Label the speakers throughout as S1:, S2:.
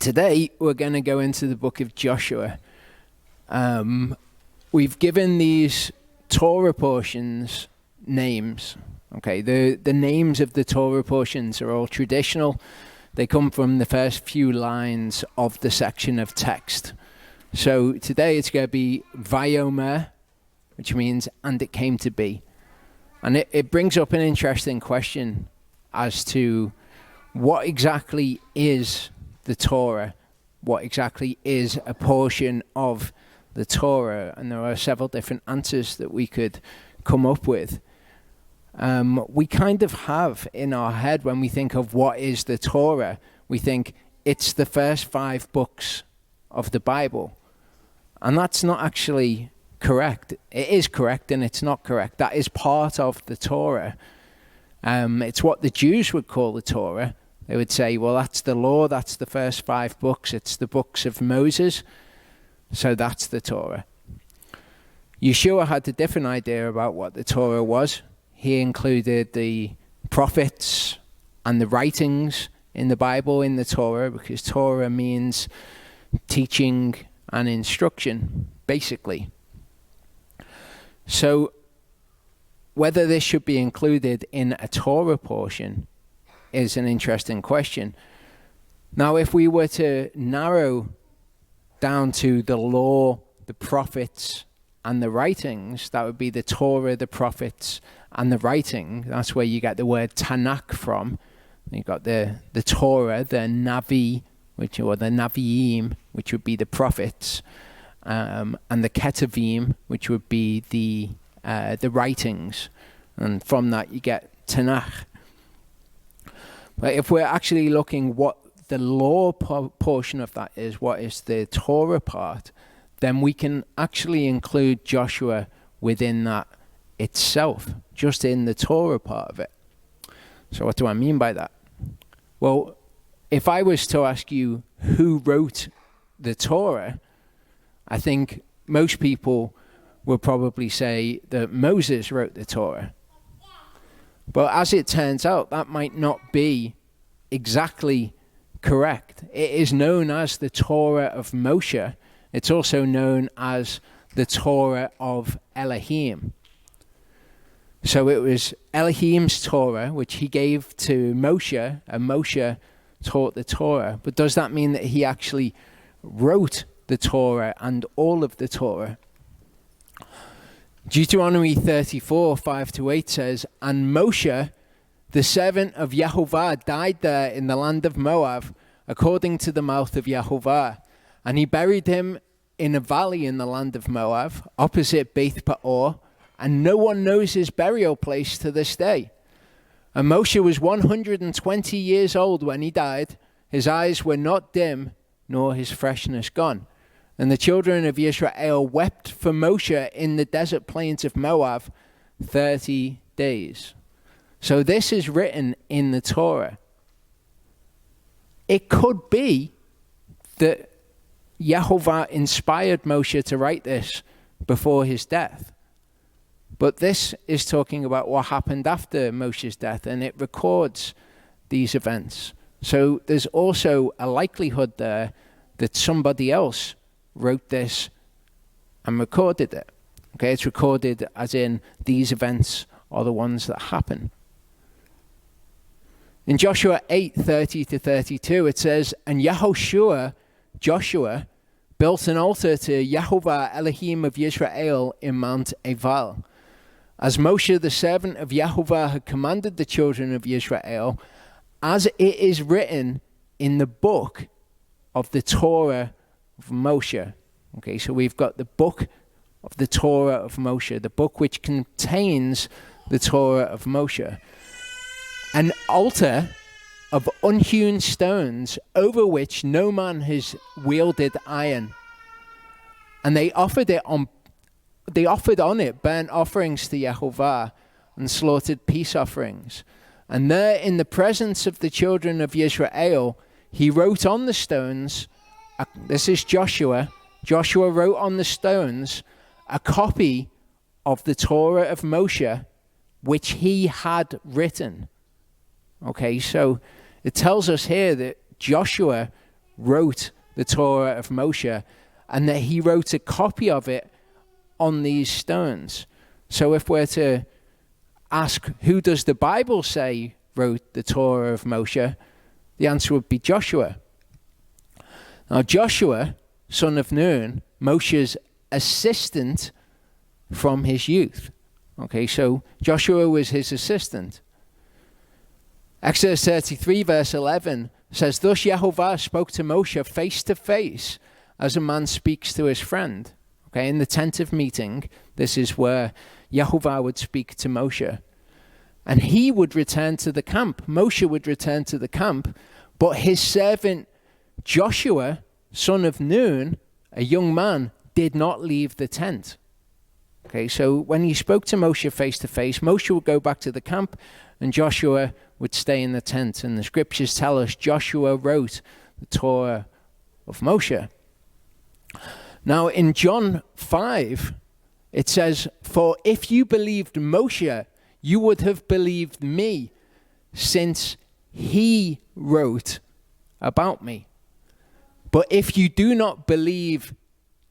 S1: Today, we're going to go into the book of Joshua. We've given these Torah portions names. Okay, the names of the Torah portions are all traditional. They come from the first few lines of the section of text. So today it's going to be Vayomer, which means, and it came to be. And it brings up an interesting question as to what exactly is the Torah, what exactly is a portion of the Torah, and there are several different answers that we could come up with. We kind of have in our head, when we think of what is the Torah, we think it's the first 5 books of the Bible. And that's not actually correct. It is correct and it's not correct. That is part of the Torah. It's what the Jews would call the Torah. They would say, well, that's the law, that's the first 5 books, it's the books of Moses, so that's the Torah. Yeshua had a different idea about what the Torah was. He included the prophets and the writings in the Bible in the Torah, because Torah means teaching and instruction, basically. So whether this should be included in a Torah portion is an interesting question. Now, if we were to narrow down to the law, the prophets, and the writings, that would be the Torah, the prophets, and the writing. That's where you get the word Tanakh from. You've got the Torah, the Navi, or the Naviim, which would be the prophets, and the Ketuvim, which would be the writings. And from that you get Tanakh. But if we're actually looking what the law portion of that is, what is the Torah part, then we can actually include Joshua within that itself, just in the Torah part of it. So what do I mean by that? Well, if I was to ask you who wrote the Torah, I think most people would probably say that Moses wrote the Torah. But as it turns out, that might not be exactly correct. It is known as the Torah of Moshe. It's also known as the Torah of Elohim. So it was Elohim's Torah, which he gave to Moshe, and Moshe taught the Torah. But does that mean that he actually wrote the Torah and all of the Torah? Deuteronomy 34, 5-8 says, "And Moshe, the servant of Yahuwah, died there in the land of Moab, according to the mouth of Yahuwah. And he buried him in a valley in the land of Moab, opposite Beth Peor, and no one knows his burial place to this day. And Moshe was 120 years old when he died. His eyes were not dim, nor his freshness gone. And the children of Israel wept for Moshe in the desert plains of Moab 30 days. So this is written in the Torah. It could be that Yahuwah inspired Moshe to write this before his death. But this is talking about what happened after Moshe's death, and it records these events. So there's also a likelihood there that somebody else wrote this and recorded it. Okay, it's recorded as in these events are the ones that happen. In Joshua 8:30-32, it says, "And Joshua, built an altar to Yahuwah Elohim of Israel in Mount Ebal, as Moshe the servant of Yahuwah had commanded the children of Israel, as it is written in the book of the Torah of Moshe." Okay, so we've got the book of the Torah of Moshe, the book which contains the Torah of Moshe. An altar of unhewn stones over which no man has wielded iron. And they offered on it burnt offerings to Yahuwah and slaughtered peace offerings. And there in the presence of the children of Israel, he wrote on the stones, this is Joshua wrote on the stones a copy of the Torah of Moshe, which he had written. Okay, so it tells us here that Joshua wrote the Torah of Moshe, and that he wrote a copy of it on these stones. So if we're to ask, who does the Bible say wrote the Torah of Moshe? The answer would be Joshua. Now Joshua, son of Nun, Moshe's assistant from his youth. Okay, so Joshua was his assistant. Exodus 33 verse 11 says, thus Yahuwah spoke to Moshe face to face as a man speaks to his friend. Okay, in the tent of meeting, this is where Yahuwah would speak to Moshe. And he would return to the camp. Moshe would return to the camp, but his servant Joshua, son of Nun, a young man, did not leave the tent. Okay, so when he spoke to Moshe face to face, Moshe would go back to the camp and Joshua would stay in the tent. And the scriptures tell us Joshua wrote the Torah of Moshe. Now in John 5, it says, for if you believed Moshe, you would have believed me, since he wrote about me. But if you do not believe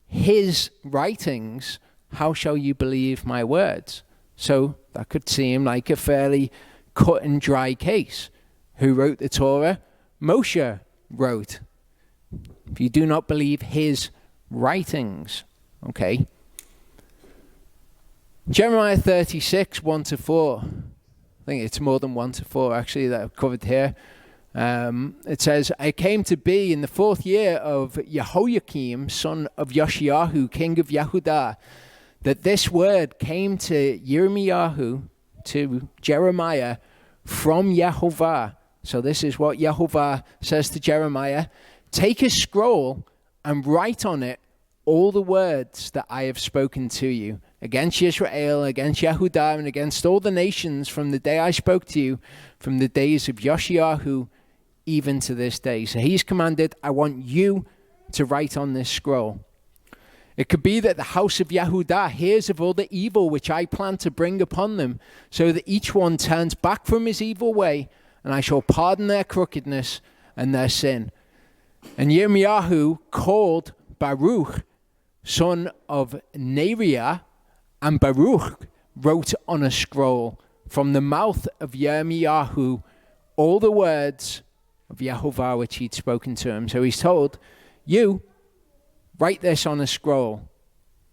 S1: his writings, how shall you believe my words? So that could seem like a fairly cut and dry case. Who wrote the Torah? Moshe wrote. If you do not believe his writings, okay. Jeremiah 36, 1-4. I think it's more than 1-4 actually that I've covered here. It says, I came to be in the 4th year of Jehoiakim, son of Yoshiahu, king of Yehudah, that this word came to Yirmiyahu, to Jeremiah, from Yahuwah. So this is what Yahuwah says to Jeremiah. Take a scroll and write on it all the words that I have spoken to you against Israel, against Yehudah, and against all the nations from the day I spoke to you, from the days of Yoshiahu, even to this day. So he's commanded, I want you to write on this scroll. It could be that the house of Yehudah hears of all the evil which I plan to bring upon them, so that each one turns back from his evil way, and I shall pardon their crookedness and their sin. And Yirmiyahu called Baruch, son of Neriah, and Baruch wrote on a scroll from the mouth of Yirmiyahu all the words of Yahuwah which he'd spoken to him. So he's told, you write this on a scroll.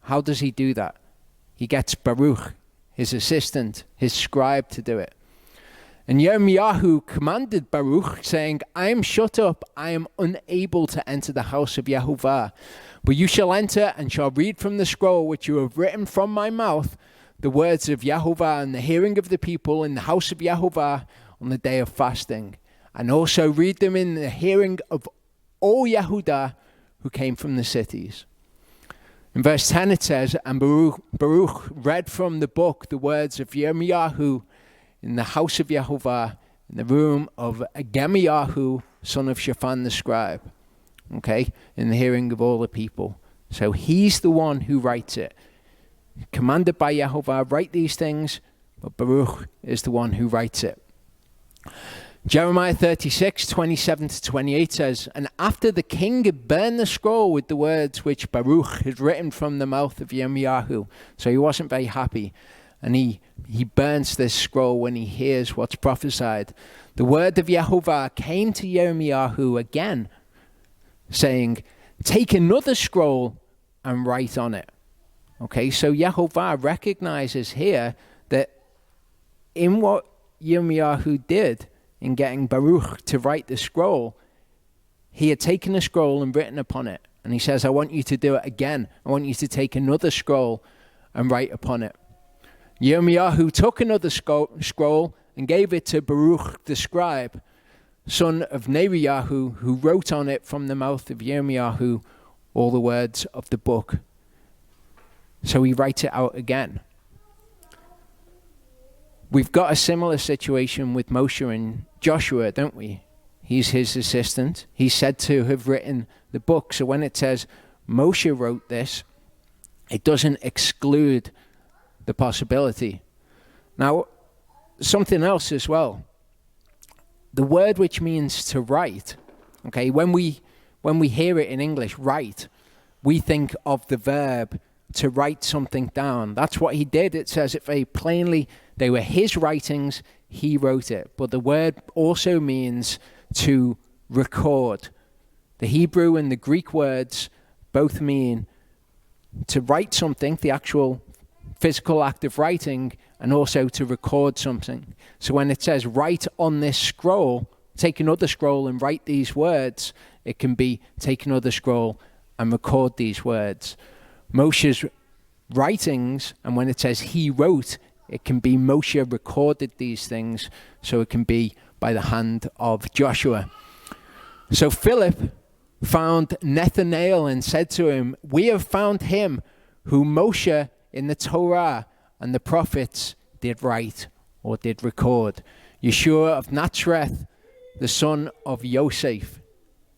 S1: How does he do that? He gets Baruch, his assistant, his scribe, to do it. And Yirmiyahu commanded Baruch, saying, I am shut up, I am unable to enter the house of Yahuwah. But you shall enter and shall read from the scroll which you have written from my mouth, the words of Yahuwah in the hearing of the people in the house of Yahuwah on the day of fasting. And also read them in the hearing of all Yehudah who came from the cities. In verse 10 it says, and Baruch read from the book the words of Yirmiyahu in the house of Yahuwah, in the room of Agemiyahu, son of Shaphan the scribe. Okay, in the hearing of all the people. So he's the one who writes it. Commanded by Yahuwah, write these things, but Baruch is the one who writes it. Jeremiah 36, 27-28 says, and after the king had burned the scroll with the words which Baruch had written from the mouth of Yirmiyahu, so he wasn't very happy, and he burns this scroll when he hears what's prophesied. The word of Yahuwah came to Yirmiyahu again, saying, take another scroll and write on it. Okay, so Yahuwah recognizes here that in what Yirmiyahu did in getting Baruch to write the scroll, he had taken a scroll and written upon it. And he says, I want you to do it again. I want you to take another scroll and write upon it. Yirmiyahu took another scroll and gave it to Baruch the scribe, son of Neriah, who wrote on it from the mouth of Yirmiyahu all the words of the book. So he writes it out again. We've got a similar situation with Moshe and Joshua, don't we? He's his assistant. He's said to have written the book. So when it says Moshe wrote this, it doesn't exclude the possibility. Now, something else as well. The word which means to write, okay, when we when we hear it in English, write, we think of the verb to write something down. That's what he did. It says it very plainly. They were his writings. He wrote it. But the word also means to record. The Hebrew and the Greek words both mean to write something, the actual physical act of writing, and also to record something. So when it says write on this scroll, take another scroll and write these words, it can be take another scroll and record these words. Moshe's writings, and when it says he wrote, it can be Moshe recorded these things, so it can be by the hand of Joshua. So Philip found Nathanael and said to him, we have found him who Moshe in the Torah and the prophets did write or did record. Yeshua of Nazareth, the son of Yosef.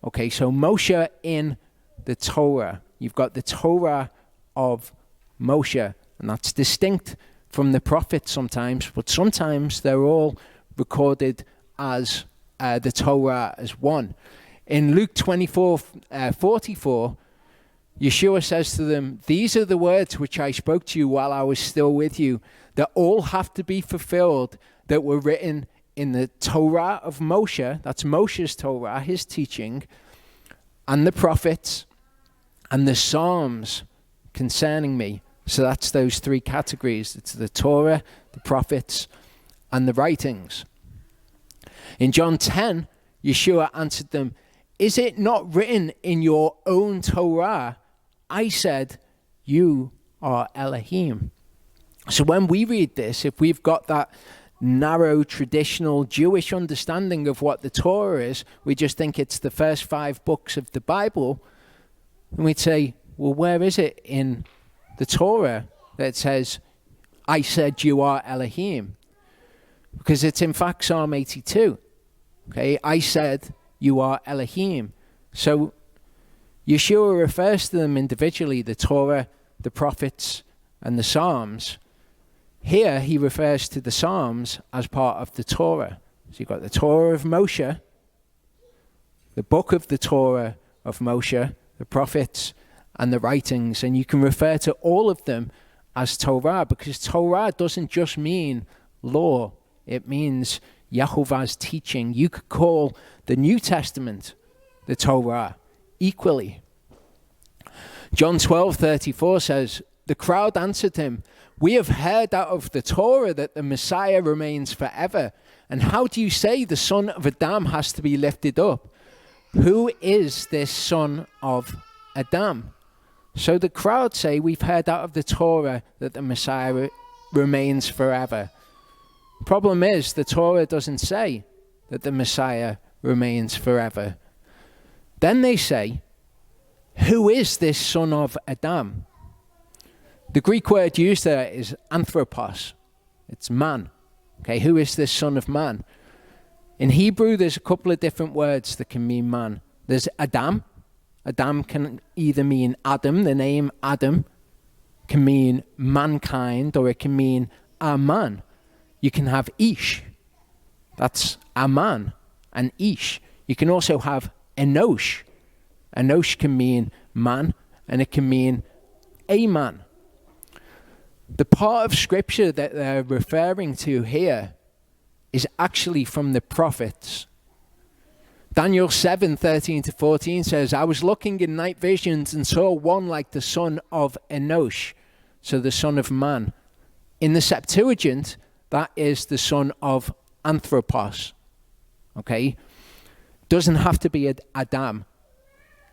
S1: Okay, so Moshe in the Torah. You've got the Torah of Moshe, and that's distinct from the prophets sometimes, but sometimes they're all recorded as the Torah as one. In Luke 24:44, Yeshua says to them, these are the words which I spoke to you while I was still with you, that all have to be fulfilled that were written in the Torah of Moshe, that's Moshe's Torah, his teaching, and the prophets, and the Psalms concerning me. So that's those three categories. It's the Torah, the prophets, and the writings. In John 10, Yeshua answered them, is it not written in your own Torah, I said, you are Elohim. So when we read this, if we've got that narrow, traditional Jewish understanding of what the Torah is, we just think it's the first 5 books of the Bible, and we'd say, well, where is it in the Torah that says, I said you are Elohim? Because it's in fact Psalm 82. Okay, I said you are Elohim. So Yeshua refers to them individually, the Torah, the prophets, and the Psalms. Here he refers to the Psalms as part of the Torah. So you've got the Torah of Moshe, the book of the Torah of Moshe, the prophets, and the writings, and you can refer to all of them as Torah, because Torah doesn't just mean law, it means Yahuwah's teaching. You could call the New Testament the Torah equally. John 12:34 says, the crowd answered him, we have heard out of the Torah that the Messiah remains forever, and how do you say the son of Adam has to be lifted up? Who is this son of Adam? So the crowd say, we've heard out of the Torah that the Messiah remains forever. Problem is, the Torah doesn't say that the Messiah remains forever. Then they say, who is this son of Adam? The Greek word used there is anthropos. It's man. Okay, who is this son of man? In Hebrew, there's a couple of different words that can mean man. There's Adam. Adam can either mean Adam, the name Adam, can mean mankind, or it can mean a man. You can have Ish. That's a man and Ish. You can also have Enosh. Enosh can mean man, and it can mean a man. The part of scripture that they're referring to here is actually from the prophets. Daniel 7:13-14 says, I was looking in night visions and saw one like the son of Enosh, so the son of man. In the Septuagint, that is the son of Anthropos. Okay? Doesn't have to be Adam.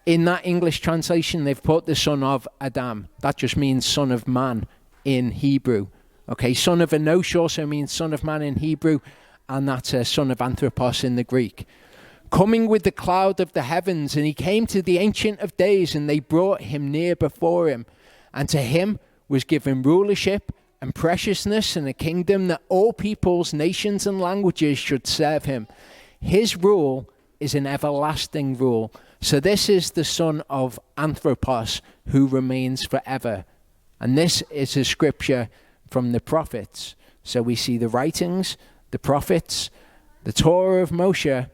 S1: In that English translation, they've put the son of Adam. That just means son of man in Hebrew. Okay, son of Enosh also means son of man in Hebrew, and that's a son of Anthropos in the Greek. Coming with the cloud of the heavens, and he came to the Ancient of Days, and they brought him near before him. And to him was given rulership and preciousness and a kingdom that all peoples, nations, and languages should serve him. His rule is an everlasting rule. So this is the son of Anthropos who remains forever. And this is a scripture from the prophets. So we see the writings, the prophets, the Torah of Moshe,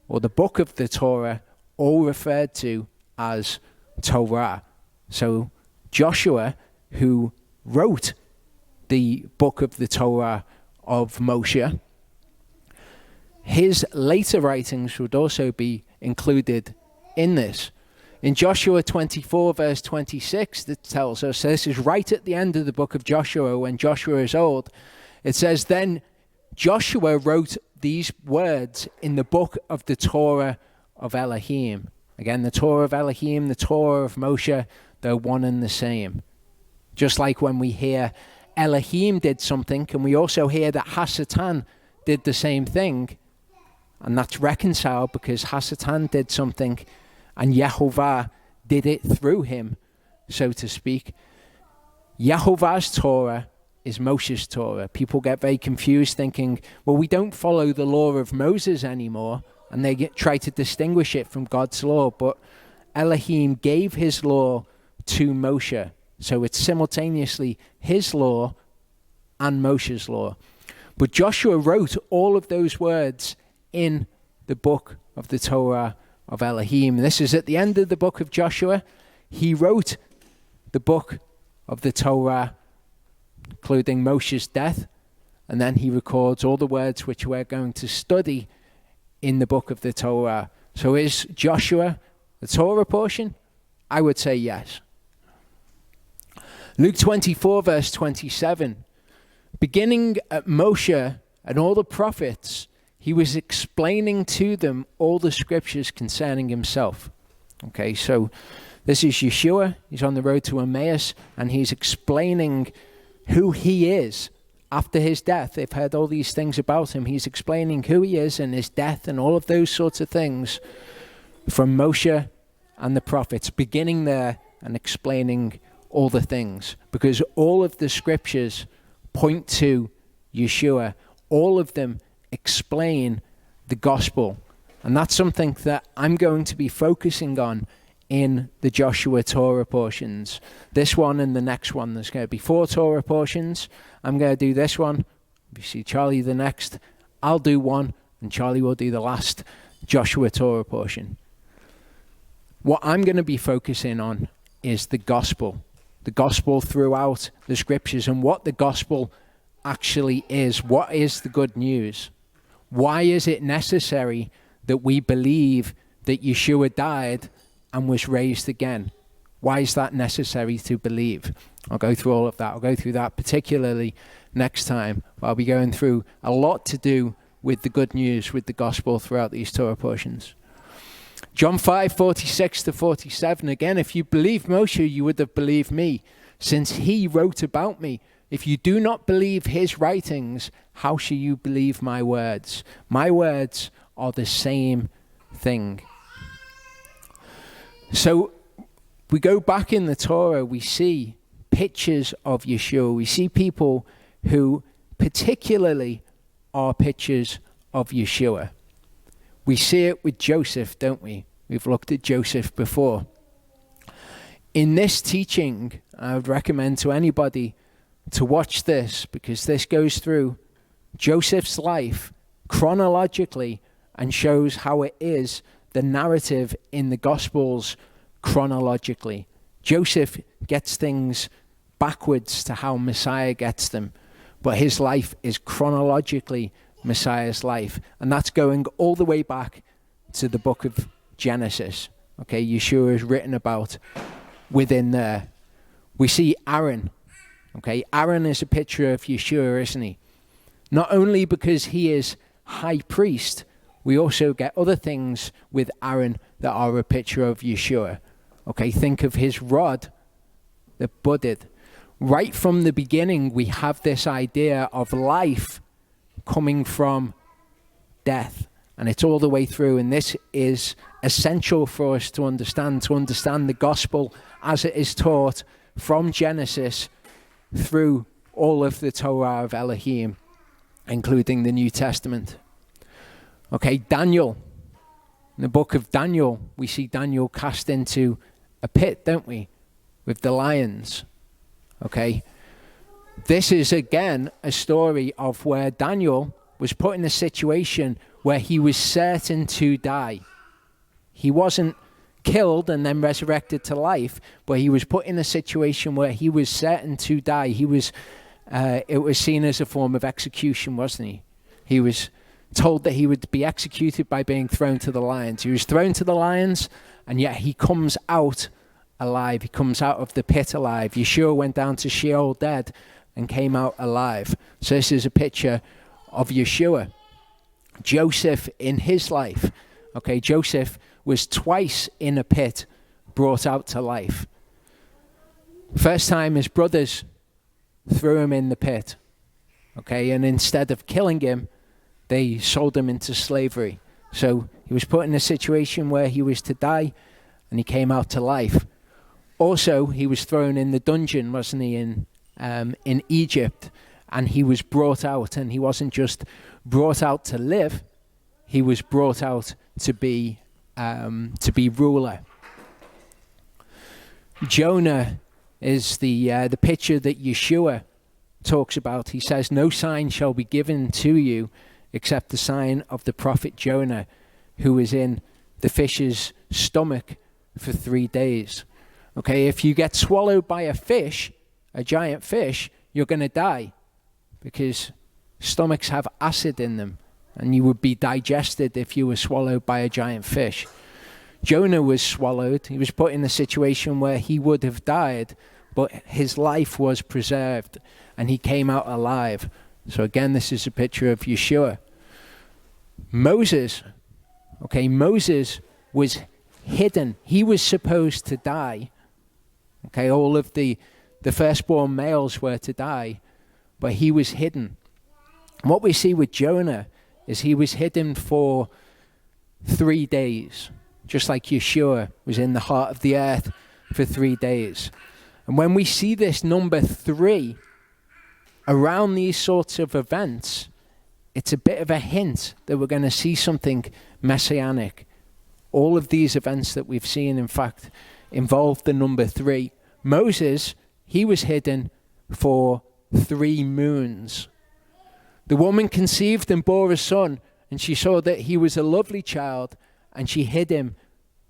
S1: or the book of the Torah, all referred to as Torah. So Joshua, who wrote the book of the Torah of Moshe, his later writings would also be included in this. In Joshua 24 verse 26, that tells us, this is right at the end of the book of Joshua when Joshua is old. It says, then Joshua wrote these words in the book of the Torah of Elohim. Again, the Torah of Elohim, the Torah of Moshe, they're one and the same. Just like when we hear Elohim did something, and we also hear that Hasatan did the same thing, and that's reconciled because Hasatan did something and Yahuwah did it through him, so to speak. Yahuwah's Torah is Moshe's Torah. People get very confused thinking, well, we don't follow the law of Moses anymore, and they try to distinguish it from God's law, but Elohim gave his law to Moshe. So it's simultaneously his law and Moshe's law. But Joshua wrote all of those words in the book of the Torah of Elohim. This is at the end of the book of Joshua. He wrote the book of the Torah, including Moshe's death, and then he records all the words which we're going to study in the book of the Torah. So is Joshua the Torah portion? I would say yes. Luke 24 verse 27. Beginning at Moshe and all the prophets, he was explaining to them all the scriptures concerning himself. Okay, so this is Yeshua. He's on the road to Emmaus, and he's explaining who he is after his death. They've heard all these things about him. He's explaining who he is and his death and all of those sorts of things from Moshe and the prophets, beginning there and explaining all the things, because all of the scriptures point to Yeshua. All of them explain the gospel, and that's something that I'm going to be focusing on in the Joshua Torah portions. This one and the next one. There's going to be 4 Torah portions. I'm going to do this one. You see Charlie the next. I'll do one, and Charlie will do the last Joshua Torah portion. What I'm going to be focusing on is the gospel throughout the scriptures, and what the gospel actually is. What is the good news? Why is it necessary that we believe that Yeshua died and was raised again? Why is that necessary to believe? I'll go through all of that. I'll go through that particularly next time. I'll be going through a lot to do with the good news, with the gospel throughout these Torah portions. John 5:46-47. Again, if you believe Moshe, you would have believed me, since he wrote about me. If you do not believe his writings, how shall you believe my words? My words are the same thing. So we go back in the Torah, we see pictures of Yeshua. We see people who particularly are pictures of Yeshua. We see it with Joseph, don't we? We've looked at Joseph before. In this teaching, I would recommend to anybody to watch this, because this goes through Joseph's life chronologically and shows how it is the narrative in the Gospels chronologically. Joseph gets things backwards to how Messiah gets them, but his life is chronologically Messiah's life, and that's going all the way back to the book of Genesis. Okay, Yeshua is written about within there. We see Aaron. Okay, Aaron is a picture of Yeshua, isn't he? Not only because he is high priest, we also get other things with Aaron that are a picture of Yeshua. Okay, think of his rod that budded. Right from the beginning, we have this idea of life coming from death, and it's all the way through, and this is essential for us to understand the gospel as it is taught from Genesis through all of the Torah of Elohim, including the New Testament. Okay, Daniel. In the book of Daniel, we see Daniel cast into a pit, don't we, with the lions. Okay, this is again a story of where Daniel was put in a situation where he was certain to die. He wasn't killed and then resurrected to life, but he was put in a situation where he was certain to die. He was, it was seen as a form of execution, wasn't he? He was told that he would be executed by being thrown to the lions. He was thrown to the lions, and yet he comes out alive. He comes out of the pit alive. Yeshua went down to Sheol dead and came out alive. So this is a picture of Yeshua. Joseph in his life. Okay, Joseph was twice in a pit, brought out to life. First time his brothers threw him in the pit. Okay, and instead of killing him, they sold him into slavery. So he was put in a situation where he was to die, and he came out to life. Also, he was thrown in the dungeon, wasn't he, in Egypt, and he was brought out, and he wasn't just brought out to live, he was brought out to be ruler. Jonah is the picture that Yeshua talks about. He says, "No sign shall be given to you except the sign of the prophet Jonah, who was in the fish's stomach for 3 days." Okay, if you get swallowed by a fish, a giant fish, you're going to die because stomachs have acid in them, and you would be digested if you were swallowed by a giant fish. Jonah was swallowed. He was put in a situation where he would have died, but his life was preserved, and he came out alive. So again, this is a picture of Yeshua. Moses was hidden. He was supposed to die. Okay, all of the firstborn males were to die, but he was hidden. And what we see with Jonah is he was hidden for 3 days, just like Yeshua was in the heart of the earth for 3 days. And when we see this number 3 around these sorts of events, it's a bit of a hint that we're going to see something messianic. All of these events that we've seen, in fact, involved the number 3. Moses, he was hidden for 3 moons. The woman conceived and bore a son, and she saw that he was a lovely child, and she hid him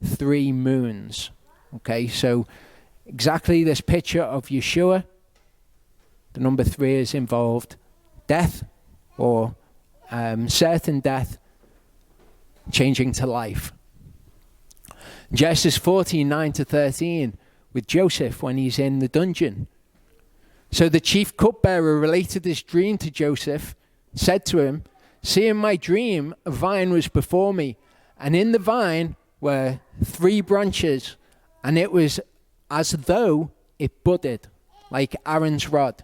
S1: 3 moons. Okay, so exactly this picture of Yeshua. The number 3 is involved death, or certain death, changing to life. Genesis 14:9-13, with Joseph when he's in the dungeon. So the chief cupbearer related this dream to Joseph, said to him, "See, in my dream, a vine was before me, and in the vine were 3 branches, and it was as though it budded, like Aaron's rod.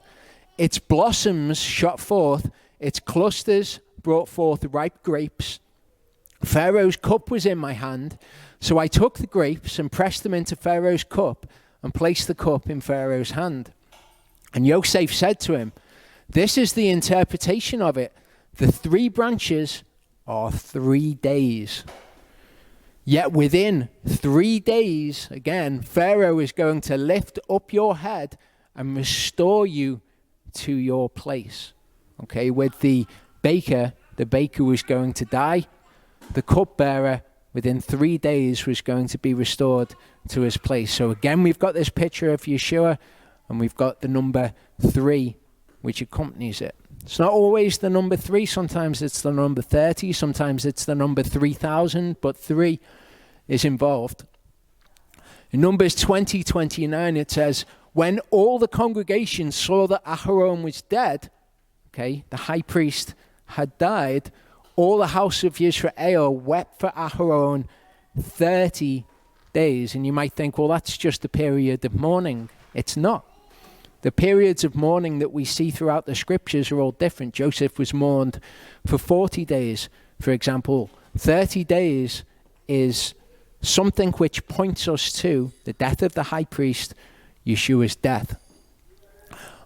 S1: Its blossoms shot forth, its clusters brought forth ripe grapes. Pharaoh's cup was in my hand, so I took the grapes and pressed them into Pharaoh's cup and placed the cup in Pharaoh's hand." And Yosef said to him, "This is the interpretation of it. The 3 branches are 3 days. Yet within 3 days, again, Pharaoh is going to lift up your head and restore you to your place." Okay, with the baker was going to die. The cupbearer, within 3 days, was going to be restored to his place. So again, we've got this picture of Yeshua, and we've got the number 3, which accompanies it. It's not always the number 3. Sometimes it's the number 30. Sometimes it's the number 3,000, but 3 is involved. In Numbers 20:29, it says, "When all the congregation saw that Aharon was dead," okay, the high priest had died, "all the house of Israel wept for Aharon 30 days. And you might think, well, that's just a period of mourning. It's not. The periods of mourning that we see throughout the scriptures are all different. Joseph was mourned for 40 days, for example. 30 days is something which points us to the death of the high priest, Yeshua's death.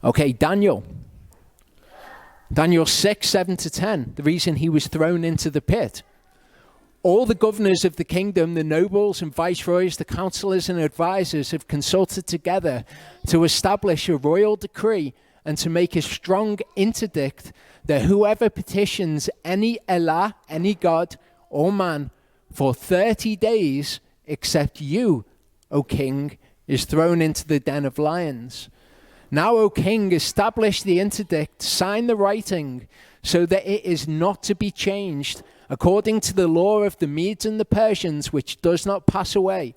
S1: Okay, Daniel 6:7-10, the reason he was thrown into the pit. "All the governors of the kingdom, the nobles and viceroys, the counselors and advisors have consulted together to establish a royal decree and to make a strong interdict that whoever petitions any elah, any god or man, for 30 days except you, O king, is thrown into the den of lions. Now, O king, establish the interdict, sign the writing, so that it is not to be changed, according to the law of the Medes and the Persians, which does not pass away.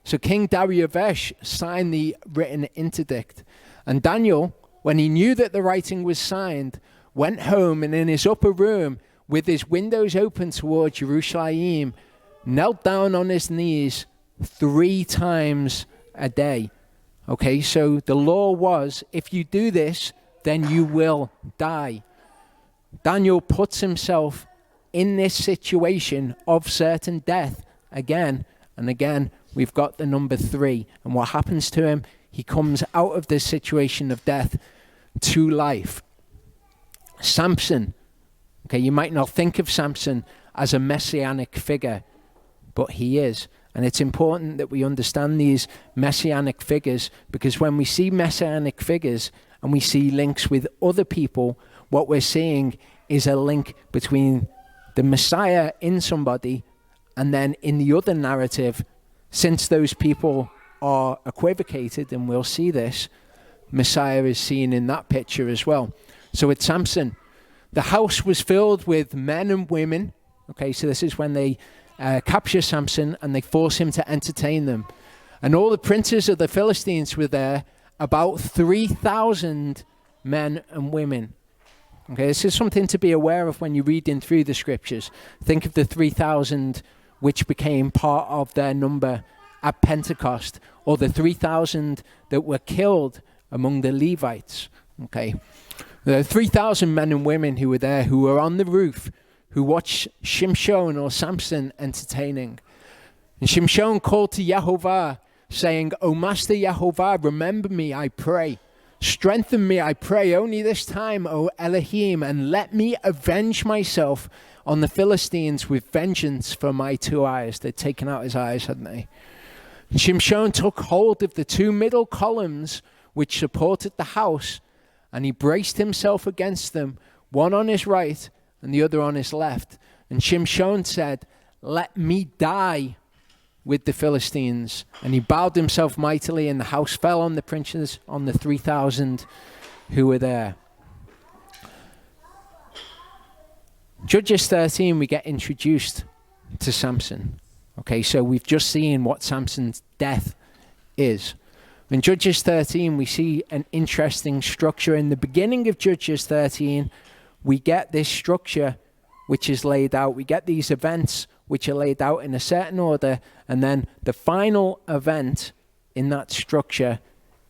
S1: So King Darius signed the written interdict. And Daniel, when he knew that the writing was signed, went home, and in his upper room, with his windows open towards Jerusalem, knelt down on his knees 3 times a day. Okay, so the law was, if you do this, then you will die. Daniel puts himself in this situation of certain death again and again. We've got the number 3. And what happens to him? He comes out of this situation of death to life. Samson. Okay, you might not think of Samson as a messianic figure, but he is. And it's important that we understand these messianic figures, because when we see messianic figures and we see links with other people, what we're seeing is a link between the Messiah in somebody and then in the other narrative, since those people are equivocated, and we'll see this, Messiah is seen in that picture as well. So with Samson, the house was filled with men and women. Okay, so this is when they capture Samson and they force him to entertain them. And all the princes of the Philistines were there, about 3,000 men and women. Okay, this is something to be aware of when you're reading through the scriptures. Think of the 3,000 which became part of their number at Pentecost, or the 3,000 that were killed among the Levites. Okay, there are 3,000 men and women who were there, who were on the roof, who watched Shimshon or Samson entertaining. And Shimshon called to Yahuwah, saying, O Master Yahuwah, remember me, I pray. Strengthen me, I pray, only this time, O Elohim, and let me avenge myself on the Philistines with vengeance for my 2 eyes. They'd taken out his eyes, hadn't they? And Shimshon took hold of the 2 middle columns which supported the house, and he braced himself against them, one on his right and the other on his left. And Shimshon said, let me die with the Philistines. And he bowed himself mightily, and the house fell on the princes, on the 3,000 who were there. Judges 13, we get introduced to Samson. Okay, so we've just seen what Samson's death is. In Judges 13, we see an interesting structure. In the beginning of Judges 13, we get this structure which is laid out. We get these events which are laid out in a certain order, and then the final event in that structure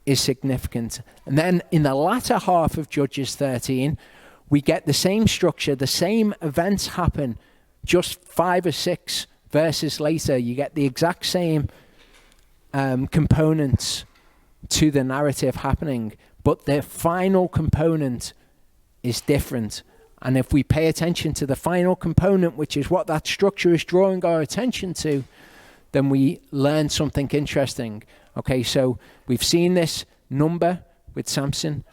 S1: is significant. And then in the latter half of Judges 13, we get the same structure, the same events happen, just 5 or 6 verses later. You get the exact same components to the narrative happening, but the final component is different. And if we pay attention to the final component, which is what that structure is drawing our attention to, then we learn something interesting. Okay, so we've seen this number with Samson.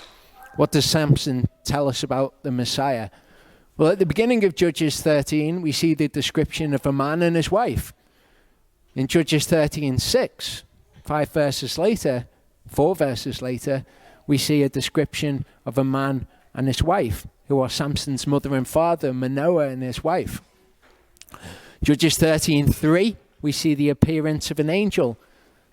S1: What does Samson tell us about the Messiah? Well, at the beginning of Judges 13, we see the description of a man and his wife. In Judges 13:6, 4 verses later, we see a description of a man and his wife, who are Samson's mother and father, Manoah and his wife. Judges 13:3, we see the appearance of an angel.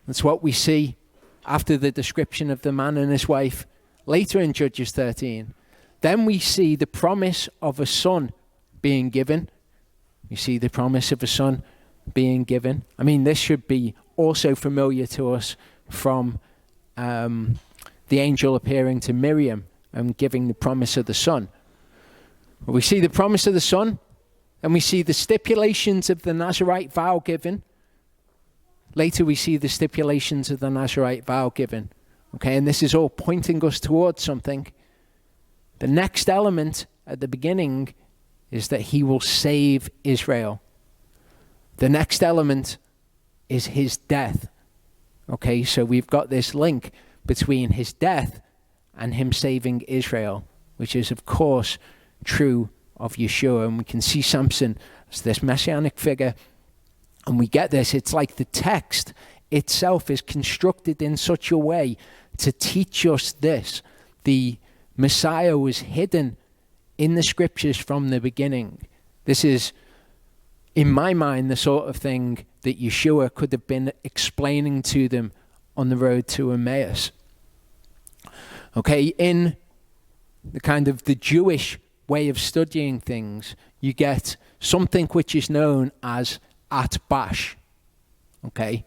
S1: That's what we see after the description of the man and his wife later in Judges 13. Then we see the promise of a son being given. You see the promise of a son being given. I mean, this should be also familiar to us from the angel appearing to Miriam and giving the promise of the son. We see the promise of the son, and we see the stipulations of the Nazirite vow given. Later we see the stipulations of the Nazirite vow given. Okay, and this is all pointing us towards something. The next element at the beginning is that he will save Israel. The next element is his death. Okay, so we've got this link between his death and him saving Israel, which is, of course, true of Yeshua. And we can see Samson as this messianic figure And we get this, it's like the text itself is constructed in such a way to teach us this. The Messiah was hidden in the scriptures from the beginning. This is, in my mind, the sort of thing that Yeshua could have been explaining to them on the road to Emmaus. Okay, in the kind of the Jewish way of studying things, you get something which is known as atbash. Okay,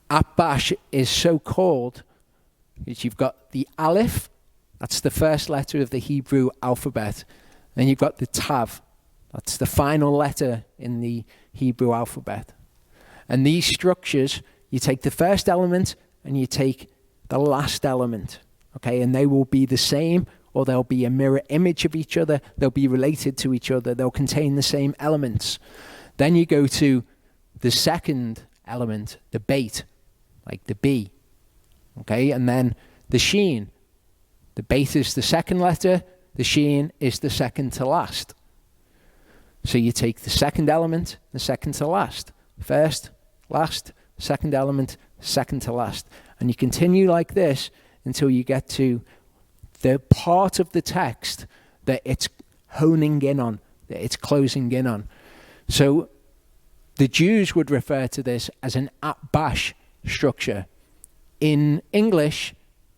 S1: atbash is so called because you've got the aleph, that's the first letter of the Hebrew alphabet, and you've got the tav, that's the final letter in the Hebrew alphabet. And these structures, you take the first element and you take the last element, okay, and they will be the same, or they'll be a mirror image of each other, they'll be related to each other, they'll contain the same elements. Then you go to the second element, the bait, like the B, okay, and then the sheen. The bait is the second letter, the sheen is the second to last. So you take the second element, the second to last, first, last, second element, second to last. And you continue like this until you get to the part of the text that it's honing in on, that it's closing in on. So the Jews would refer to this as an atbash structure. In English,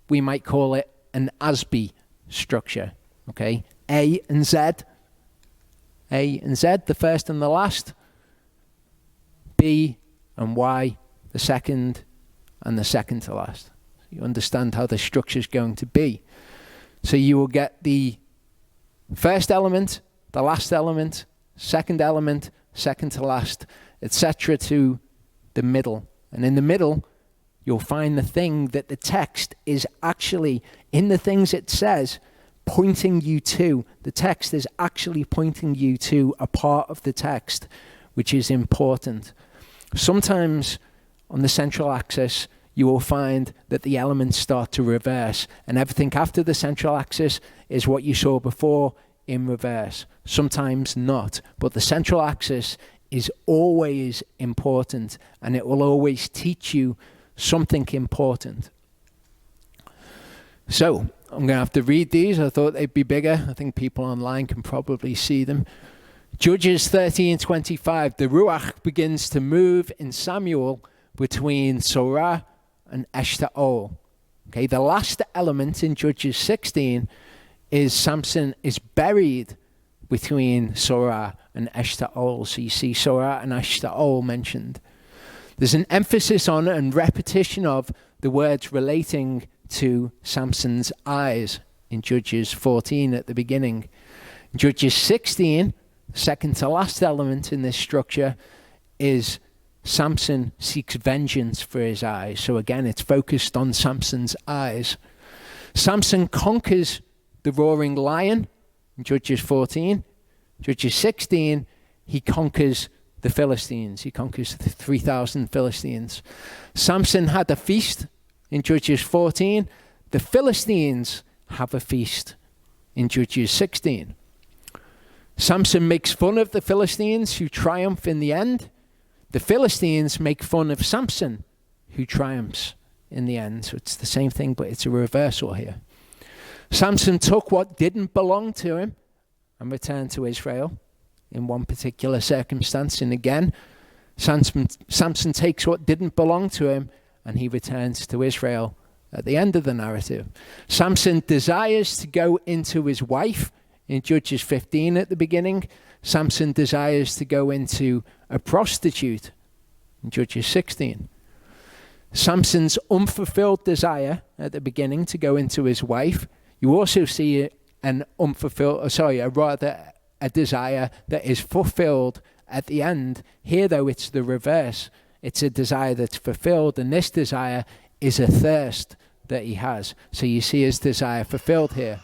S1: we might call it an ASB structure, okay? A and Z, the first and the last. B and Y, the second and the second to last. You understand how the structure is going to be. So you will get the first element, the last element, second element, second to last, etc. to the middle. And in the middle, you'll find the thing that the text is actually, in the things it says, pointing you to. The text is actually pointing you to a part of the text which is important. Sometimes on the central axis, you will find that the elements start to reverse, and everything after the central axis is what you saw before in reverse. Sometimes not, but the central axis is always important, and it will always teach you something important. So I'm going to have to read these. I thought they'd be bigger. I think people online can probably see them. Judges 13:25. The Ruach begins to move in Samuel between Sorah and Eshtaol. Okay, the last element in Judges 16 is Samson is buried between Sorah and Eshtaol. So you see Sorah and Eshtaol mentioned. There's an emphasis on and repetition of the words relating to Samson's eyes in Judges 14 at the beginning. In Judges 16, the second to last element in this structure is Samson seeks vengeance for his eyes. So again, it's focused on Samson's eyes. Samson conquers the roaring lion in Judges 14. Judges 16, he conquers the Philistines. He conquers the 3,000 Philistines. Samson had a feast in Judges 14. The Philistines have a feast in Judges 16. Samson makes fun of the Philistines who triumph in the end. The Philistines make fun of Samson who triumphs in the end. So it's the same thing, but it's a reversal here. Samson took what didn't belong to him and returned to Israel in one particular circumstance. And again, Samson takes what didn't belong to him and he returns to Israel at the end of the narrative. Samson desires to go into his wife in Judges 15 at the beginning. Samson desires to go into a prostitute in Judges 16. Samson's unfulfilled desire at the beginning to go into his wife. You also see a desire that is fulfilled at the end. Here, though, it's the reverse. It's a desire that's fulfilled, and this desire is a thirst that he has. So you see his desire fulfilled here.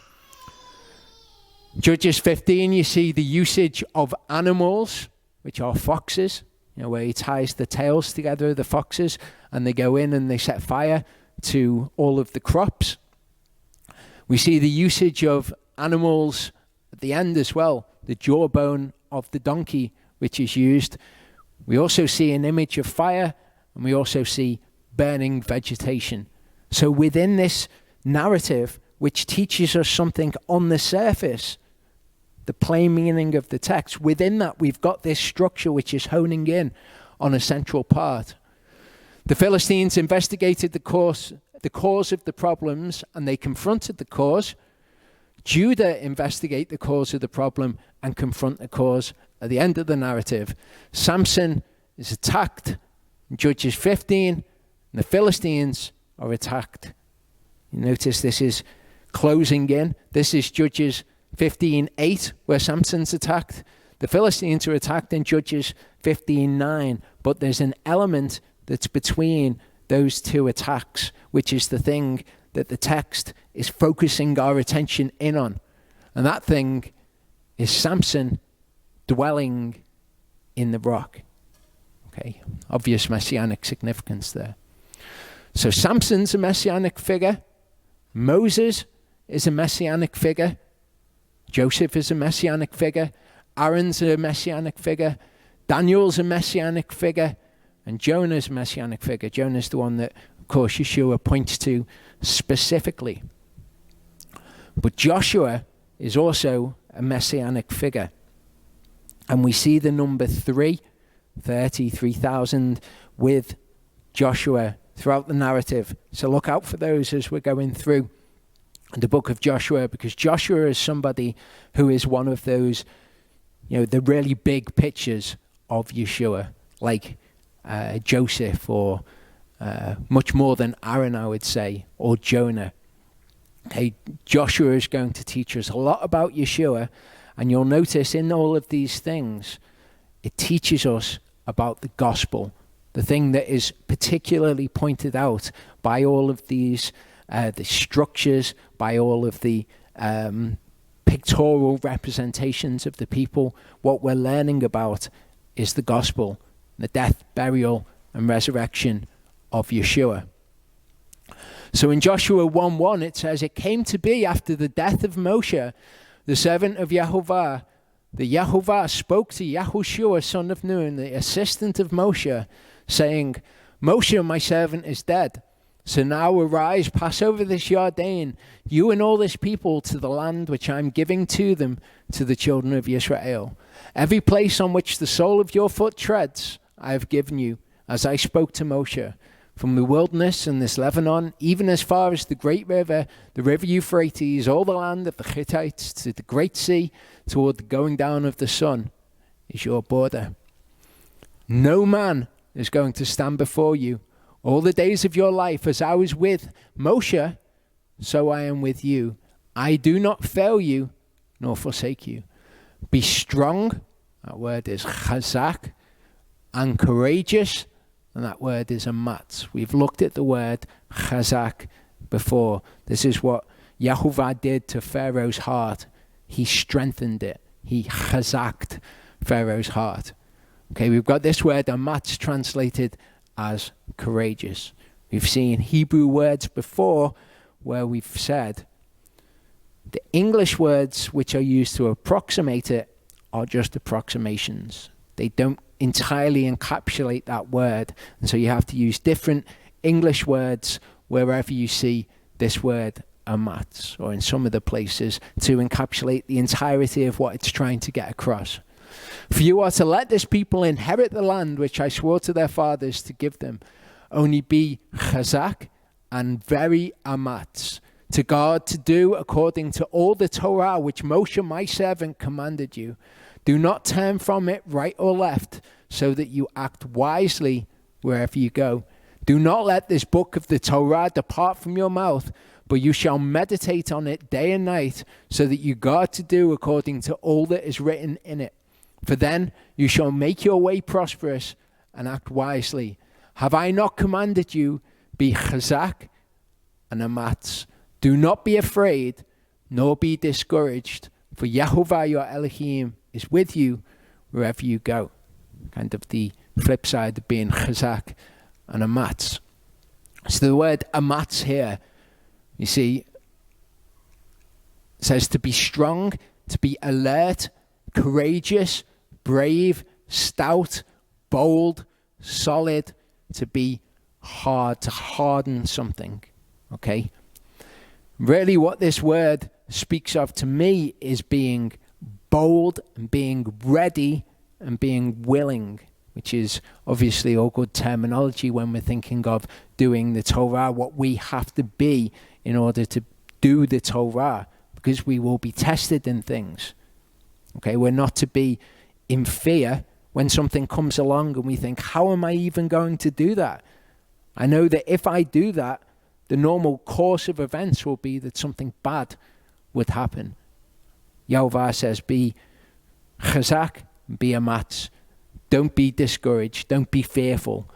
S1: Judges 15, you see the usage of animals, which are foxes, where he ties the tails together of the foxes, and they go in and they set fire to all of the crops. We see the usage of animals at the end as well, the jawbone of the donkey, which is used. We also see an image of fire, and we also see burning vegetation. So within this narrative, which teaches us something on the surface, the plain meaning of the text, within that we've got this structure which is honing in on a central part. The Philistines investigated the cause of the problems, and they confronted the cause. Judah investigate the cause of the problem and confront the cause at the end of the narrative. Samson is attacked in Judges 15, and the Philistines are attacked. You notice this is closing in. This is Judges 15:8, where Samson's attacked. The Philistines are attacked in Judges 15:9, but there's an element that's between those two attacks, which is the thing that the text is focusing our attention in on. And that thing is Samson dwelling in the rock. Okay, obvious messianic significance there. So Samson's a messianic figure. Moses is a messianic figure. Joseph is a messianic figure. Aaron's a messianic figure. Daniel's a messianic figure. And Jonah's a messianic figure. Jonah's the one that, of course, Yeshua points to specifically. But Joshua is also a messianic figure. And we see the number 3,000 with Joshua throughout the narrative. So look out for those as we're going through the book of Joshua, because Joshua is somebody who is one of those, the really big pictures of Yeshua, like Joseph, or much more than Aaron, I would say, or Jonah. Okay, Joshua is going to teach us a lot about Yeshua, and you'll notice in all of these things, it teaches us about the gospel, the thing that is particularly pointed out by all of these the structures, by all of the pictorial representations of the people. What we're learning about is the gospel, the death, burial, and resurrection of Yeshua. So in Joshua 1:1, it says, "It came to be after the death of Moshe, the servant of Yahuwah, the Yahuwah spoke to Yahushua, son of Nun, the assistant of Moshe, saying, Moshe, my servant, is dead. So now arise, pass over this Jordan, you and all this people, to the land which I am giving to them, to the children of Israel. Every place on which the sole of your foot treads, I have given you, as I spoke to Moshe, from the wilderness and this Lebanon, even as far as the great river, the river Euphrates, all the land of the Hittites, to the great sea, toward the going down of the sun, is your border. No man is going to stand before you all the days of your life. As I was with Moshe, so I am with you. I do not fail you, nor forsake you. Be strong, that word is chazak, and courageous, and that word is amats. We've looked at the word chazak before. This is what Yahuwah did to Pharaoh's heart. He strengthened it. He chazaked Pharaoh's heart. Okay, we've got this word amats translated as courageous. We've seen Hebrew words before where we've said the English words which are used to approximate it are just approximations. They don't entirely encapsulate that word. And so you have to use different English words wherever you see this word amats, or in some of the places, to encapsulate the entirety of what it's trying to get across. For you are to let this people inherit the land which I swore to their fathers to give them. Only be chazak and very amats, to guard to do according to all the Torah which Moshe my servant commanded you. Do not turn from it right or left, so that you act wisely wherever you go. Do not let this book of the Torah depart from your mouth, but you shall meditate on it day and night, so that you guard to do according to all that is written in it. For then you shall make your way prosperous and act wisely. Have I not commanded you? Be chazak and amats. Do not be afraid, nor be discouraged, for Yahuwah your Elohim is with you wherever you go. Kind of the flip side of being chazak and amats. So the word amats here, you see, says to be strong, to be alert, courageous, brave, stout, bold, solid, to be hard, to harden something. Okay? Really what this word speaks of to me is being bold and being ready and being willing, which is obviously all good terminology when we're thinking of doing the Torah, what we have to be in order to do the Torah, because we will be tested in things. Okay, we're not to be in fear when something comes along and we think, how am I even going to do that? I know that if I do that, the normal course of events will be that something bad would happen. Yahuwah says, be chazak, be amats. Don't be discouraged. Don't be fearful.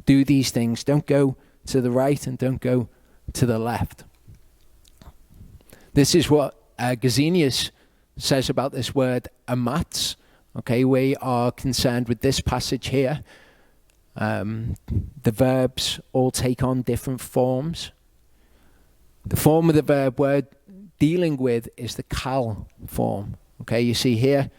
S1: Do these things. Don't go to the right and don't go to the left. This is what Gesenius says about this word amats. Okay, we are concerned with this passage here. The verbs all take on different forms. The form of the verb we're dealing with is the kal form. Okay, you see here,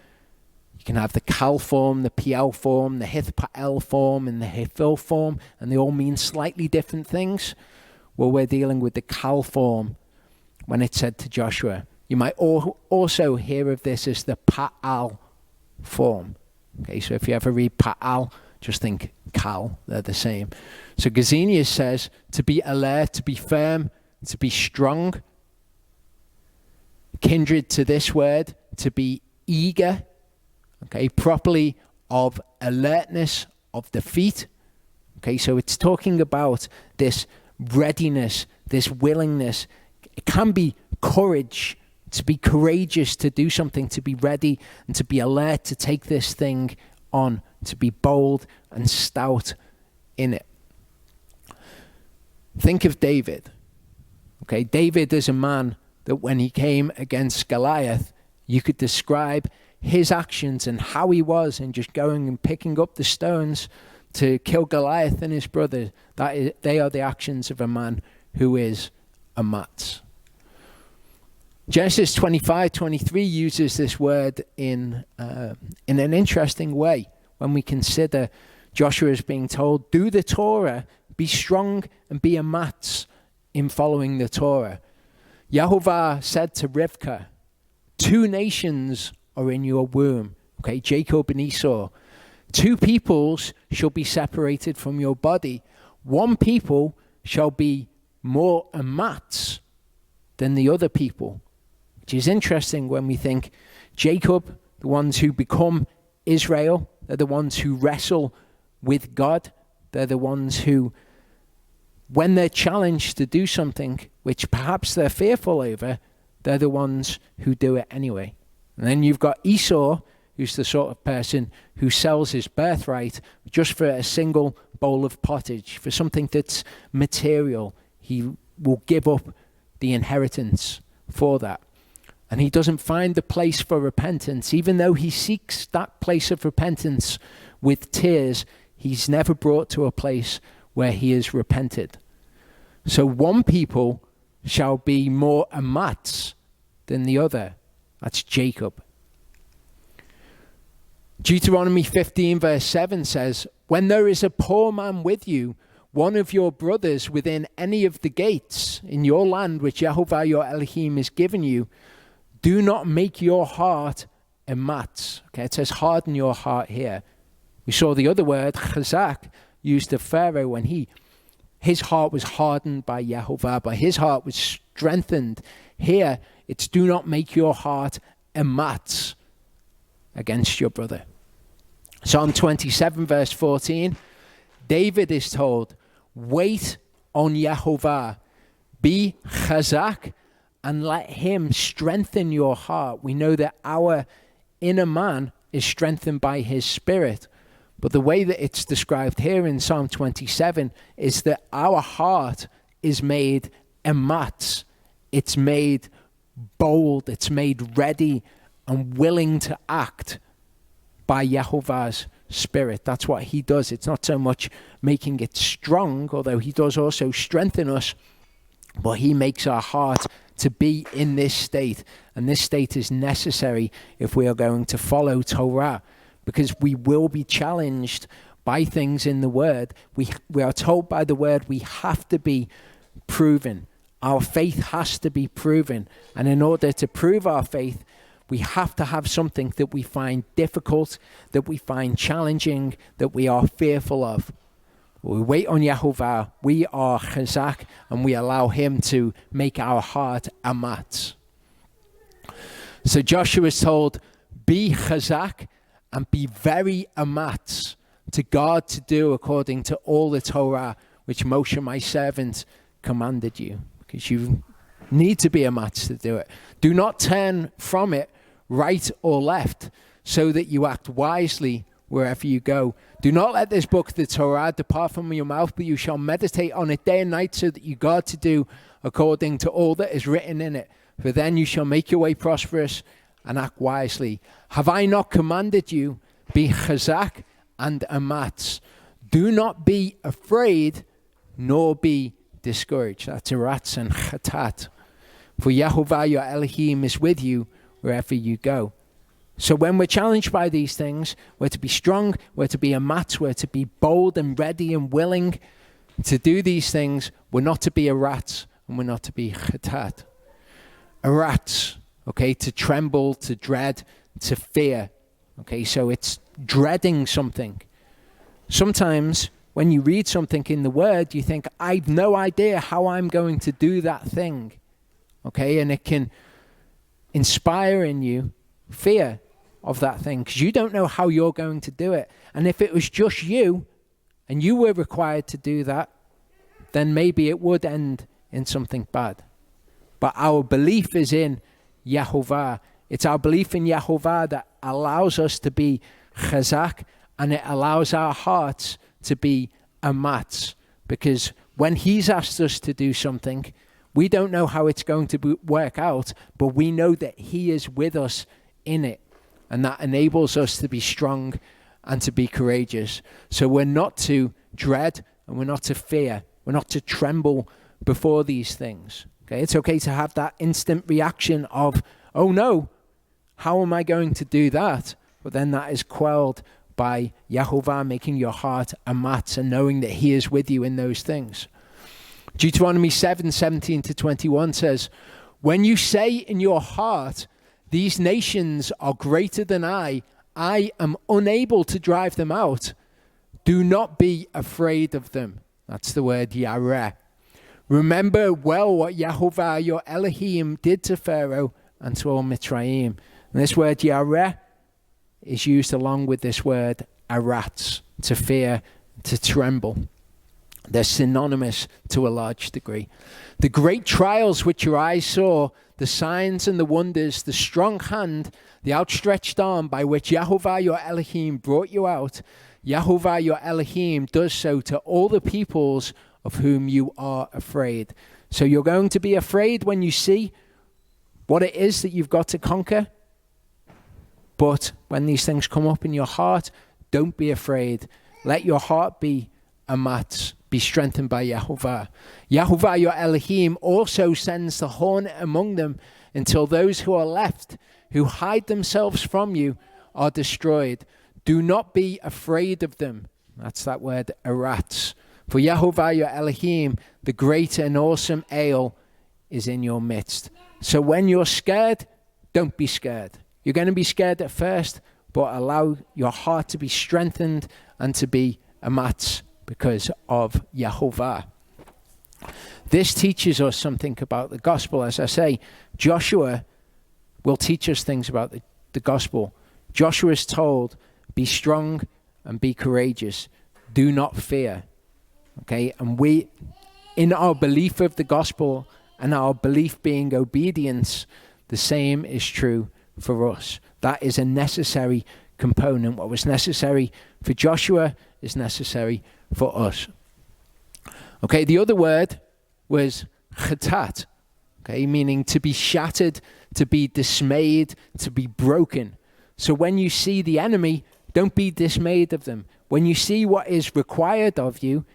S1: you can have the kal form, the piel form, the hithpael form, and the hifil form, and they all mean slightly different things. Well, we're dealing with the kal form when it said to Joshua. You might also hear of this as the pa'al form. Okay, so if you ever read pa'al, just think kal, they're the same. So Gesenius says to be alert, to be firm, to be strong. Kindred to this word, to be eager, okay, properly of alertness of the feet. Okay, so it's talking about this readiness, this willingness. It can be courage, to be courageous to do something, to be ready and to be alert to take this thing on, to be bold and stout in it. Think of David. Okay, David is a man that when he came against Goliath, you could describe his actions and how he was in just going and picking up the stones to kill Goliath and his brother. They are the actions of a man who is amats. Genesis 25:23 uses this word in an interesting way when we consider Joshua as being told, do the Torah, be strong and be amats in following the Torah. Yahuwah said to Rivkah, 2 nations are in your womb, okay, Jacob and Esau. 2 peoples shall be separated from your body. 1 people shall be more amats than the other people. Which is interesting when we think Jacob, the ones who become Israel, they're the ones who wrestle with God. They're the ones who, when they're challenged to do something which perhaps they're fearful over, they're the ones who do it anyway. And then you've got Esau, who's the sort of person who sells his birthright just for a single bowl of pottage, for something that's material. He will give up the inheritance for that. And he doesn't find the place for repentance. Even though he seeks that place of repentance with tears, he's never brought to a place where he is repented. So 1 people shall be more amats than the other. That's Jacob. Deuteronomy 15 verse 7 says, when there is a poor man with you, one of your brothers within any of the gates in your land which Yahuwah your Elohim has given you, do not make your heart amats. Okay, it says harden your heart here. We saw the other word, chazak, used of Pharaoh when his heart was hardened by Yahuwah, but his heart was strengthened. Here, it's do not make your heart amats against your brother. Psalm 27 verse 14, David is told, wait on Yahuwah, be chazak, and let him strengthen your heart. We know that our inner man is strengthened by his spirit. But the way that it's described here in Psalm 27 is that our heart is made amats. It's made bold. It's made ready and willing to act by Yahuwah's spirit. That's what he does. It's not so much making it strong, although he does also strengthen us, but he makes our heart to be in this state. And this state is necessary if we are going to follow Torah, because we will be challenged by things in the word. We are told by the word we have to be proven. Our faith has to be proven. And in order to prove our faith, we have to have something that we find difficult, that we find challenging, that we are fearful of. We wait on Yahuwah, we are chazak, and we allow him to make our heart amats. So Joshua is told, be chazak and be very amats to God to do according to all the Torah which Moshe my servant commanded you. Because you need to be amats to do it. Do not turn from it right or left, so that you act wisely wherever you go. Do not let this book, the Torah, depart from your mouth, but you shall meditate on it day and night, so that you guard to do according to all that is written in it. For then you shall make your way prosperous and act wisely. Have I not commanded you? Be chazak and amats. Do not be afraid, nor be discouraged. That's aratz and chatat. For Yahuwah your Elohim is with you wherever you go. So when we're challenged by these things, we're to be strong, we're to be amats, we're to be bold and ready and willing to do these things. We're not to be aratz, and we're not to be chatat. Aratz, okay, to tremble, to dread, to fear. Okay, so it's dreading something. Sometimes when you read something in the word, you think, I've no idea how I'm going to do that thing. Okay, and it can inspire in you fear of that thing because you don't know how you're going to do it. And if it was just you and you were required to do that, then maybe it would end in something bad. But our belief is in Yahuwah. It's our belief in Yahuwah that allows us to be chazak, and it allows our hearts to be amats. Because when he's asked us to do something, we don't know how it's going to work out, but we know that he is with us in it. And that enables us to be strong and to be courageous. So we're not to dread and we're not to fear. We're not to tremble before these things. Okay, it's okay to have that instant reaction of, oh no, how am I going to do that? But then that is quelled by Yahuwah making your heart amats and knowing that he is with you in those things. Deuteronomy 7:17-21 says, when you say in your heart, these nations are greater than I am unable to drive them out, do not be afraid of them. That's the word yareh. Remember well what Yahuwah your Elohim did to Pharaoh and to all Mitzrayim. And this word yareh is used along with this word aratz, to fear, to tremble. They're synonymous to a large degree. The great trials which your eyes saw, the signs and the wonders, the strong hand, the outstretched arm by which Yahuwah your Elohim brought you out, Yahuwah your Elohim does so to all the peoples of whom you are afraid. So you're going to be afraid when you see what it is that you've got to conquer. But when these things come up in your heart, don't be afraid. Let your heart be amats, be strengthened by Yahuwah. Yahuwah your Elohim also sends the hornet among them until those who are left, who hide themselves from you, are destroyed. Do not be afraid of them. That's that word aratz. For Yahuwah your Elohim, the great and awesome Ale, is in your midst. So when you're scared, don't be scared. You're going to be scared at first, but allow your heart to be strengthened and to be amats because of Yahuwah. This teaches us something about the gospel. As I say, Joshua will teach us things about the gospel. Joshua is told, be strong and be courageous. Do not fear. Okay, and we, in our belief of the gospel and our belief being obedience, the same is true for us. That is a necessary component. What was necessary for Joshua is necessary for us. Okay, the other word was chatat, okay, meaning to be shattered, to be dismayed, to be broken. So when you see the enemy, don't be dismayed of them. When you see what is required of you,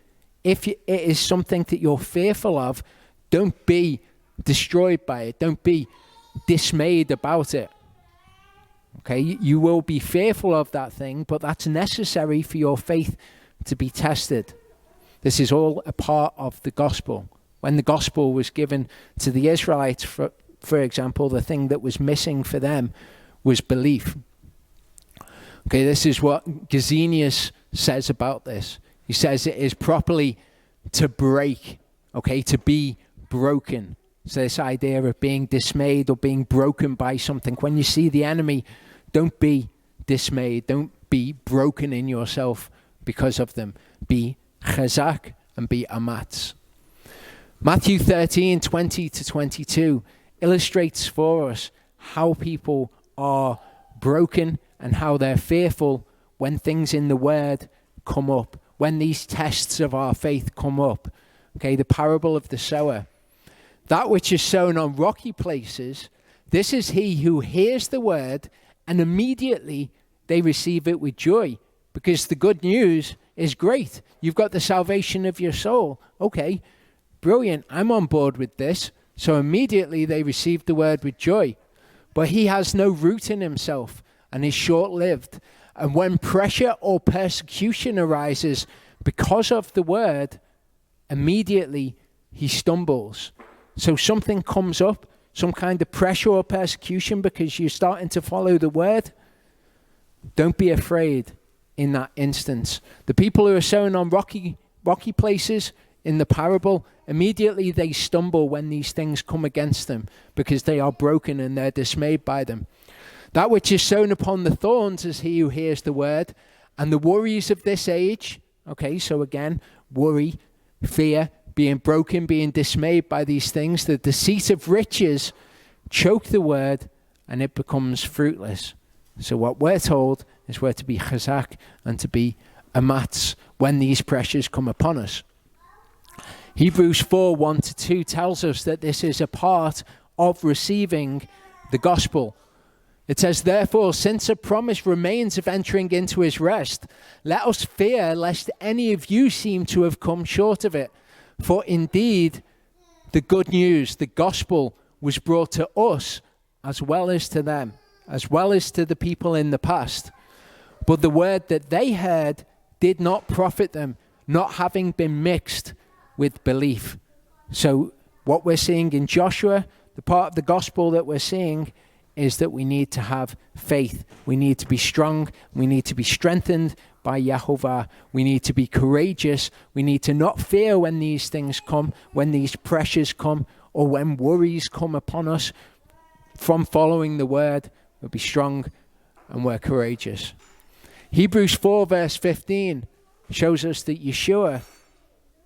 S1: if it is something that you're fearful of, don't be destroyed by it. Don't be dismayed about it. Okay, you will be fearful of that thing, but that's necessary for your faith to be tested. This is all a part of the gospel. When the gospel was given to the Israelites, for example, the thing that was missing for them was belief. Okay, this is what Gesenius says about this. He says it is properly to break, okay, to be broken. So this idea of being dismayed or being broken by something. When you see the enemy, don't be dismayed. Don't be broken in yourself because of them. Be chazak and be amats. Matthew 13:20-22 illustrates for us how people are broken and how they're fearful when things in the word come up, when these tests of our faith come up. Okay, the parable of the sower. That which is sown on rocky places, this is he who hears the word and immediately they receive it with joy, because the good news is great. You've got the salvation of your soul. Okay, brilliant. I'm on board with this. So immediately they receive the word with joy. But he has no root in himself and is short-lived. And when pressure or persecution arises because of the word, immediately he stumbles. So something comes up, some kind of pressure or persecution because you're starting to follow the word. Don't be afraid in that instance. The people who are sown on rocky places in the parable, immediately they stumble when these things come against them because they are broken and they're dismayed by them. That which is sown upon the thorns is he who hears the word, and the worries of this age, okay, so again, worry, fear, being broken, being dismayed by these things, the deceit of riches choke the word and it becomes fruitless. So what we're told is we're to be chazak and to be amats when these pressures come upon us. Hebrews 4:1-2 tells us that this is a part of receiving the gospel. It says, therefore, since a promise remains of entering into his rest, let us fear lest any of you seem to have come short of it. For indeed, the good news, the gospel, was brought to us as well as to them, as well as to the people in the past. But the word that they heard did not profit them, not having been mixed with belief. So what we're seeing in Joshua, the part of the gospel that we're seeing, is that we need to have faith. We need to be strong. We need to be strengthened by Yahuwah. We need to be courageous. We need to not fear when these things come, when these pressures come, or when worries come upon us from following the word. We'll be strong and we're courageous. Hebrews 4:15 shows us that Yeshua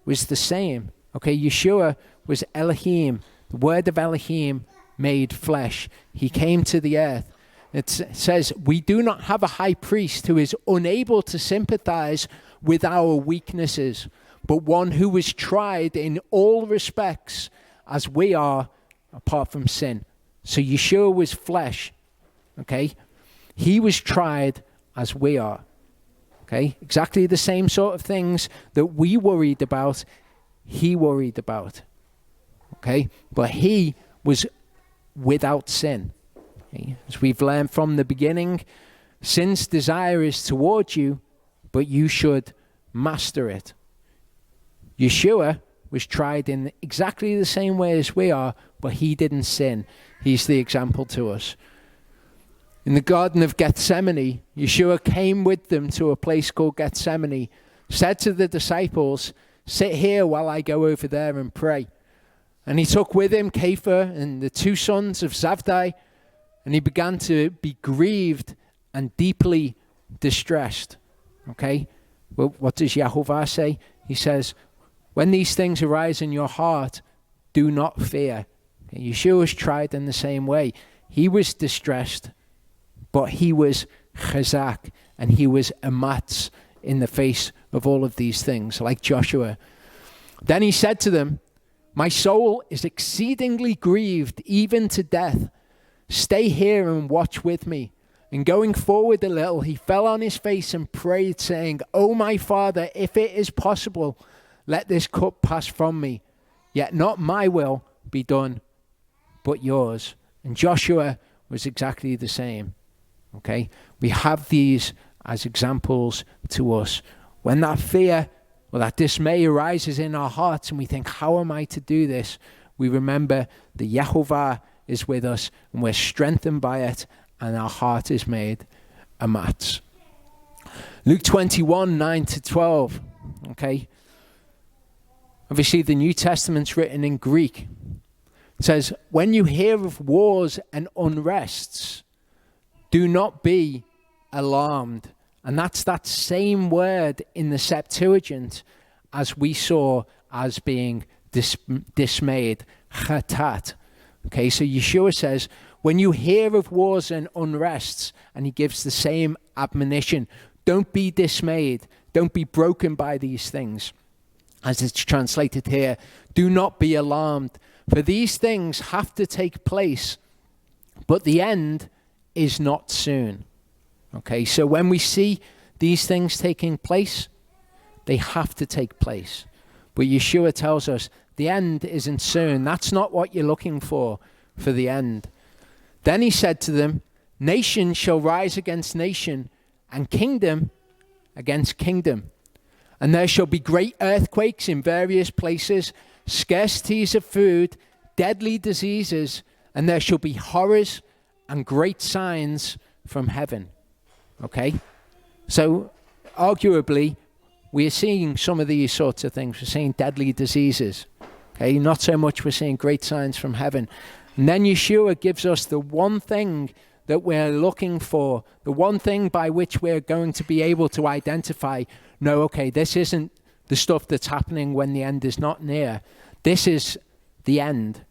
S1: was the same. Okay, Yeshua was Elohim, the word of Elohim made flesh. He came to the earth. It says, we do not have a high priest who is unable to sympathize with our weaknesses, but one who was tried in all respects as we are, apart from sin. So Yeshua was flesh, okay? He was tried as we are, okay? Exactly the same sort of things that we worried about, he worried about, okay? But he was without sin. Okay? As we've learned from the beginning, sin's desire is towards you, but you should master it. Yeshua was tried in exactly the same way as we are, but he didn't sin. He's the example to us. In the Garden of Gethsemane, Yeshua came with them to a place called Gethsemane, said to the disciples, sit here while I go over there and pray. And he took with him Kepha and the two sons of Zabdi, and he began to be grieved and deeply distressed. Okay? Well, what does Yahuwah say? He says, when these things arise in your heart, do not fear. Okay? Yeshua was tried in the same way. He was distressed, but he was chazak, and he was amats in the face of all of these things, like Joshua. Then he said to them, my soul is exceedingly grieved, even to death. Stay here and watch with me. And going forward a little, he fell on his face and prayed, saying, O my Father, if it is possible, let this cup pass from me. Yet not my will be done, but yours. And Joshua was exactly the same. Okay? We have these as examples to us. When that fear or that dismay arises in our hearts and we think, how am I to do this? We remember the Yahuwah is with us and we're strengthened by it, and our heart is made amats. Luke 21, 9-12. Okay. Obviously, the New Testament's written in Greek. It says, when you hear of wars and unrests, do not be alarmed. And that's that same word in the Septuagint as we saw as being dismayed, chatat. Okay, so Yeshua says, when you hear of wars and unrests, and he gives the same admonition, don't be dismayed, don't be broken by these things. As it's translated here, do not be alarmed, for these things have to take place, but the end is not soon. Okay, so when we see these things taking place, they have to take place. But Yeshua tells us the end isn't soon. That's not what you're looking for the end. Then he said to them, nation shall rise against nation, and kingdom against kingdom. And there shall be great earthquakes in various places, scarcities of food, deadly diseases, and there shall be horrors and great signs from heaven. Okay? So, arguably, we are seeing some of these sorts of things. We're seeing deadly diseases. Okay? Not so much we're seeing great signs from heaven. And then Yeshua gives us the one thing that we're looking for, the one thing by which we're going to be able to identify, no, okay, this isn't the stuff that's happening when the end is not near. This is the end.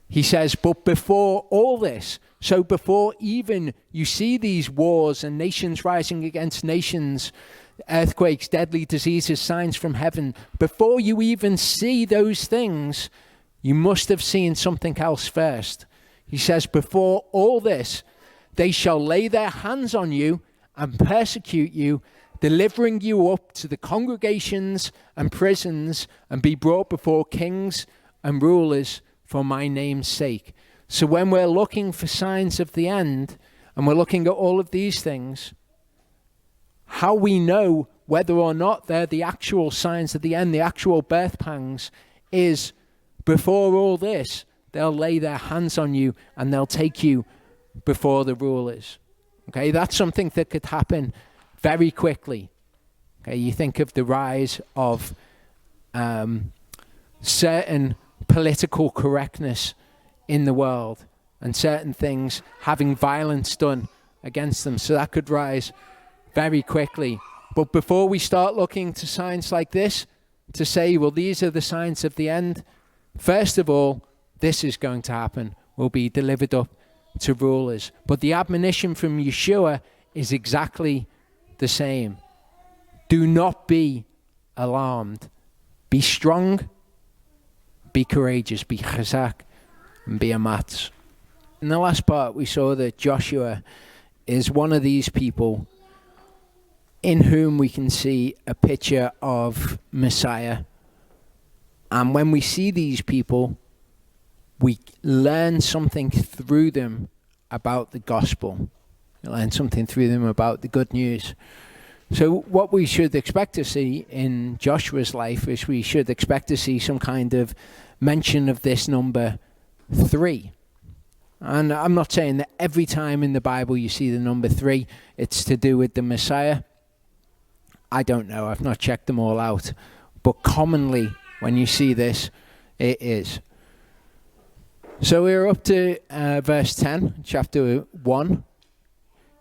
S1: He says, but before all this, so before even you see these wars and nations rising against nations, earthquakes, deadly diseases, signs from heaven, before you even see those things, you must have seen something else first. He says, before all this, they shall lay their hands on you and persecute you, delivering you up to the congregations and prisons, and be brought before kings and rulers for my name's sake. So when we're looking for signs of the end, and we're looking at all of these things, how we know whether or not they're the actual signs of the end, the actual birth pangs, is before all this, they'll lay their hands on you and they'll take you before the rulers. Okay, that's something that could happen very quickly. Okay, you think of the rise of certain political correctness in the world and certain things having violence done against them. So that could rise very quickly. But before we start looking to signs like this, to say, well, these are the signs of the end, first of all, this is going to happen. We'll be delivered up to rulers. But the admonition from Yeshua is exactly the same. Do not be alarmed. Be strong, be courageous, be chazak, and be amats. In the last part, we saw that Joshua is one of these people in whom we can see a picture of Messiah. And when we see these people, we learn something through them about the gospel. We learn something through them about the good news. So what we should expect to see in Joshua's life is we should expect to see some kind of mention of this number 3. And I'm not saying that every time in the Bible you see the number 3, it's to do with the Messiah. I don't know. I've not checked them all out. But commonly, when you see this, it is. So we're up to verse 10, chapter 1.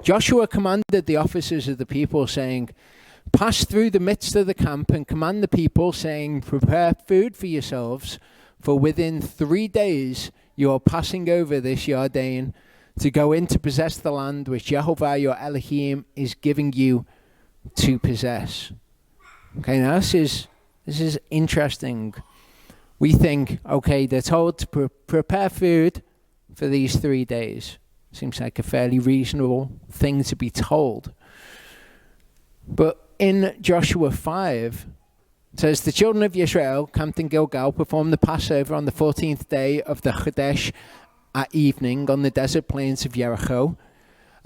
S1: Joshua commanded the officers of the people, saying, pass through the midst of the camp and command the people, saying, prepare food for yourselves, for within 3 days you are passing over this Yarden to go in to possess the land which Yahuwah your Elohim is giving you to possess. Okay, now this is interesting. We think, okay, they're told to prepare food for these 3 days. Seems like a fairly reasonable thing to be told. But in Joshua 5, it says, the children of Israel camped in Gilgal performed the Passover on the 14th day of the Chodesh at evening on the desert plains of Jericho.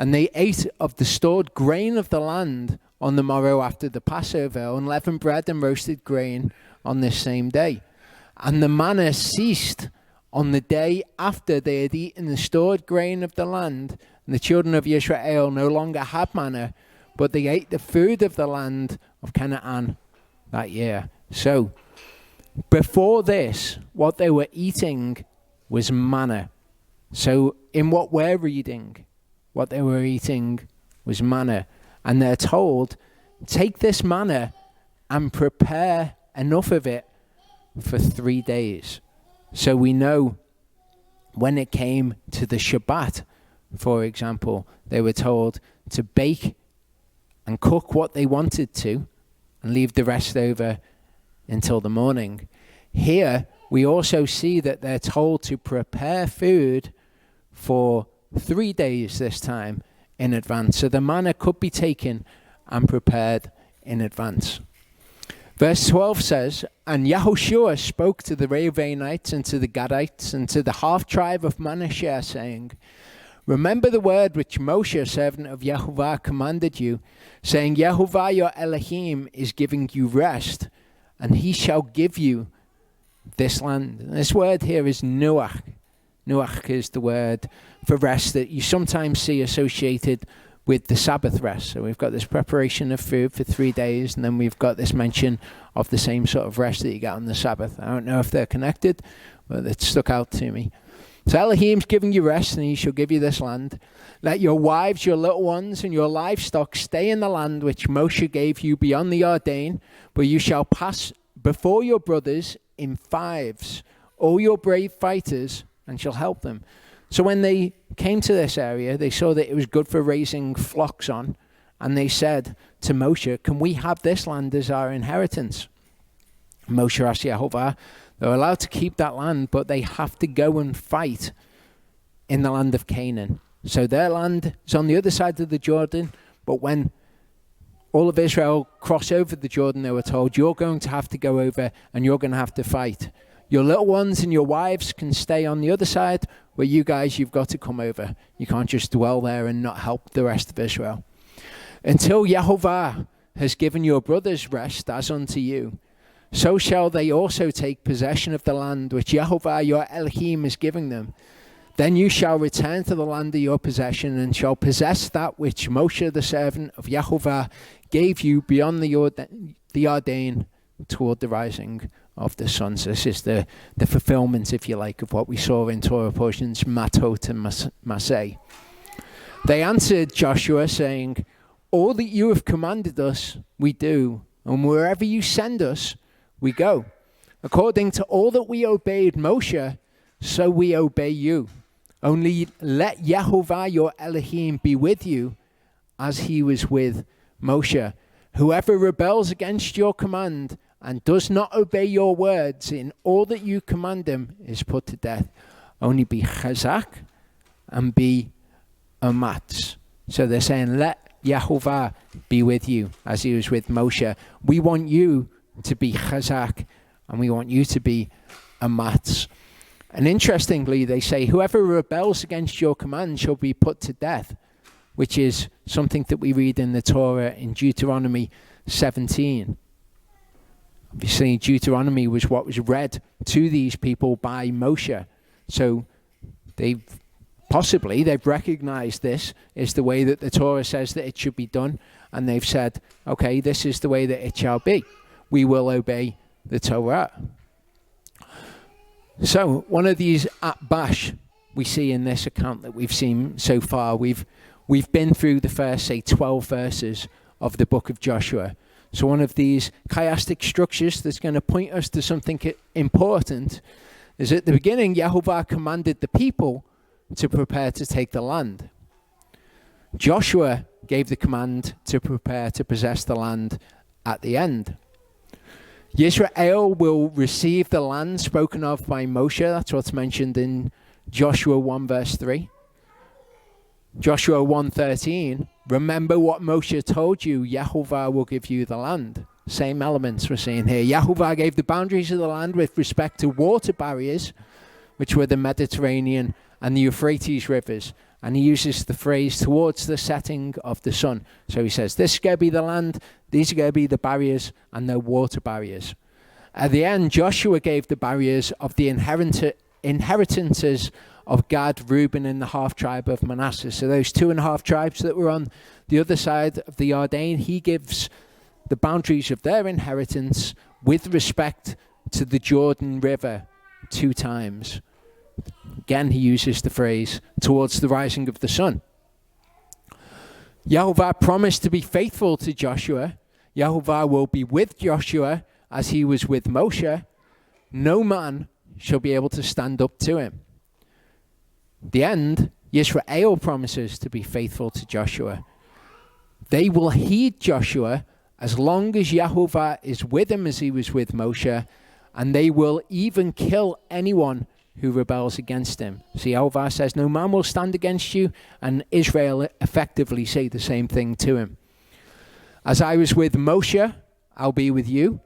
S1: And they ate of the stored grain of the land on the morrow after the Passover, unleavened bread and roasted grain on this same day. And the manna ceased on the day after they had eaten the stored grain of the land. And the children of Israel no longer had manna, but they ate the food of the land of Canaan that year. So, before this, what they were eating was manna. So, in what we're reading, what they were eating was manna. And they're told, take this manna and prepare enough of it for 3 days. So we know when it came to the Shabbat, for example, they were told to bake and cook what they wanted to and leave the rest over until the morning. Here, we also see that they're told to prepare food for 3 days this time in advance. So the manna could be taken and prepared in advance. Verse 12 says, and Yahushua spoke to the Reubenites and to the Gadites and to the half-tribe of Manasseh, saying, remember the word which Moshe, servant of Yahuwah, commanded you, saying, Yahuwah your Elohim is giving you rest, and he shall give you this land. And this word here is nuach. Nuach is the word for rest that you sometimes see associated with the Sabbath rest. So we've got this preparation of food for 3 days, and then we've got this mention of the same sort of rest that you get on the Sabbath. I don't know if they're connected, but it stuck out to me. So Elohim's giving you rest, and he shall give you this land. Let your wives, your little ones, and your livestock stay in the land which Moshe gave you beyond the Jordan, but you shall pass before your brothers in fives, all your brave fighters, and shall help them. So when they came to this area, they saw that it was good for raising flocks on, and they said to Moshe, can we have this land as our inheritance? Moshe asked Yahuwah, they're allowed to keep that land, but they have to go and fight in the land of Canaan. So their land is on the other side of the Jordan, but when all of Israel cross over the Jordan, they were told, you're going to have to go over and you're going to have to fight. Your little ones and your wives can stay on the other side, but you guys, you've got to come over. You can't just dwell there and not help the rest of Israel. Until Yahuwah has given your brothers rest as unto you, so shall they also take possession of the land which Yahuwah your Elohim is giving them. Then you shall return to the land of your possession and shall possess that which Moshe the servant of Yahuwah gave you beyond the Jordan toward the rising of the sun. So this is the fulfillment, if you like, of what we saw in Torah portions Matot and Maseh. They answered Joshua, saying, all that you have commanded us, we do, and wherever you send us, we go. According to all that we obeyed Moshe, so we obey you. Only let Yahuwah your Elohim be with you, as he was with Moshe. Whoever rebels against your command and does not obey your words in all that you command him is put to death. Only be chazak and be amats. So they're saying, let Yahuwah be with you as he was with Moshe. We want you to be chazak and we want you to be amats. And interestingly, they say, whoever rebels against your command shall be put to death, which is something that we read in the Torah in Deuteronomy 17. Obviously, Deuteronomy was what was read to these people by Moshe. So they've recognized this is the way that the Torah says that it should be done. And they've said, okay, this is the way that it shall be. We will obey the Torah. So one of these atbash we see in this account that we've seen so far, we've been through the first, say, 12 verses of the book of Joshua. So one of these chiastic structures that's going to point us to something important is at the beginning, Yahuwah commanded the people to prepare to take the land. Joshua gave the command to prepare to possess the land at the end. Yisrael will receive the land spoken of by Moshe. That's what's mentioned in Joshua 1 verse 3. Joshua 1:13, remember what Moshe told you, Yahuwah will give you the land. Same elements we're seeing here. Yahuwah gave the boundaries of the land with respect to water barriers, which were the Mediterranean and the Euphrates rivers, And he uses the phrase towards the setting of the sun. So he says, this is going to be the land, these are going to be the barriers, and no water barriers. At the end, Joshua gave the barriers of the inheritances of Gad, Reuben, and the half tribe of Manasseh. So those 2.5 tribes that were on the other side of the Jordan, he gives the boundaries of their inheritance with respect to the Jordan River 2 times. Again, he uses the phrase, towards the rising of the sun. Yahuwah promised to be faithful to Joshua. Yahuwah will be with Joshua as he was with Moshe. No man shall be able to stand up to him. The end, Yisrael promises to be faithful to Joshua. They will heed Joshua as long as Yahuwah is with him as he was with Moshe, and they will even kill anyone who rebels against him. See, Yahuwah says, no man will stand against you, and Israel effectively say the same thing to him. As I was with Moshe, I'll be with you.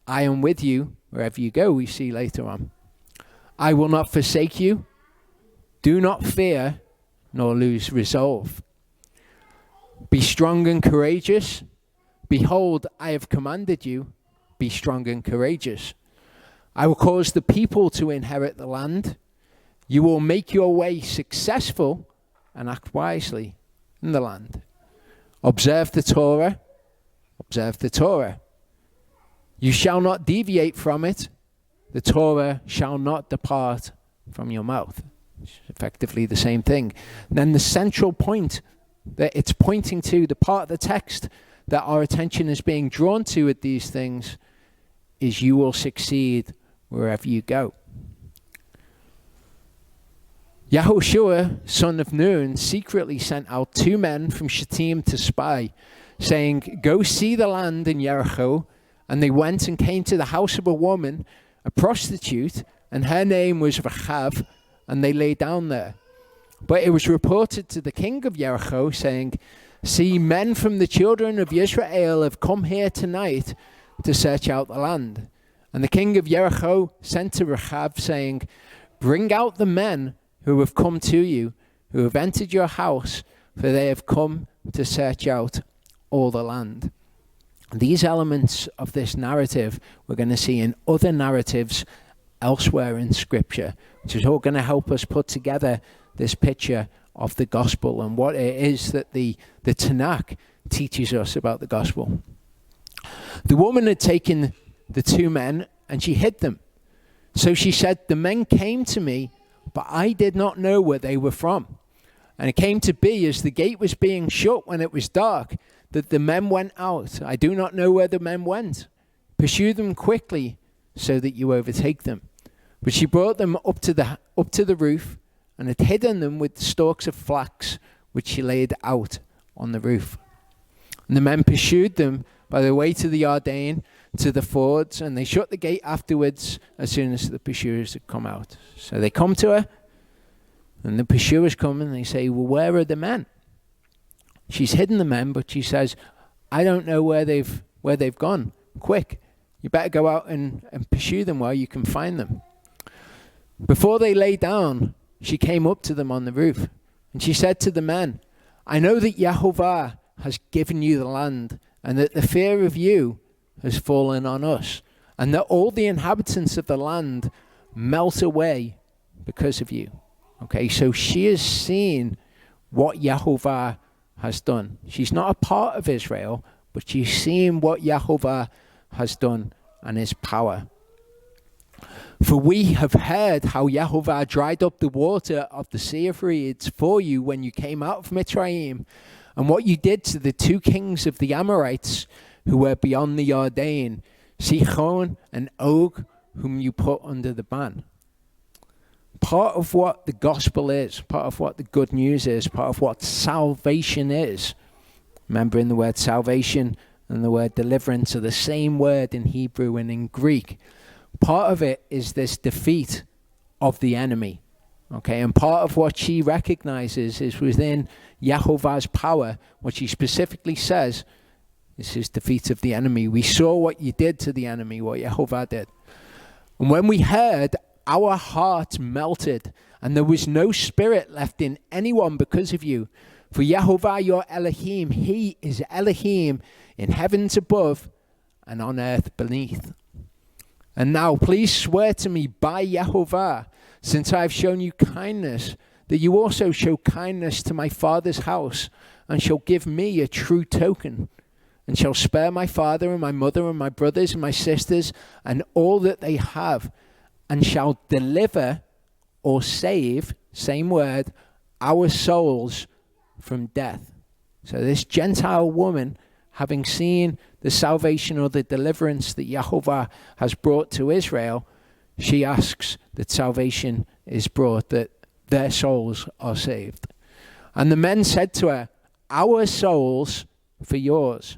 S1: I am with you wherever you go, we see later on. I will not forsake you. Do not fear, nor lose resolve. Be strong and courageous. Behold, I have commanded you. Be strong and courageous. I will cause the people to inherit the land. You will make your way successful and act wisely in the land. Observe the Torah. Observe the Torah. You shall not deviate from it. The Torah shall not depart from your mouth. It's effectively the same thing. And then the central point that it's pointing to, the part of the text that our attention is being drawn to at these things, is you will succeed wherever you go. Yahushua, son of Nun, secretly sent out 2 men from Shittim to spy, saying, go see the land in Jericho. And they went and came to the house of a woman, a prostitute, and her name was Rahab, and they lay down there. But it was reported to the king of Jericho, saying, see, men from the children of Israel have come here tonight to search out the land. And the king of Jericho sent to Rahab, saying, bring out the men who have come to you, who have entered your house, for they have come to search out all the land. These elements of this narrative we're going to see in other narratives elsewhere in Scripture, which is all going to help us put together this picture of the gospel and what it is that the Tanakh teaches us about the gospel. The woman had taken the 2 men and she hid them. So she said, the men came to me, but I did not know where they were from. And it came to be, as the gate was being shut when it was dark, that the men went out. I do not know where the men went. Pursue them quickly so that you overtake them. But she brought them up to the roof and had hidden them with the stalks of flax which she laid out on the roof. And the men pursued them by the way to the Jordan, to the fords, and they shut the gate afterwards as soon as the pursuers had come out. So they come to her, and the pursuers come and they say, well, where are the men? She's hidden the men, but she says, I don't know where they've gone. Quick, you better go out and pursue them while you can find them. Before they lay down, she came up to them on the roof, and she said to the men, I know that Yahuwah has given you the land, and that the fear of you has fallen on us, and that all the inhabitants of the land melt away because of you. Okay, so she has seen what Yahuwah has done. She's not a part of Israel, but she's seen what Yahuwah has done and his power. For we have heard how Yahuwah dried up the water of the Sea of Reeds for you when you came out of Mitzrayim, and what you did to the 2 kings of the Amorites who were beyond the Jordan, Sihon and Og, whom you put under the ban. Part of what the gospel is, part of what the good news is, part of what salvation is. Remembering the word salvation and the word deliverance are the same word in Hebrew and in Greek. Part of it is this defeat of the enemy. Okay, and part of what she recognizes is within Yahuwah's power. What she specifically says is his defeat of the enemy. We saw what you did to the enemy, what Yahuwah did. And when we heard, our hearts melted, and there was no spirit left in anyone because of you. For Yahuwah your Elohim, he is Elohim in heavens above and on earth beneath. And now please swear to me by Yahuwah, since I have shown you kindness, that you also show kindness to my father's house, and shall give me a true token, and shall spare my father and my mother and my brothers and my sisters and all that they have, and shall deliver or save, same word, our souls from death. So this Gentile woman, having seen the salvation or the deliverance that Yahuwah has brought to Israel, she asks that salvation is brought, that their souls are saved. And the men said to her, our souls for yours.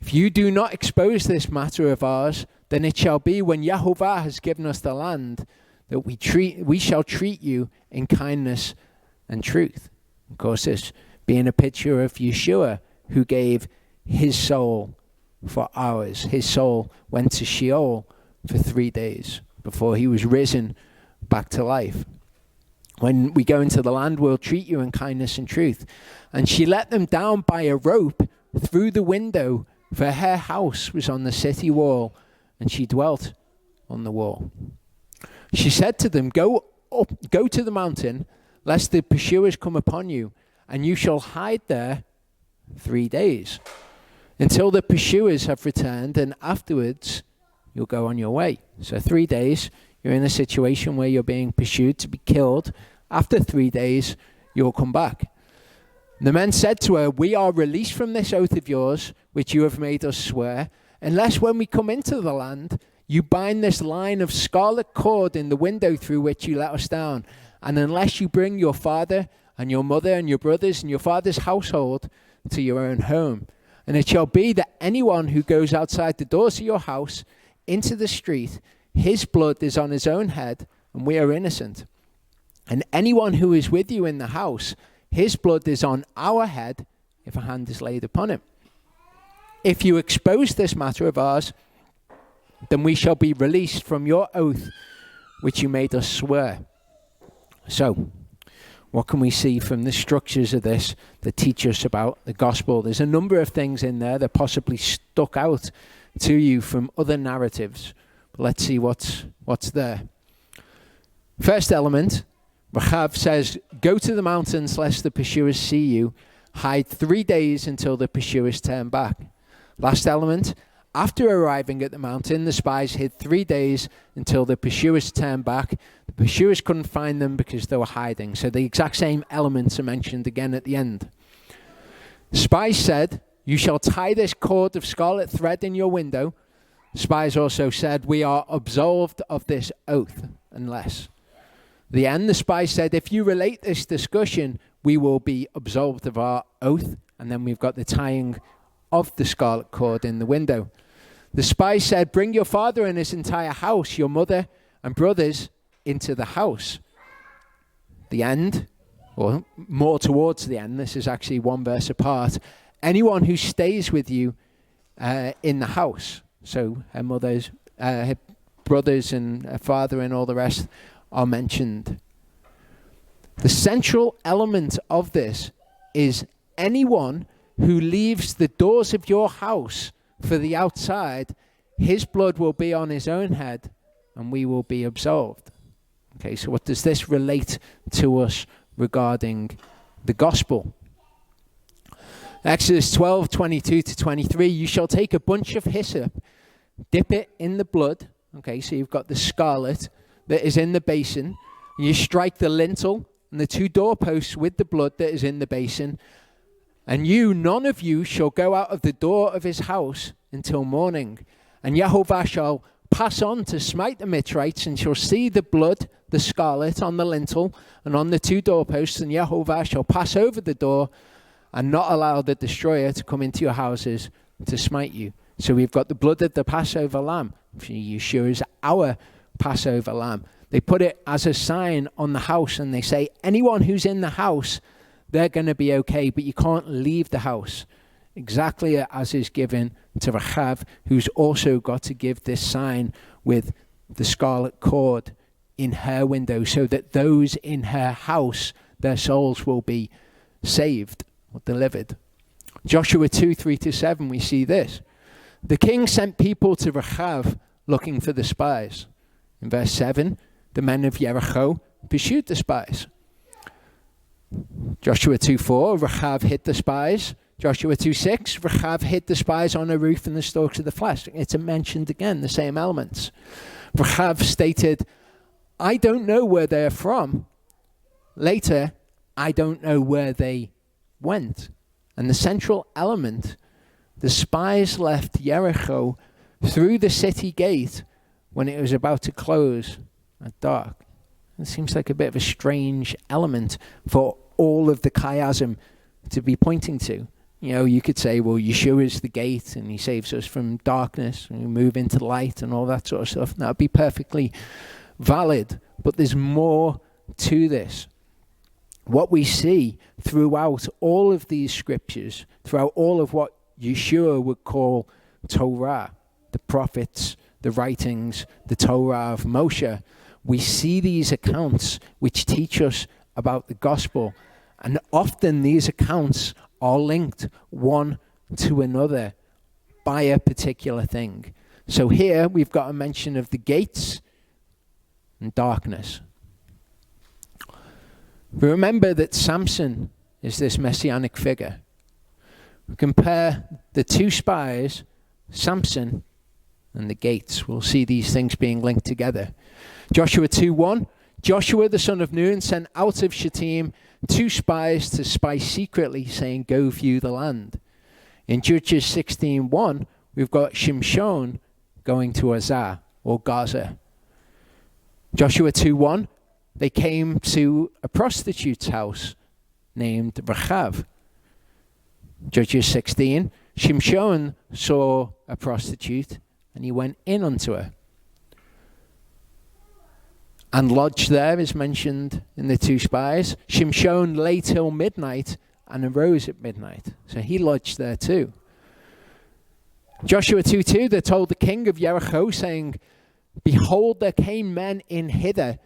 S1: If you do not expose this matter of ours, then it shall be when Yahuwah has given us the land that we shall treat you in kindness and truth. Of course, this being a picture of Yeshua, who gave his soul for ours. His soul went to Sheol for 3 days before he was risen back to life. When we go into the land, we'll treat you in kindness and truth. And she let them down by a rope through the window, for her house was on the city wall, and she dwelt on the wall. She said to them, go to the mountain, lest the pursuers come upon you, and you shall hide there 3 days, until the pursuers have returned, and afterwards you'll go on your way. So 3 days, you're in a situation where you're being pursued to be killed. After 3 days, you'll come back. The men said to her, we are released from this oath of yours, which you have made us swear, unless when we come into the land, you bind this line of scarlet cord in the window through which you let us down, and unless you bring your father and your mother and your brothers and your father's household to your own home. And it shall be that anyone who goes outside the doors of your house into the street, his blood is on his own head, and we are innocent. And anyone who is with you in the house, his blood is on our head if a hand is laid upon him. If you expose this matter of ours, then we shall be released from your oath which you made us swear. So, what can we see from the structures of this that teach us about the gospel? There's a number of things in there that possibly stuck out to you from other narratives. But let's see what's there. First element, Rahab says, go to the mountains lest the pursuers see you. Hide 3 days until the pursuers turn back. Last element, after arriving at the mountain, the spies hid 3 days until the pursuers turned back. The pursuers couldn't find them because they were hiding. So the exact same elements are mentioned again at the end. The spies said, you shall tie this cord of scarlet thread in your window. The spies also said, we are absolved of this oath, unless. At the end, the spies said, if you relate this discussion, we will be absolved of our oath. And then we've got the tying of the scarlet cord in the window. The spies said, bring your father and his entire house, your mother and brothers, into the house. The end, or more towards the end, this is actually one verse apart. Anyone who stays with you in the house, so her mother's, her brothers and her father and all the rest are mentioned. The central element of this is anyone who leaves the doors of your house for the outside, his blood will be on his own head and we will be absolved. Okay, so what does this relate to us regarding the gospel? Exodus 12:22-23, you shall take a bunch of hyssop, dip it in the blood. Okay, so you've got the scarlet that is in the basin. And you strike the lintel and the 2 doorposts with the blood that is in the basin. And none of you shall go out of the door of his house until morning. And Yahuwah shall pass on to smite the Mitzrites, and shall see the blood, the scarlet, on the lintel and on the 2 doorposts. And Yahuwah shall pass over the door and not allow the destroyer to come into your houses to smite you. So we've got the blood of the Passover lamb. Yeshua is our Passover lamb. They put it as a sign on the house, and they say anyone who's in the house, they're going to be okay, but you can't leave the house. Exactly as is given to Rahab, who's also got to give this sign with the scarlet cord in her window, so that those in her house, their souls will be saved or delivered. Joshua 2:3-7, we see this. The king sent people to Rahab looking for the spies. In verse 7, the men of Jericho pursued the spies. Joshua 2:4, Rahab hid the spies. Joshua 2:6, Rahab hid the spies on a roof in the stalks of the flax. It's mentioned again, the same elements. Rahab stated, I don't know where they're from. Later, I don't know where they went. And the central element, the spies left Jericho through the city gate when it was about to close at dark. It seems like a bit of a strange element for all of the chiasm to be pointing to. You know, you could say, well, Yeshua is the gate and he saves us from darkness and we move into light and all that sort of stuff. And that would be perfectly valid. But there's more to this. What we see throughout all of these scriptures, throughout all of what Yeshua would call Torah, the prophets, the writings, the Torah of Moshe, we see these accounts which teach us about the gospel. And often these accounts are linked one to another by a particular thing. So here we've got a mention of the gates and darkness. We remember that Samson is this messianic figure. We compare the two spies, Samson and the gates. We'll see these things being linked together. Joshua 2:1, Joshua the son of Nun sent out of Shittim 2 spies to spy secretly, saying, go view the land. In Judges 16:1, we've got Shimshon going to Azar or Gaza. Joshua 2:1, they came to a prostitute's house named Rahab. Judges 16, Shimshon saw a prostitute and he went in unto her. And lodged there is mentioned in the 2 spies. Shimshon lay till midnight and arose at midnight. So he lodged there too. Joshua 2:2, they told the king of Jericho, saying, behold, there came men in hither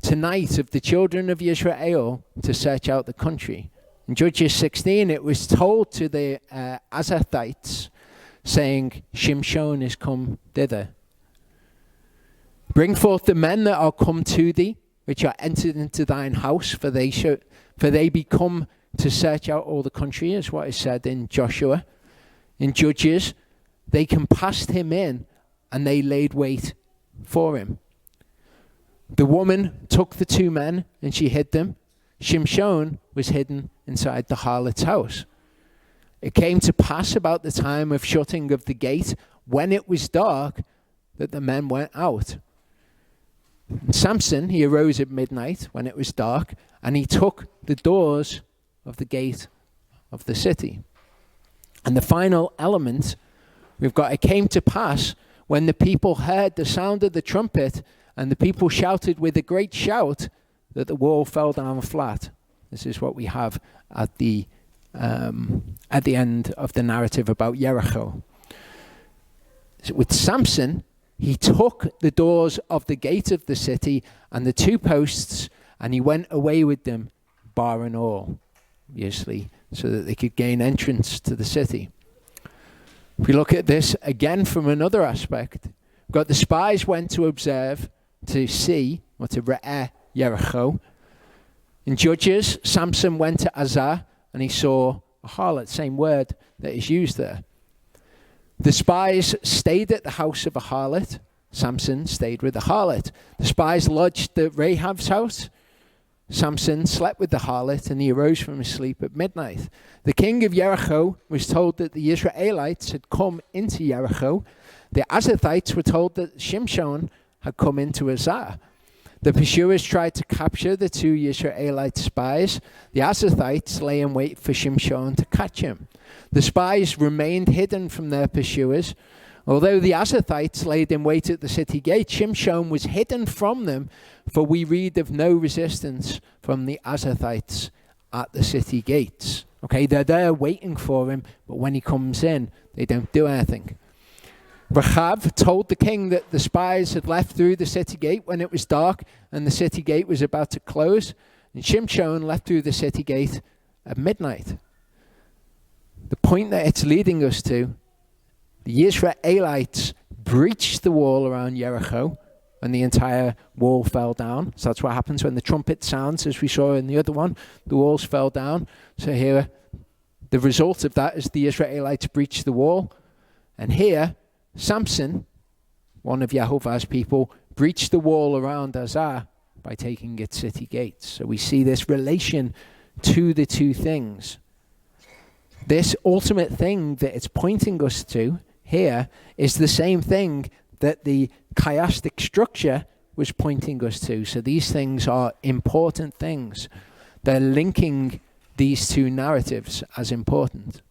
S1: tonight of the children of Israel to search out the country. In Judges 16, it was told to the Azathites, saying, Shimshon is come thither. Bring forth the men that are come to thee, which are entered into thine house, for they be come to search out all the country, is what is said in Joshua. In Judges, they compassed him in, and they laid wait for him. The woman took the 2 men, and she hid them. Shimshon was hidden inside the harlot's house. It came to pass about the time of shutting of the gate, when it was dark, that the men went out. And Samson, he arose at midnight when it was dark, and he took the doors of the gate of the city. And the final element, we've got, it came to pass when the people heard the sound of the trumpet, and the people shouted with a great shout, that the wall fell down flat. This is what we have at the end of the narrative about Jericho. So with Samson, he took the doors of the gate of the city and the 2 posts, and he went away with them, bar and all, obviously, so that they could gain entrance to the city. If we look at this again from another aspect, we've got the spies went to observe, to see, or to re'eh Jericho. In Judges, Samson went to Azar, and he saw a harlot, same word that is used there. The spies stayed at the house of a harlot. Samson stayed with the harlot. The spies lodged at Rahab's house. Samson slept with the harlot, and he arose from his sleep at midnight. The king of Jericho was told that the Israelites had come into Jericho. The Azathites were told that Shimshon had come into Azar. The pursuers tried to capture the 2 Israelite spies. The Azathites lay in wait for Shimshon to catch him. The spies remained hidden from their pursuers. Although the Azathites laid in wait at the city gate, Shimshon was hidden from them, for we read of no resistance from the Azathites at the city gates. Okay, they're there waiting for him, but when he comes in, they don't do anything. Rahab told the king that the spies had left through the city gate when it was dark and the city gate was about to close. And Shimshon left through the city gate at midnight. The point that it's leading us to, the Israelites breached the wall around Jericho and the entire wall fell down. So that's what happens when the trumpet sounds, as we saw in the other one. The walls fell down. So here, the result of that is the Israelites breached the wall. And here, Samson, one of Yahuwah's people, breached the wall around Azar by taking its city gates. So we see this relation to the two things. This ultimate thing that it's pointing us to here is the same thing that the chiastic structure was pointing us to. So these things are important things. They're linking these two narratives as important.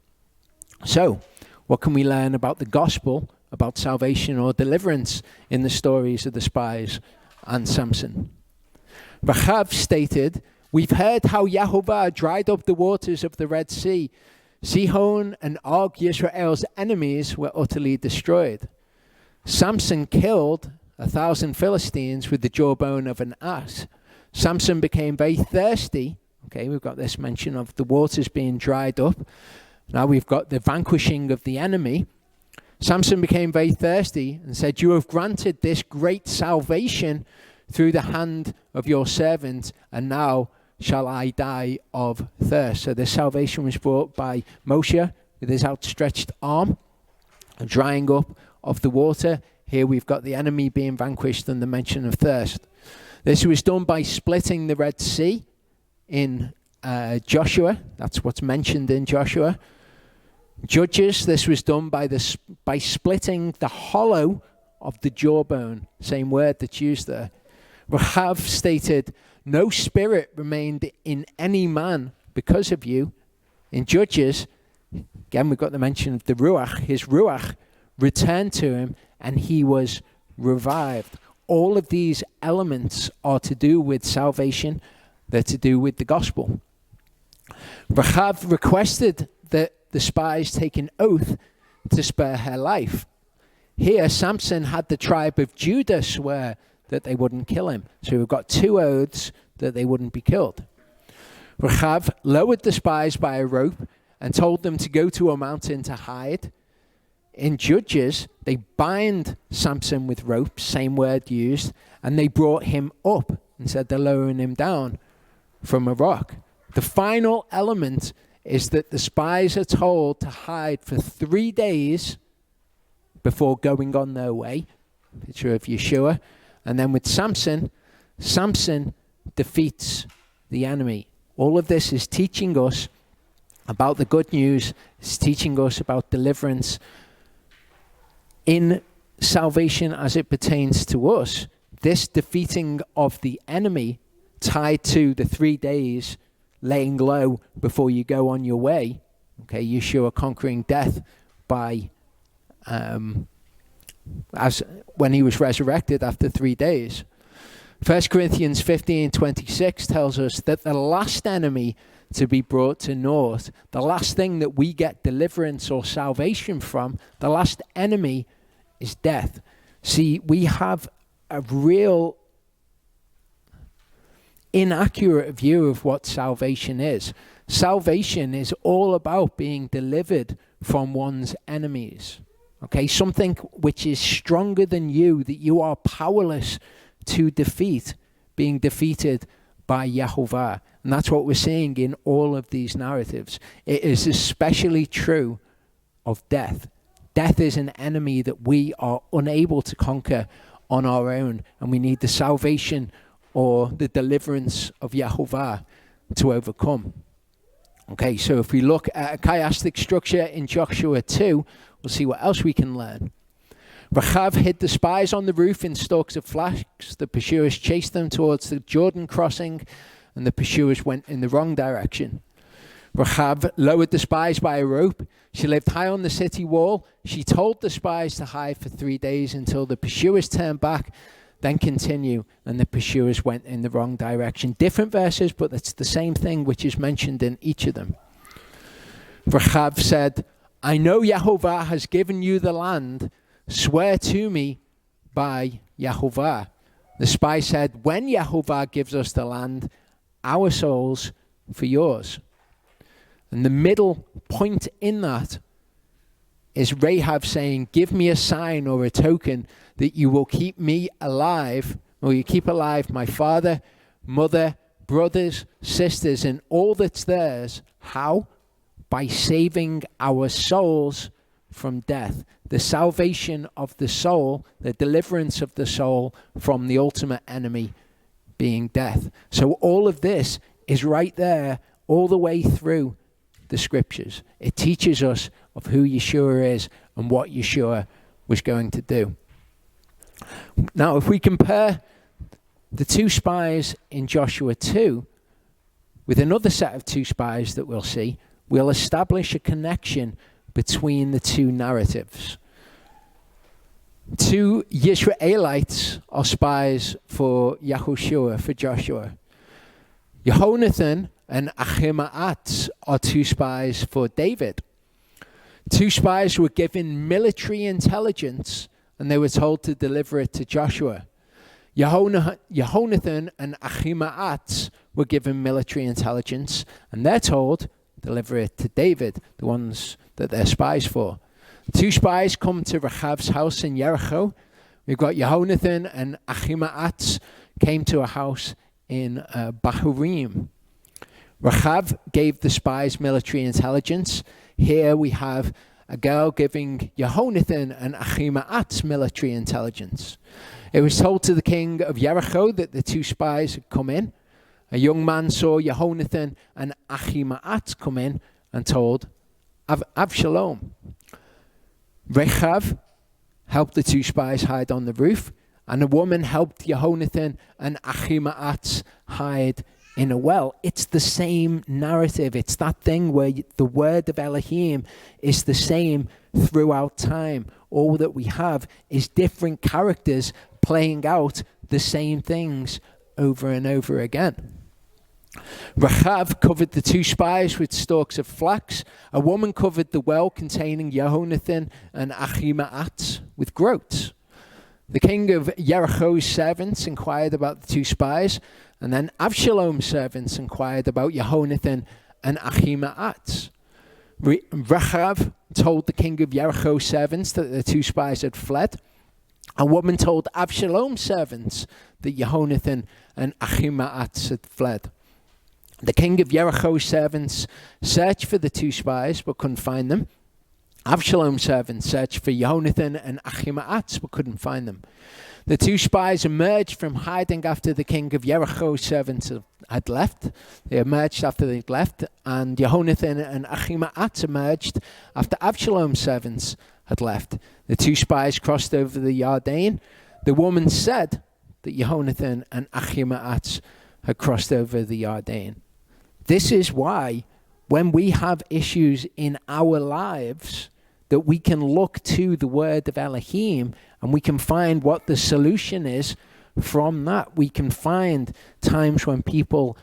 S1: So, what can we learn about the gospel, about salvation or deliverance in the stories of the spies and Samson? Rahab stated, "We've heard how Yahuwah dried up the waters of the Red Sea. Sihon and Og, Yisrael's enemies, were utterly destroyed. Samson killed 1,000 Philistines with the jawbone of an ass. Samson became very thirsty." Okay, we've got this mention of the waters being dried up. Now we've got the vanquishing of the enemy. Samson became very thirsty and said, "You have granted this great salvation through the hand of your servant, and now shall I die of thirst." So this salvation was brought by Moshe with his outstretched arm, a drying up of the water. Here we've got the enemy being vanquished and the mention of thirst. This was done by splitting the Red Sea in Joshua. That's what's mentioned in Joshua. Judges, this was done by splitting the hollow of the jawbone. Same word that's used there. Rahab stated, "No spirit remained in any man because of you." In Judges, again we've got the mention of the Ruach. His Ruach returned to him and he was revived. All of these elements are to do with salvation. They're to do with the gospel. Rahab requested that the spies take an oath to spare her life. Here, Samson had the tribe of Judah swear that they wouldn't kill him. So we've got two oaths that they wouldn't be killed. Rahab lowered the spies by a rope and told them to go to a mountain to hide. In Judges, they bind Samson with ropes, same word used, and they brought him up and said they're lowering him down from a rock. The final element is that the spies are told to hide for 3 days before going on their way. Picture of Yeshua. And then with Samson, Samson defeats the enemy. All of this is teaching us about the good news. It's teaching us about deliverance. In salvation as it pertains to us, this defeating of the enemy tied to the 3 days laying low before you go on your way. Okay, Yeshua conquering death by as when he was resurrected after 3 days. 1 Corinthians 15:26 tells us that the last enemy to be brought to naught, the last thing that we get deliverance or salvation from, the last enemy is death. See, we have a real inaccurate view of what salvation is. Salvation is all about being delivered from one's enemies. Okay, something which is stronger than you, that you are powerless to defeat, being defeated by Yahuwah. And that's what we're seeing in all of these narratives. It is especially true of death. Death is an enemy that we are unable to conquer on our own, and we need the salvation or the deliverance of Yahuwah to overcome. Okay, so if we look at a chiastic structure in Joshua 2, we'll see what else we can learn. Rahab hid the spies on the roof in stalks of flax. The pursuers chased them towards the Jordan crossing, and the pursuers went in the wrong direction. Rahab lowered the spies by a rope. She lived high on the city wall. She told the spies to hide for 3 days until the pursuers turned back, then continue, and the pursuers went in the wrong direction. Different verses, but it's the same thing which is mentioned in each of them. Rahab said, "I know Yahuwah has given you the land, swear to me by Yahuwah. The spy said, when Yahuwah gives us the land, our souls for yours. And the middle point in that is Rahab saying, give me a sign or a token that you will keep me alive, or you keep alive my father, mother, brothers, sisters, and all that's theirs. How? By saving our souls from death. The salvation of the soul, the deliverance of the soul from the ultimate enemy being death. So all of this is right there all the way through the scriptures. It teaches us of who Yeshua is and what Yeshua was going to do. Now, if we compare the two spies in Joshua 2 with another set of two spies that we'll see, we'll establish a connection between the two narratives. Two Yisraelites are spies for Yahushua, for Joshua. Yehonathan and Ahimaaz are two spies for David. Two spies were given military intelligence and they were told to deliver it to Joshua. Yehonathan and Ahimaaz were given military intelligence and they're told deliver it to David, the ones that they're spies for. Two spies come to Rahab's house in Jericho. We've got Yehonathan and Ahimaaz came to a house in Bahurim. Rahab gave the spies military intelligence. Here we have a girl giving Yehonathan and Ahimaaz military intelligence. It was told to the king of Jericho that the two spies had come in. A young man saw Yehonathan and Ahimaaz come in and told Avshalom. Rahab helped the two spies hide on the roof, and a woman helped Yehonathan and Ahimaaz hide in a well. It's the same narrative. It's that thing where the word of Elohim is the same throughout time. All that we have is different characters playing out the same things over and over again. Rahab covered the two spies with stalks of flax. A woman covered the well containing Yehonathan and Ahimaaz with groats. The king of Jericho's servants inquired about the two spies, and then Avshalom's servants inquired about Yehonathan and Ahimaaz. Rahab told the king of Jericho's servants that the two spies had fled. A woman told Avshalom's servants that Yehonathan and Ahimaaz had fled. The king of Jericho's servants searched for the two spies but couldn't find them. Avshalom's servants searched for Yehonathan and Ahimaaz but couldn't find them. The two spies emerged from hiding after the king of Jericho's servants had left. They emerged after they'd left, and Yehonathan and Ahimaaz emerged after Avshalom's servants had left. The two spies crossed over the Yarden. The woman said that Yehonathan and Ahimaaz had crossed over the Yarden. This is why when we have issues in our lives, that we can look to the word of Elohim and we can find what the solution is from that. We can find times when people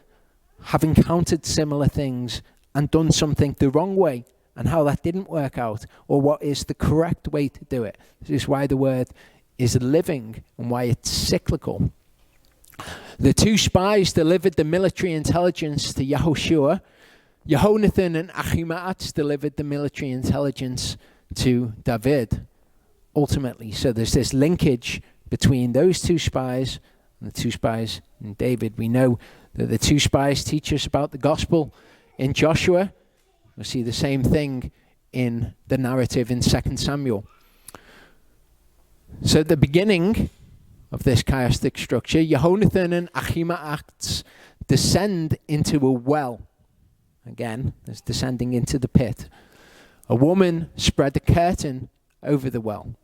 S1: have encountered similar things and done something the wrong way and how that didn't work out, or what is the correct way to do it. This is why the word is living and why it's cyclical. The two spies delivered the military intelligence to Yahushua. Yehonathan and Ahimaaz delivered the military intelligence to David, ultimately. So there's this linkage between those two spies and the two spies in David. We know that the two spies teach us about the gospel in Joshua. We'll see the same thing in the narrative in 2 Samuel. So at the beginning of this chiastic structure, Yehonathan and Ahimaaz descend into a well. Again, there's descending into the pit. A woman spread a curtain over the well.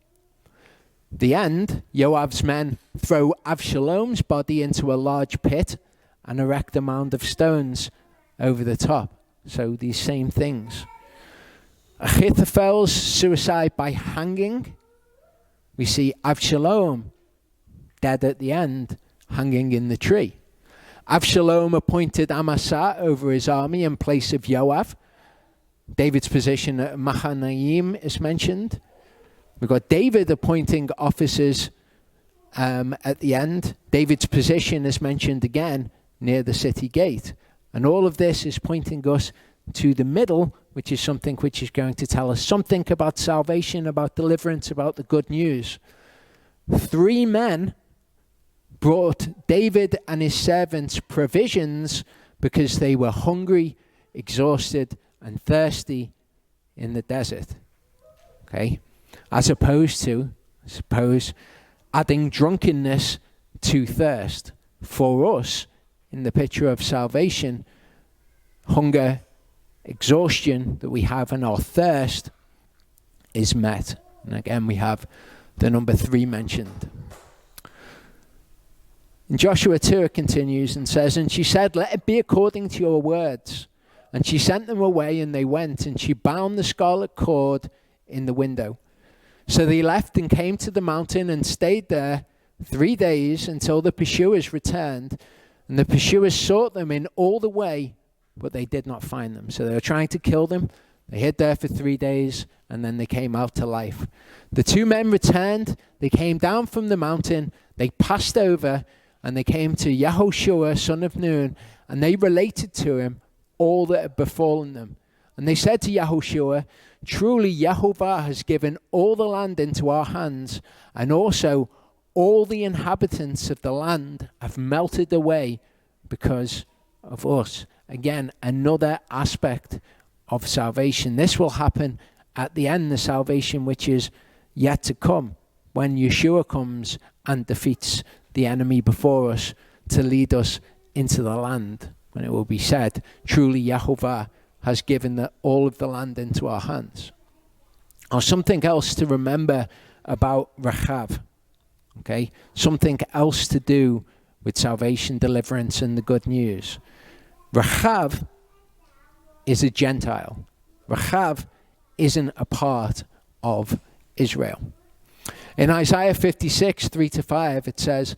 S1: The end, Joab's men throw Avshalom's body into a large pit and erect a mound of stones over the top. So these same things. Ahithophel's suicide by hanging. We see Avshalom dead at the end, hanging in the tree. Avshalom appointed Amasa over his army in place of Joab. David's position at Mahanaim is mentioned. We've got David appointing officers at the end. David's position is mentioned again near the city gate. And all of this is pointing us to the middle, which is something which is going to tell us something about salvation, about deliverance, about the good news. 3 men brought David and his servants provisions because they were hungry, exhausted, and thirsty in the desert. Okay? As opposed to, I suppose, adding drunkenness to thirst. For us, in the picture of salvation, hunger, exhaustion that we have and our thirst is met. And again, we have the number 3 mentioned. In Joshua 2 it continues and says, "And she said, 'Let it be according to your words.' And she sent them away, and they went, and she bound the scarlet cord in the window. So they left and came to the mountain and stayed there 3 days until the pursuers returned. And the pursuers sought them in all the way, but they did not find them." So they were trying to kill them. They hid there for 3 days, and then they came out to life. The 2 men returned. They came down from the mountain. They passed over, and they came to Yahuwah, son of Nun, and they related to him all that had befallen them. And they said to Yahuwah, "Truly Yahuwah has given all the land into our hands, and also all the inhabitants of the land have melted away because of us." Again, another aspect of salvation. This will happen at the end, the salvation which is yet to come, when Yeshua comes and defeats the enemy before us to lead us into the land, when it will be said, "Truly Yahuwah has given all of the land into our hands." Or something else to remember about Rahab. Okay, something else to do with salvation, deliverance, and the good news. Rahab is a Gentile. Rahab isn't a part of Israel. In Isaiah 56, 3-5, it says,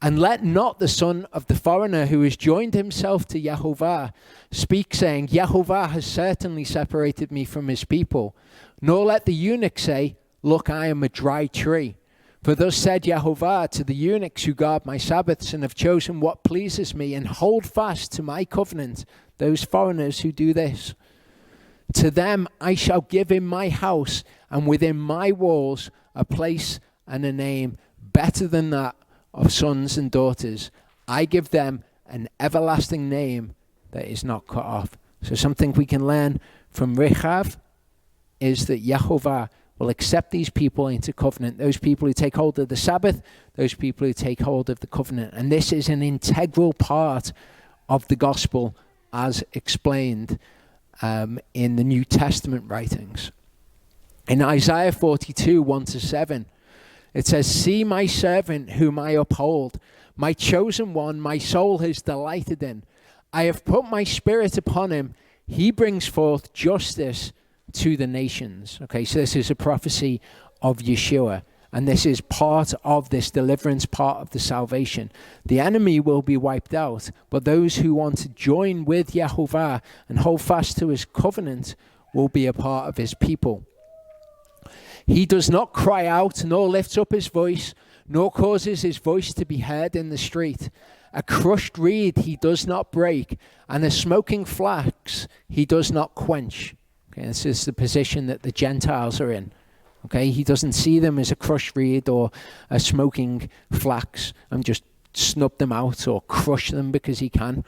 S1: "And let not the son of the foreigner who has joined himself to Yahuwah speak, saying, 'Yahuwah has certainly separated me from his people.' Nor let the eunuch say, 'Look, I am a dry tree.' For thus said Yahuwah to the eunuchs who guard my Sabbaths and have chosen what pleases me and hold fast to my covenant, those foreigners who do this. To them I shall give in my house and within my walls a place and a name better than that of sons and daughters. I give them an everlasting name that is not cut off." So something we can learn from Rahab is that Yahuwah will accept these people into covenant, those people who take hold of the Sabbath, those people who take hold of the covenant. And this is an integral part of the gospel as explained in the New Testament writings. In Isaiah 42, 1-7, it says, "See my servant whom I uphold, my chosen one, my soul has delighted in. I have put my spirit upon him. He brings forth justice to the nations." Okay, so this is a prophecy of Yeshua. And this is part of this deliverance, part of the salvation. The enemy will be wiped out, but those who want to join with Yahuwah and hold fast to his covenant will be a part of his people. "He does not cry out, nor lifts up his voice, nor causes his voice to be heard in the street. A crushed reed he does not break, and a smoking flax he does not quench." Okay, this is the position that the Gentiles are in. Okay, he doesn't see them as a crushed reed or a smoking flax and just snub them out or crush them because he can.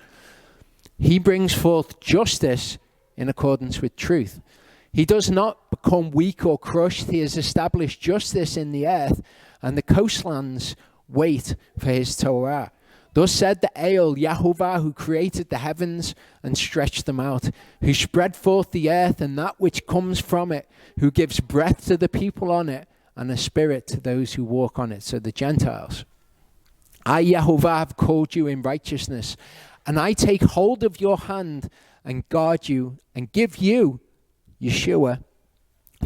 S1: He brings forth justice in accordance with truth. He does not become weak or crushed. He has established justice in the earth, and the coastlands wait for his Torah. Thus said the Ale, Yahuwah, who created the heavens and stretched them out, who spread forth the earth and that which comes from it, who gives breath to the people on it and a spirit to those who walk on it. So the Gentiles. "I, Yahuwah, have called you in righteousness, and I take hold of your hand and guard you and give you, Yeshua,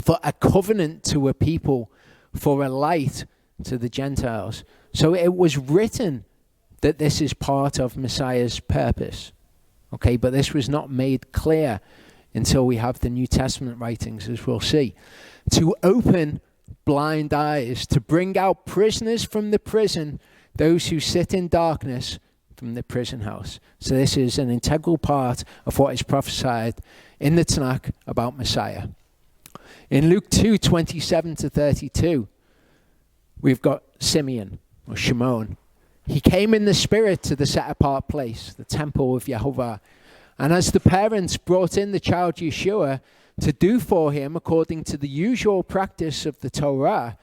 S1: for a covenant to a people, for a light to the Gentiles." So it was written that this is part of Messiah's purpose. Okay, but this was not made clear until we have the New Testament writings, as we'll see. To open blind eyes, to bring out prisoners from the prison, those who sit in darkness from the prison house. So this is an integral part of what is prophesied in the Tanakh about Messiah. In Luke 2:27-32, we've got Simeon, or Shimon. He came in the spirit to the set-apart place, the temple of Yahuwah. And as the parents brought in the child Yeshua to do for him according to the usual practice of the Torah,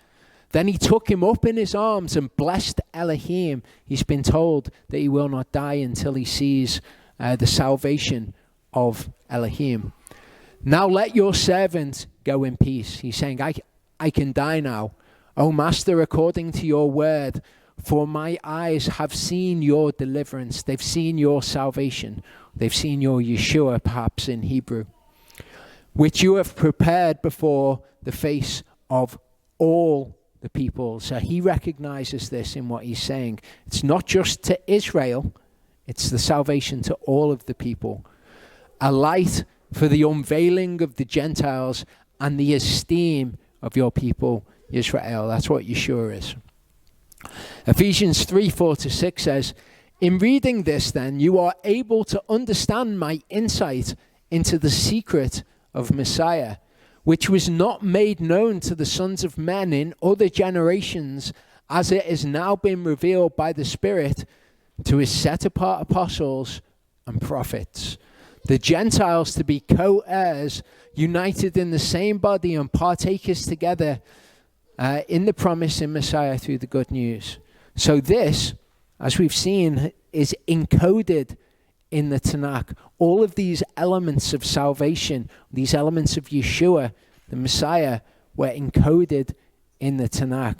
S1: then he took him up in his arms and blessed Elohim. He's been told that he will not die until he sees the salvation of Elohim. Now let your servant go in peace. He's saying, I can die now. O Master, according to your word, for my eyes have seen your deliverance. They've seen your salvation. They've seen your Yeshua, perhaps in Hebrew, which you have prepared before the face of all the people. So he recognizes this in what he's saying. It's not just to Israel, it's the salvation to all of the people. A light for the unveiling of the Gentiles and the esteem of your people, Israel. That's what Yeshua is. Ephesians 3:4-6 says, in reading this then, you are able to understand my insight into the secret of Messiah, which was not made known to the sons of men in other generations, as it has now been revealed by the Spirit to his set-apart apostles and prophets, the Gentiles to be co-heirs, united in the same body and partakers together in the promise in Messiah through the good news. So this, as we've seen, is encoded in the Tanakh. All of these elements of salvation, these elements of Yeshua, the Messiah, were encoded in the Tanakh.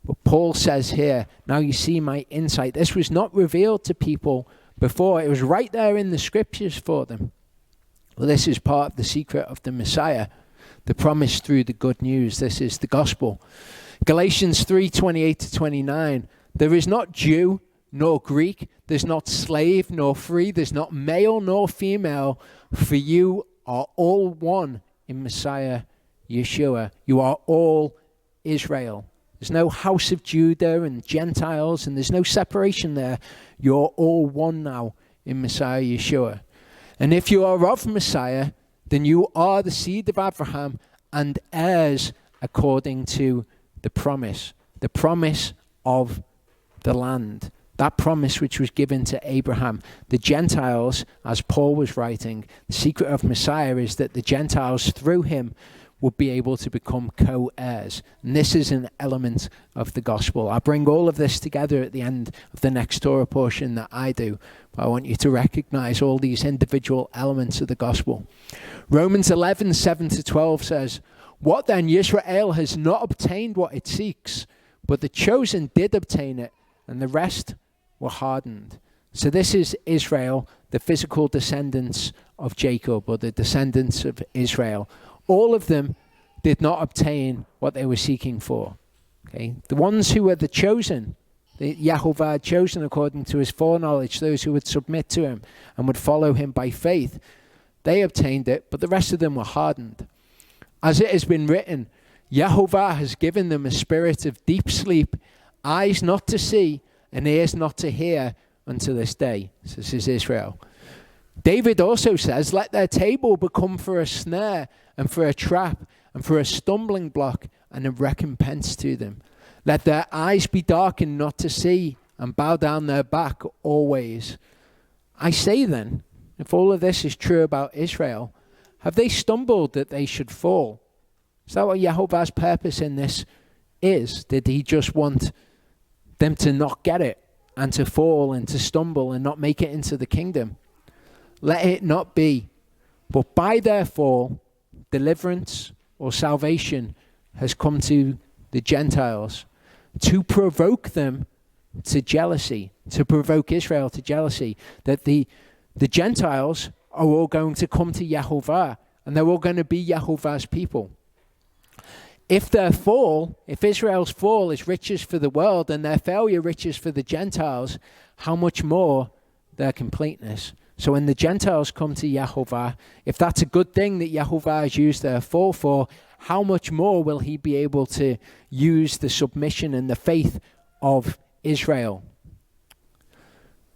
S1: But Paul says here, now you see my insight. This was not revealed to people before. It was right there in the scriptures for them. Well, this is part of the secret of the Messiah, the promise through the good news. This is the gospel. Galatians 3:28-29. There is not Jew nor Greek. There's not slave nor free. There's not male nor female. For you are all one in Messiah Yeshua. You are all Israel. There's no house of Judah and Gentiles, and there's no separation there. You're all one now in Messiah Yeshua. And if you are of Messiah, then you are the seed of Abraham and heirs according to the promise of the land. That promise which was given to Abraham. The Gentiles, as Paul was writing, the secret of Messiah is that the Gentiles through him would be able to become co-heirs. And this is an element of the gospel. I bring all of this together at the end of the next Torah portion that I do. But I want you to recognize all these individual elements of the gospel. Romans 11:7-12 says, what then? Israel has not obtained what it seeks, but the chosen did obtain it, and the rest were hardened. So this is Israel, the physical descendants of Jacob, or the descendants of Israel. All of them did not obtain what they were seeking for. Okay, the ones who were the chosen, the Yahuwah had chosen according to his foreknowledge, those who would submit to him and would follow him by faith, they obtained it, but the rest of them were hardened. As it has been written, Yahuwah has given them a spirit of deep sleep, eyes not to see and ears not to hear unto this day. So this is Israel. David also says, let their table become for a snare and for a trap and for a stumbling block and a recompense to them. Let their eyes be darkened not to see and bow down their back always. I say then, if all of this is true about Israel, have they stumbled that they should fall? Is that what Yahuwah's purpose in this is? Did he just want them to not get it and to fall and to stumble and not make it into the kingdom? Let it not be. But by their fall, deliverance or salvation has come to the Gentiles to provoke them to jealousy, to provoke Israel to jealousy, that the Gentiles are all going to come to Yahuwah and they're all going to be Yahuwah's people. If their fall, if Israel's fall is riches for the world and their failure riches for the Gentiles, how much more their completeness? So when the Gentiles come to Yahuwah, if that's a good thing that Yahuwah has used their fall for, how much more will he be able to use the submission and the faith of Israel?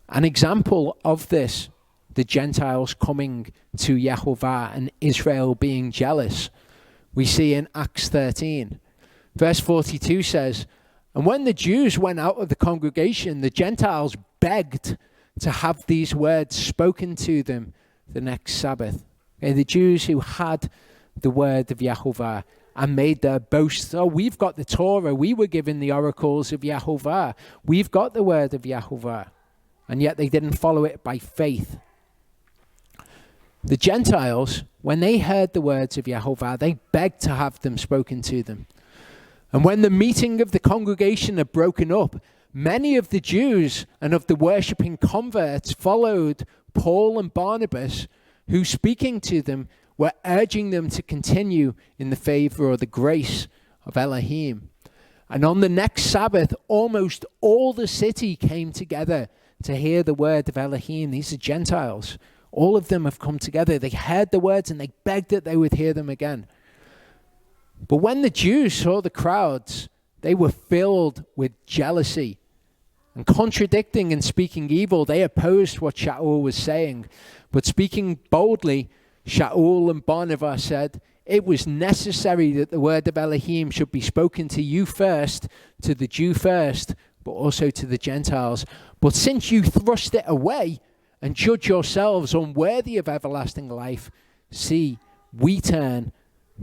S1: An example of this, the Gentiles coming to Yahuwah and Israel being jealous, we see in Acts 13. Verse 42 says, "And when the Jews went out of the congregation, the Gentiles begged to have these words spoken to them the next Sabbath." Okay, the Jews who had the word of Yahuwah and made their boast, "Oh, we've got the Torah, we were given the oracles of Yahuwah, we've got the word of Yahuwah," and yet they didn't follow it by faith. The Gentiles, when they heard the words of Yahuwah, they begged to have them spoken to them. And when the meeting of the congregation had broken up, many of the Jews and of the worshipping converts followed Paul and Barnabas, who, speaking to them, were urging them to continue in the favor or the grace of Elohim. And on the next Sabbath, almost all the city came together to hear the word of Elohim. These are Gentiles. All of them have come together. They heard the words and they begged that they would hear them again. But when the Jews saw the crowds, they were filled with jealousy. And contradicting and speaking evil, they opposed what Shaul was saying. But speaking boldly, Shaul and Barnabas said, "It was necessary that the word of Elohim should be spoken to you first, to the Jew first, but also to the Gentiles. But since you thrust it away and judge yourselves unworthy of everlasting life, see, we turn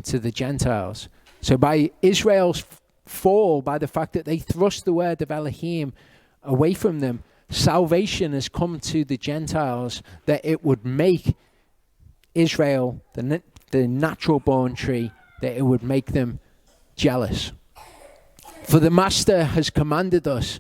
S1: to the Gentiles." So by Israel's fall, by the fact that they thrust the word of Elohim away from them, salvation has come to the Gentiles, that it would make Israel, the natural born tree, that it would make them jealous. "For the Master has commanded us,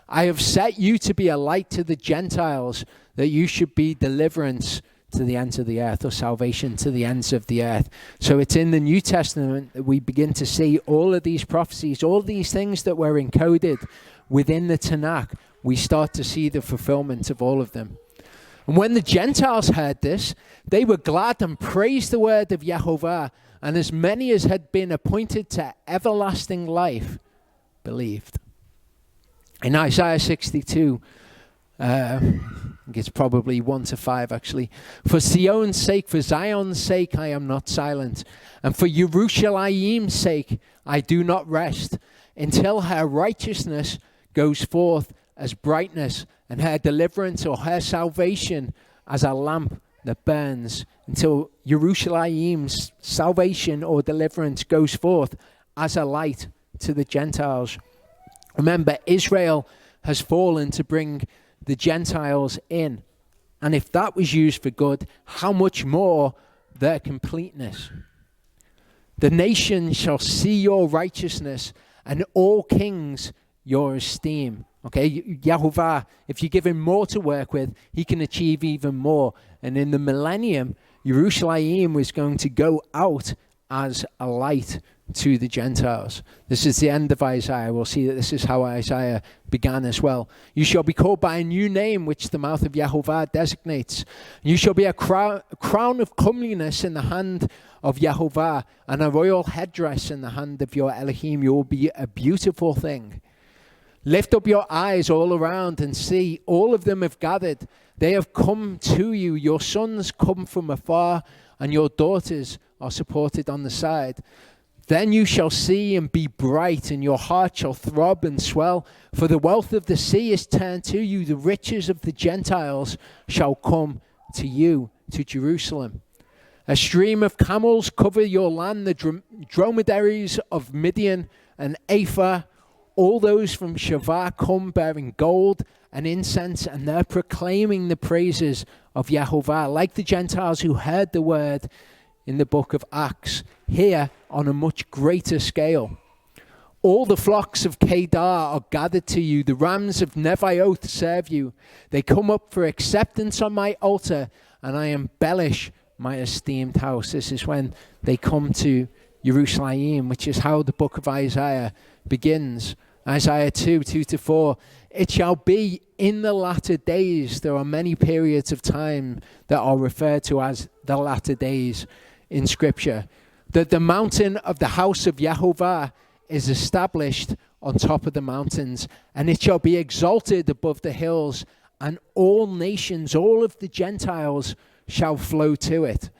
S1: I have set you to be a light to the Gentiles, that you should be deliverance to the ends of the earth," or salvation to the ends of the earth. So it's in the New Testament that we begin to see all of these prophecies, all these things that were encoded within the Tanakh. We start to see the fulfillment of all of them. And when the Gentiles heard this, they were glad and praised the word of Yahuwah, and as many as had been appointed to everlasting life believed. In Isaiah 62, I think it's probably 1 to 5 actually. "For Zion's sake, for Zion's sake, I am not silent. And for Yerushalayim's sake, I do not rest, until her righteousness goes forth as brightness, and her deliverance or her salvation as a lamp that burns." Until Yerushalayim's salvation or deliverance goes forth as a light to the Gentiles. Remember, Israel has fallen to bring the Gentiles in. And if that was used for good, how much more their completeness? "The nations shall see your righteousness, and all kings your esteem." Okay, Yahuwah, if you give him more to work with, he can achieve even more. And in the millennium, Yerushalayim was going to go out as a light to the Gentiles. This is the end of Isaiah. We'll see that this is how Isaiah began as well. "You shall be called by a new name, which the mouth of Yahuwah designates. You shall be a crown of comeliness in the hand of Yahuwah, and a royal headdress in the hand of your Elohim. You will be a beautiful thing. Lift up your eyes all around and see, all of them have gathered. They have come to you. Your sons come from afar, and your daughters are supported on the side. Then you shall see and be bright, and your heart shall throb and swell. For the wealth of the sea is turned to you. The riches of the Gentiles shall come to you, to Jerusalem. A stream of camels cover your land, the dromedaries of Midian and Ephah. All those from Shavah come bearing gold and incense, and they're proclaiming the praises of Yahuwah, like the Gentiles who heard the word in the book of Acts, here on a much greater scale. All the flocks of Kedar are gathered to you. The rams of Nebaioth serve you. They come up for acceptance on my altar, and I embellish my esteemed house. This is when they come to Jerusalem, which is how the book of Isaiah begins. Isaiah 2:2-4. It shall be in the latter days. There are many periods of time that are referred to as the latter days in Scripture. That the mountain of the house of Yahuwah is established on top of the mountains, and it shall be exalted above the hills, and all nations, all of the Gentiles shall flow to it.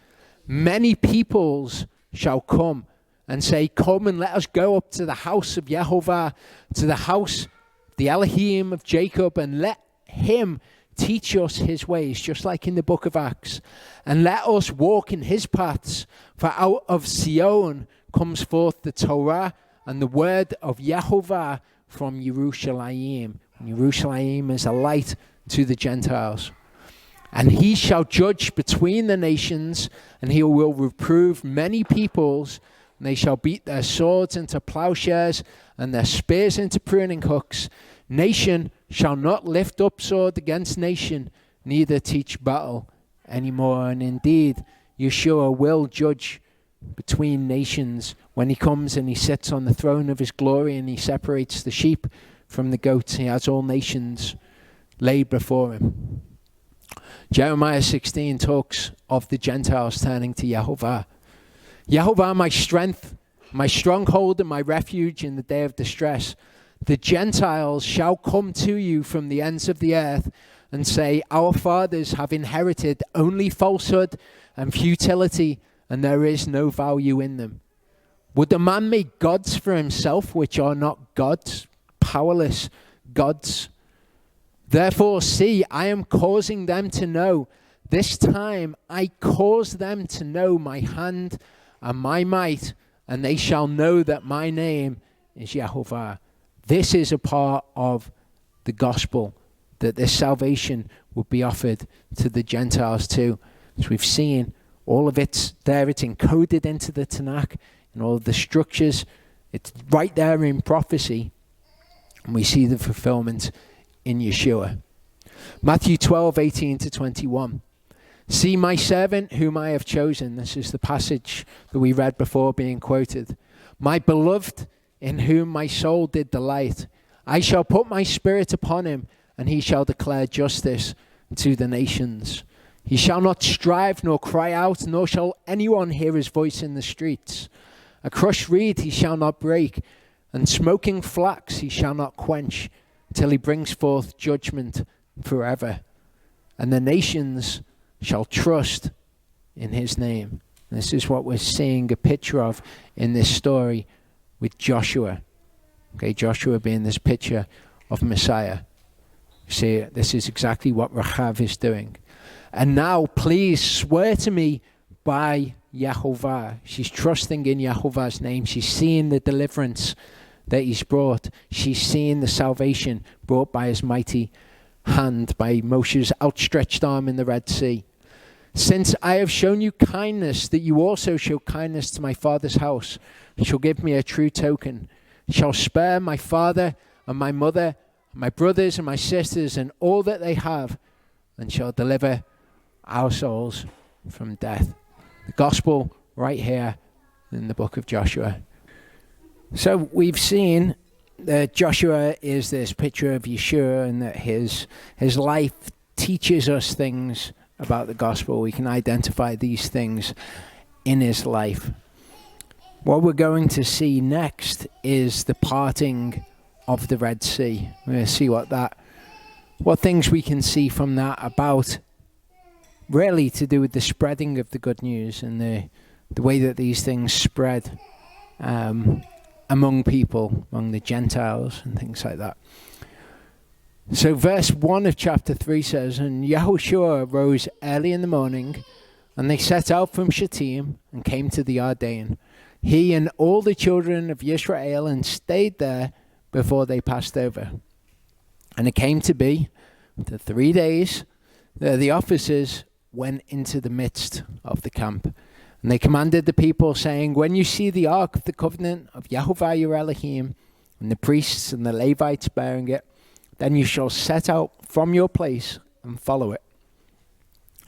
S1: Many peoples shall come and say, come and let us go up to the house of Yahuwah, to the house, the Elohim of Jacob, and let him teach us his ways, just like in the book of Acts. And let us walk in his paths, for out of Zion comes forth the Torah and the word of Yahuwah from Jerusalem. Jerusalem is a light to the Gentiles. And he shall judge between the nations, and he will reprove many peoples, and they shall beat their swords into plowshares and their spears into pruning hooks. Nation shall not lift up sword against nation, neither teach battle anymore. And indeed, Yeshua will judge between nations when he comes and he sits on the throne of his glory and he separates the sheep from the goats. He has all nations laid before him. Jeremiah 16 talks of the Gentiles turning to Yahuwah. Yahuwah, my strength, my stronghold and my refuge in the day of distress. The Gentiles shall come to you from the ends of the earth and say, our fathers have inherited only falsehood and futility, and there is no value in them. Would a man make gods for himself which are not gods, powerless gods? Therefore, see, I am causing them to know. This time I cause them to know my hand and my might, and they shall know that my name is Yahuwah. This is a part of the gospel, that this salvation will be offered to the Gentiles too. As we've seen, all of it's there, it's encoded into the Tanakh, and all of the structures, it's right there in prophecy, and we see the fulfillment in Yeshua. Matthew 12:18-21. See my servant whom I have chosen. This is the passage that we read before being quoted. My beloved in whom my soul did delight. I shall put my spirit upon him, and he shall declare justice to the nations. He shall not strive nor cry out, nor shall anyone hear his voice in the streets. A crushed reed he shall not break, and smoking flax he shall not quench, till he brings forth judgment forever. And the nations shall trust in his name. This is what we're seeing a picture of in this story with Joshua. Okay, Joshua being this picture of Messiah. You see, this is exactly what Rahab is doing. And now, please swear to me by Yahuwah. She's trusting in Yahuwah's name. She's seeing the deliverance that he's brought. She's seeing the salvation brought by his mighty hand, by Moshe's outstretched arm in the Red Sea. Since I have shown you kindness, that you also show kindness to my father's house, shall give me a true token. Shall spare my father and my mother, my brothers and my sisters, and all that they have, and shall deliver our souls from death. The gospel right here in the book of Joshua. So we've seen that Joshua is this picture of Yeshua, and that his life teaches us things about the gospel. We can identify these things in his life. What we're going to see next is the parting of the Red Sea. We're going to see what things we can see from that about really to do with the spreading of the good news, and the way that these things spread among people, among the Gentiles and things like that. So verse 1 of chapter 3 says, and Yahushua rose early in the morning, and they set out from Shittim and came to the Ardain, he and all the children of Israel, and stayed there before they passed over. And it came to be, after 3 days, that the officers went into the midst of the camp. And they commanded the people, saying, when you see the ark of the covenant of Yahuwah your Elohim, and the priests and the Levites bearing it, then you shall set out from your place and follow it.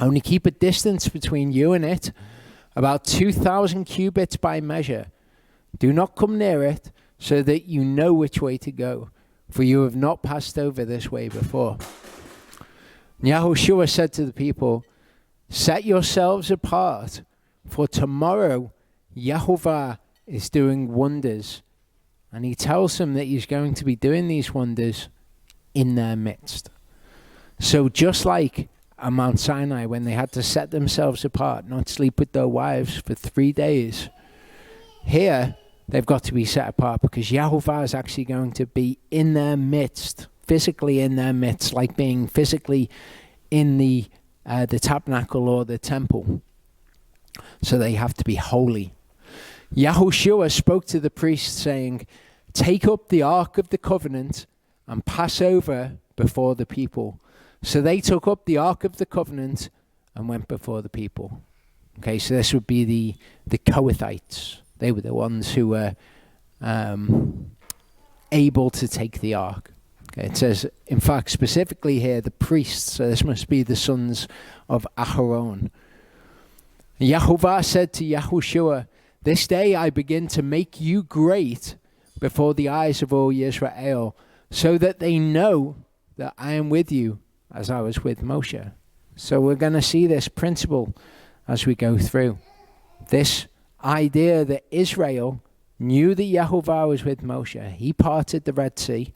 S1: Only keep a distance between you and it, about 2,000 cubits by measure. Do not come near it, so that you know which way to go, for you have not passed over this way before. Yahuwah said to the people, set yourselves apart, for tomorrow Yahuwah is doing wonders. And he tells them that he's going to be doing these wonders in their midst. So just like at Mount Sinai, when they had to set themselves apart, not sleep with their wives for 3 days, here they've got to be set apart because Yahuwah is actually going to be in their midst, physically in their midst, like being physically in the tabernacle or the temple. So they have to be holy. Yahuwah spoke to the priests saying, take up the ark of the covenant and pass over before the people. So they took up the ark of the covenant and went before the people. Okay, so this would be the Kohathites. They were the ones who were able to take the ark. Okay, it says, in fact, specifically here, the priests. So this must be the sons of Aharon. Yahuwah said to Yahushua, this day I begin to make you great before the eyes of all Israel, so that they know that I am with you as I was with Moshe. So we're going to see this principle as we go through. This idea that Israel knew that Yahuwah was with Moshe. He parted the Red Sea.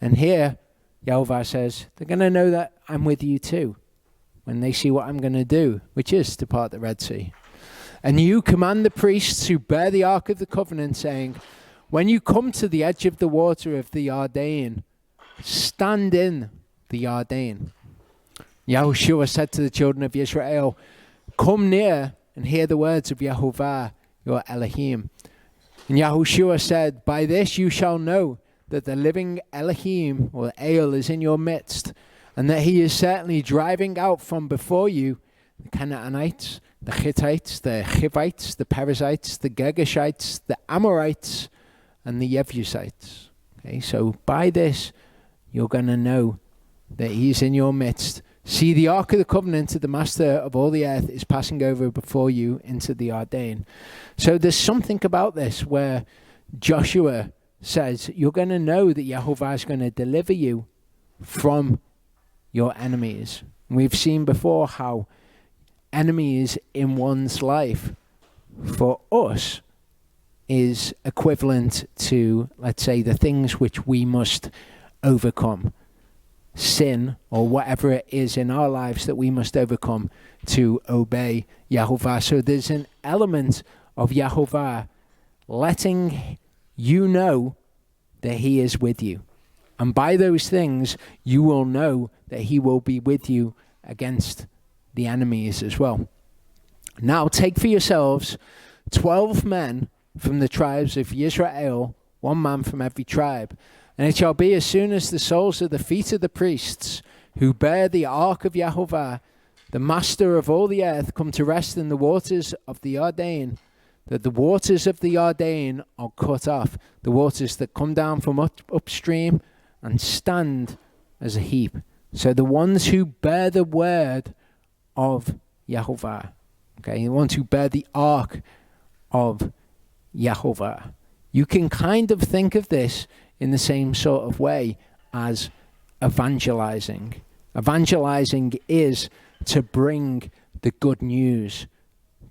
S1: And here, Yahuwah says, they're going to know that I'm with you too, when they see what I'm going to do, which is to part the Red Sea. And you command the priests who bear the Ark of the Covenant, saying, when you come to the edge of the water of the Yarden, stand in the Yarden. Yahushua said to the children of Israel, come near and hear the words of Yahuwah, your Elohim. And Yahushua said, by this you shall know that the living Elohim, or El, is in your midst, and that he is certainly driving out from before you the Canaanites, the Hittites, the Hivites, the Perizzites, the Girgashites, the Amorites, and the Jebusites. Okay, so by this, you're going to know that he's in your midst. See, the Ark of the Covenant of the Master of all the earth is passing over before you into the Ardennes. So there's something about this where Joshua says, you're going to know that Yahuwah is going to deliver you from your enemies. We've seen before how enemies in one's life for us is equivalent to, let's say, the things which we must overcome. Sin, or whatever it is in our lives that we must overcome to obey Yahuwah. So there's an element of Yahuwah letting you know that he is with you. And by those things, you will know that he will be with you against the enemies as well. Now take for yourselves 12 men from the tribes of Israel, 1 man from every tribe. And it shall be as soon as the soles of the feet of the priests who bear the ark of Yahuwah, the master of all the earth, come to rest in the waters of the Ardennes, that the waters of the Ardennes are cut off, the waters that come down from upstream and stand as a heap. So the ones who bear the word of Yahuwah, okay, the ones who bear the ark of Yahuwah. You can kind of think of this in the same sort of way as evangelizing. Evangelizing is to bring the good news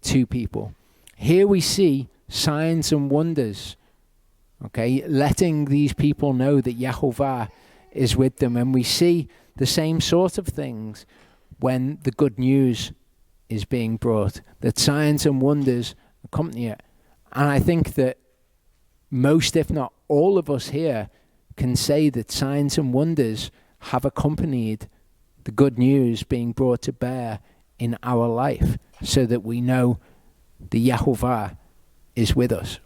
S1: to people. Here we see signs and wonders, okay, letting these people know that Yahuwah is with them. And we see the same sort of things when the good news is being brought, that signs and wonders accompany it. And I think that most, if not all of us here, can say that signs and wonders have accompanied the good news being brought to bear in our life, so that we know the Yahuwah is with us.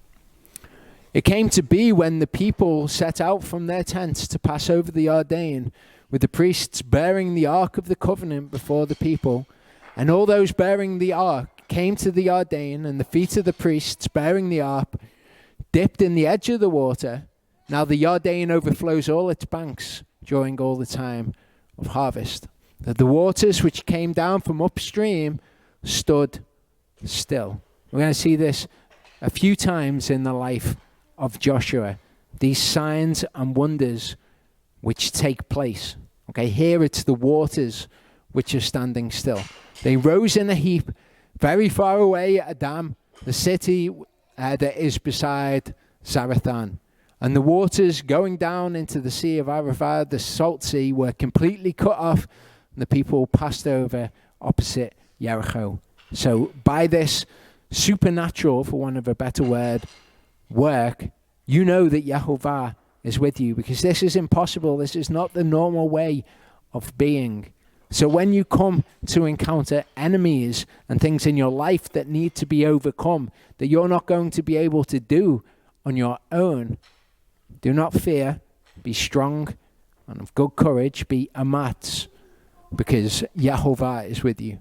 S1: It came to be when the people set out from their tents to pass over the Ardennes, with the priests bearing the Ark of the Covenant before the people, and all those bearing the Ark came to the Ardennes, and the feet of the priests bearing the Ark dipped in the edge of the water. Now the Ardennes overflows all its banks during all the time of harvest, that the waters which came down from upstream stood still. We're going to see this a few times in the life of Joshua, these signs and wonders which take place. Okay, here it's the waters which are standing still. They rose in a heap very far away at Adam, the city that is beside Zarethan. And the waters going down into the sea of Arava, the salt sea, were completely cut off, and the people passed over opposite Jericho. So by this supernatural, for want of a better word, work, you know that Yahuwah is with you, because this is impossible. This is not the normal way of being. So when you come to encounter enemies and things in your life that need to be overcome, that you're not going to be able to do on your own, do not fear, be strong and of good courage, be amats, because Yahuwah is with you.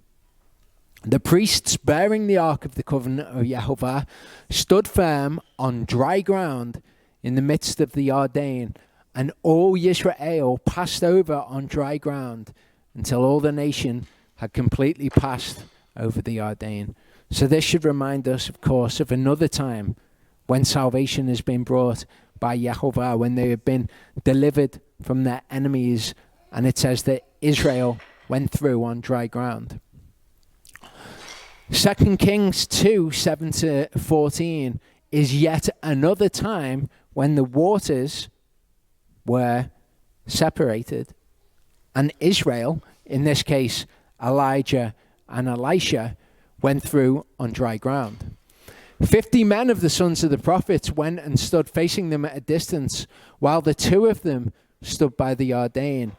S1: The priests bearing the ark of the covenant of Yahuwah stood firm on dry ground in the midst of the Jordan, and all Israel passed over on dry ground until all the nation had completely passed over the Jordan. So this should remind us, of course, of another time when salvation has been brought by Yahuwah, when they have been delivered from their enemies, and it says that Israel went through on dry ground. 2 Kings 2, 7-14 is yet another time when the waters were separated, and Israel, in this case Elijah and Elisha, went through on dry ground. 50 men of the sons of the prophets went and stood facing them at a distance, while the two of them stood by the Jordan.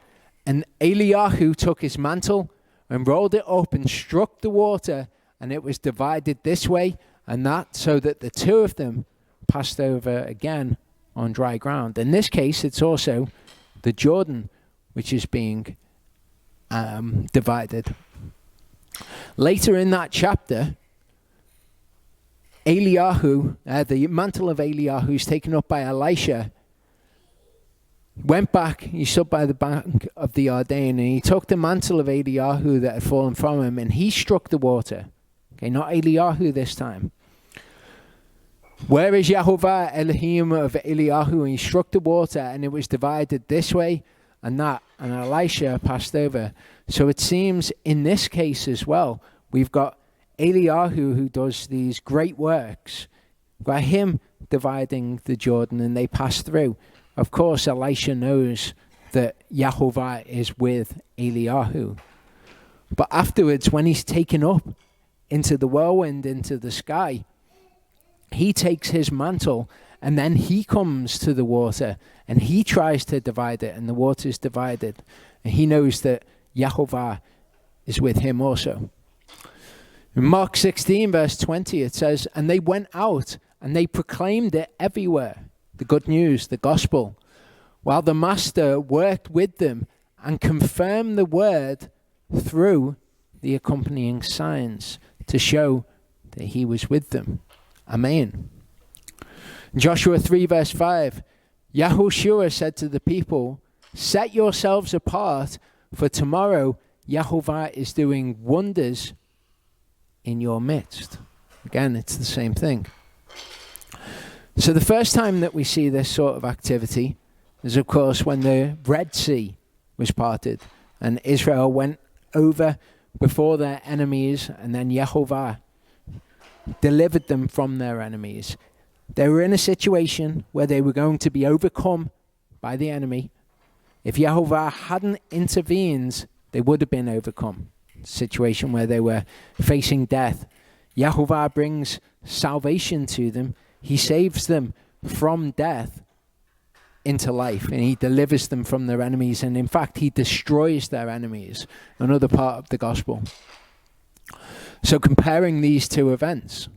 S1: And Eliyahu took his mantle and rolled it up and struck the water, and it was divided this way and that, so that the two of them passed over again on dry ground. In this case, it's also the Jordan which is being divided. Later in that chapter, Eliyahu, the mantle of Eliyahu is taken up by Elisha, went back, he stood by the bank of the Jordan, and he took the mantle of Eliyahu that had fallen from him, and he struck the water. Okay, not Eliyahu this time. Where is Yahuwah Elohim of Eliyahu? And he struck the water, and it was divided this way and that, and Elisha passed over. So it seems in this case as well, we've got Eliyahu who does these great works. We've got him dividing the Jordan, and they pass through. Of course, Elisha knows that Yahuwah is with Eliyahu. But afterwards, when he's taken up into the whirlwind, into the sky, he takes his mantle, and then he comes to the water, and he tries to divide it, and the water is divided. And he knows that Yahuwah is with him also. In Mark 16, verse 20, it says, and they went out, and they proclaimed it everywhere, the good news, the gospel, while the master worked with them and confirmed the word through the accompanying signs to show that he was with them. Amen. Joshua 3 verse 5, Yahushua said to the people, set yourselves apart, for tomorrow Yahuwah is doing wonders in your midst. Again, it's the same thing. So the first time that we see this sort of activity is, of course, when the Red Sea was parted and Israel went over before their enemies, and then Yahuwah delivered them from their enemies. They were in a situation where they were going to be overcome by the enemy. If Yahuwah hadn't intervened, they would have been overcome. A situation where they were facing death. Yahuwah brings salvation to them. He saves them from death into life, and he delivers them from their enemies, and in fact he destroys their enemies. Another part of the gospel. So comparing these two events,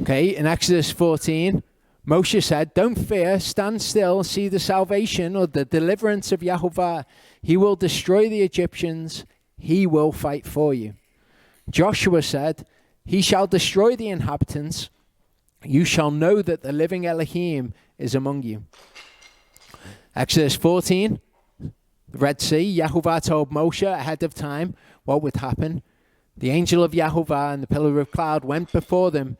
S1: okay, in Exodus 14, Moshe said, don't fear, stand still, see the salvation or the deliverance of Yahuwah. He will destroy the Egyptians, he will fight for you. Joshua said, he shall destroy the inhabitants, you shall know that the living Elohim is among you. Exodus 14, the Red Sea, Yahuwah told Moshe ahead of time what would happen. The angel of Yahuwah and the pillar of cloud went before them,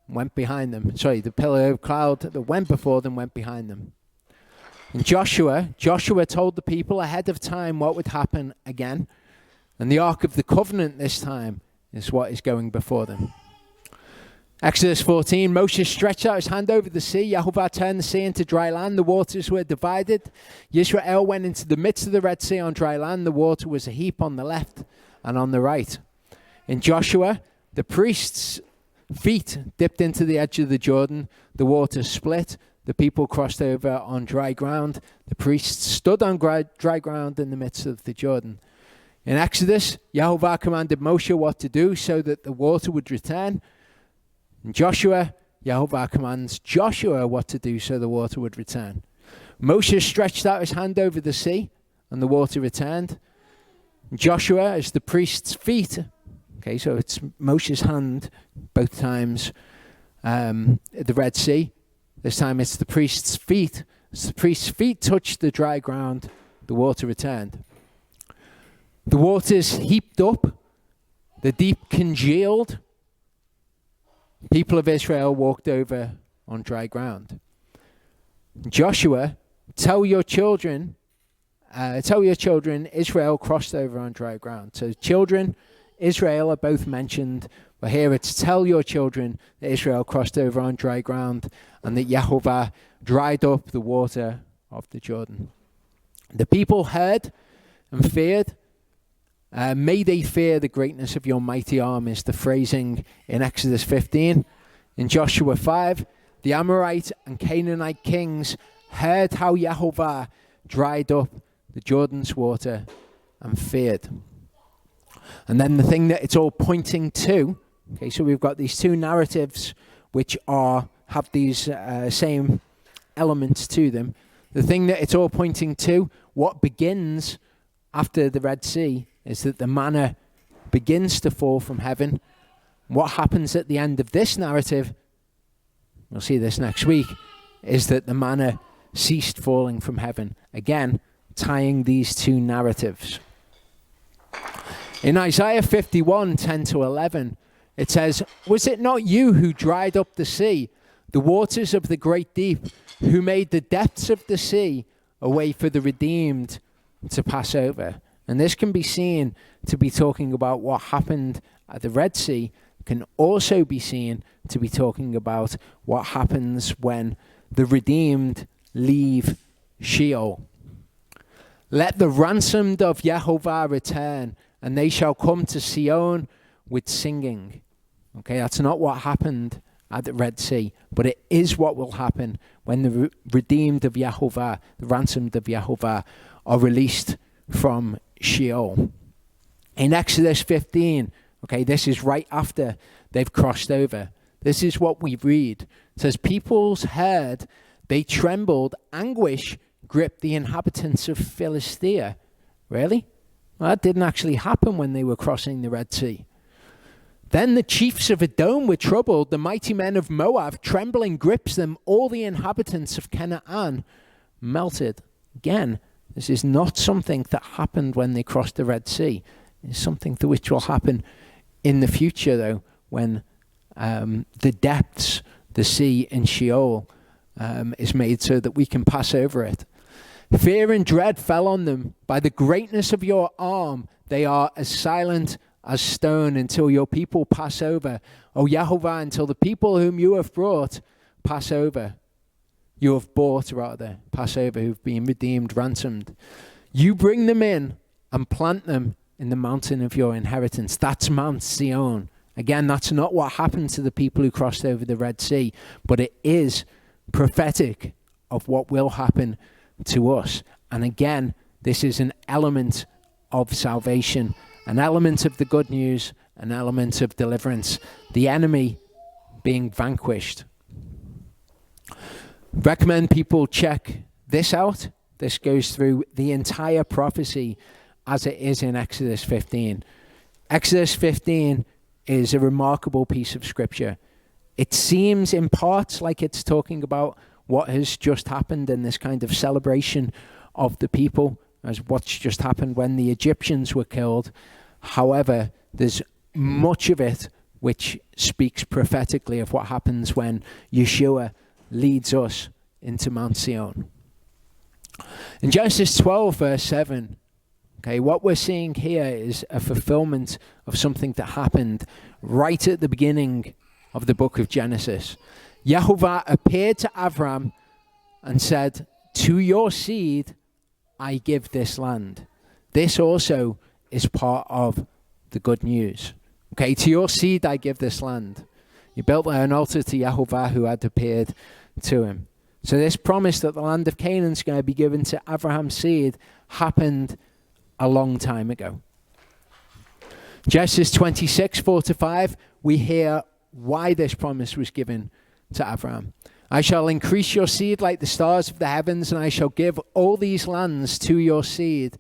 S1: went behind them. Sorry, the pillar of cloud that went before them went behind them. And Joshua told the people ahead of time what would happen again. And the Ark of the Covenant this time is what is going before them. Exodus 14, Moses stretched out his hand over the sea. Yahuwah turned the sea into dry land. The waters were divided. Yisrael went into the midst of the Red Sea on dry land. The water was a heap on the left and on the right. In Joshua, the priest's feet dipped into the edge of the Jordan. The water split. The people crossed over on dry ground. The priests stood on dry ground in the midst of the Jordan. In Exodus, Yahuwah commanded Moshe what to do so that the water would return. In Joshua, Yahuwah commands Joshua what to do so the water would return. Moshe stretched out his hand over the sea, and the water returned. Joshua is the priest's feet. Okay, so it's Moshe's hand both times at the Red Sea. This time it's the priest's feet. As the priest's feet touched the dry ground, the water returned. The waters heaped up. The deep congealed. People of Israel walked over on dry ground. Joshua, tell your children, Israel crossed over on dry ground. So children, Israel are both mentioned, but here it's tell your children that Israel crossed over on dry ground and that Yahuwah dried up the water of the Jordan. The people heard and feared. May they fear the greatness of your mighty arm is the phrasing in Exodus 15. In Joshua 5, the Amorite and Canaanite kings heard how Yahuwah dried up the Jordan's water and feared. And then the thing that it's all pointing to, okay, so we've got these two narratives which have these same elements to them. The thing that it's all pointing to, what begins after the Red Sea, is that the manna begins to fall from heaven. What happens at the end of this narrative, we'll see this next week, is that the manna ceased falling from heaven. Again, tying these two narratives. In Isaiah 51, 10 to 11, it says, was it not you who dried up the sea, the waters of the great deep, who made the depths of the sea a way for the redeemed to pass over? And this can be seen to be talking about what happened at the Red Sea, can also be seen to be talking about what happens when the redeemed leave Sheol. Let the ransomed of Yahuwah return, and they shall come to Sion with singing. Okay, that's not what happened at the Red Sea, but it is what will happen when the redeemed of Yahuwah, the ransomed of Yahuwah, are released from Sheol. In Exodus 15, okay, this is right after they've crossed over. This is what we read. It says, peoples heard, they trembled, anguish gripped the inhabitants of Philistia. Really? Well, that didn't actually happen when they were crossing the Red Sea. Then the chiefs of Edom were troubled, the mighty men of Moab, trembling grips them, all the inhabitants of Canaan melted. Again, this is not something that happened when they crossed the Red Sea. It's something which will happen in the future, though, when the depths, the sea in Sheol, is made so that we can pass over it. Fear and dread fell on them. By the greatness of your arm, they are as silent as stone until your people pass over. O Yahuwah, until the people whom you have brought pass over. You have bought, rather, Passover, who've been redeemed, ransomed. You bring them in and plant them in the mountain of your inheritance. That's Mount Zion. Again, that's not what happened to the people who crossed over the Red Sea, but it is prophetic of what will happen to us. And again, this is an element of salvation, an element of the good news, an element of deliverance. The enemy being vanquished. Recommend people check this out. This goes through the entire prophecy as it is in Exodus 15. Exodus 15 is a remarkable piece of scripture. It seems in parts like it's talking about what has just happened in this kind of celebration of the people, as what's just happened when the Egyptians were killed. However, there's much of it which speaks prophetically of what happens when Yeshua leads us into Mount Zion. In Genesis 12, verse 7, okay, what we're seeing here is a fulfillment of something that happened right at the beginning of the book of Genesis. Yahuwah appeared to Abraham and said, "To your seed I give this land." This also is part of the good news. Okay, to your seed I give this land. He built an altar to Yahuwah who had appeared to him. So this promise that the land of Canaan is going to be given to Abraham's seed happened a long time ago. Genesis 26, 4-5, we hear why this promise was given to Abraham. "I shall increase your seed like the stars of the heavens, and I shall give all these lands to your seed.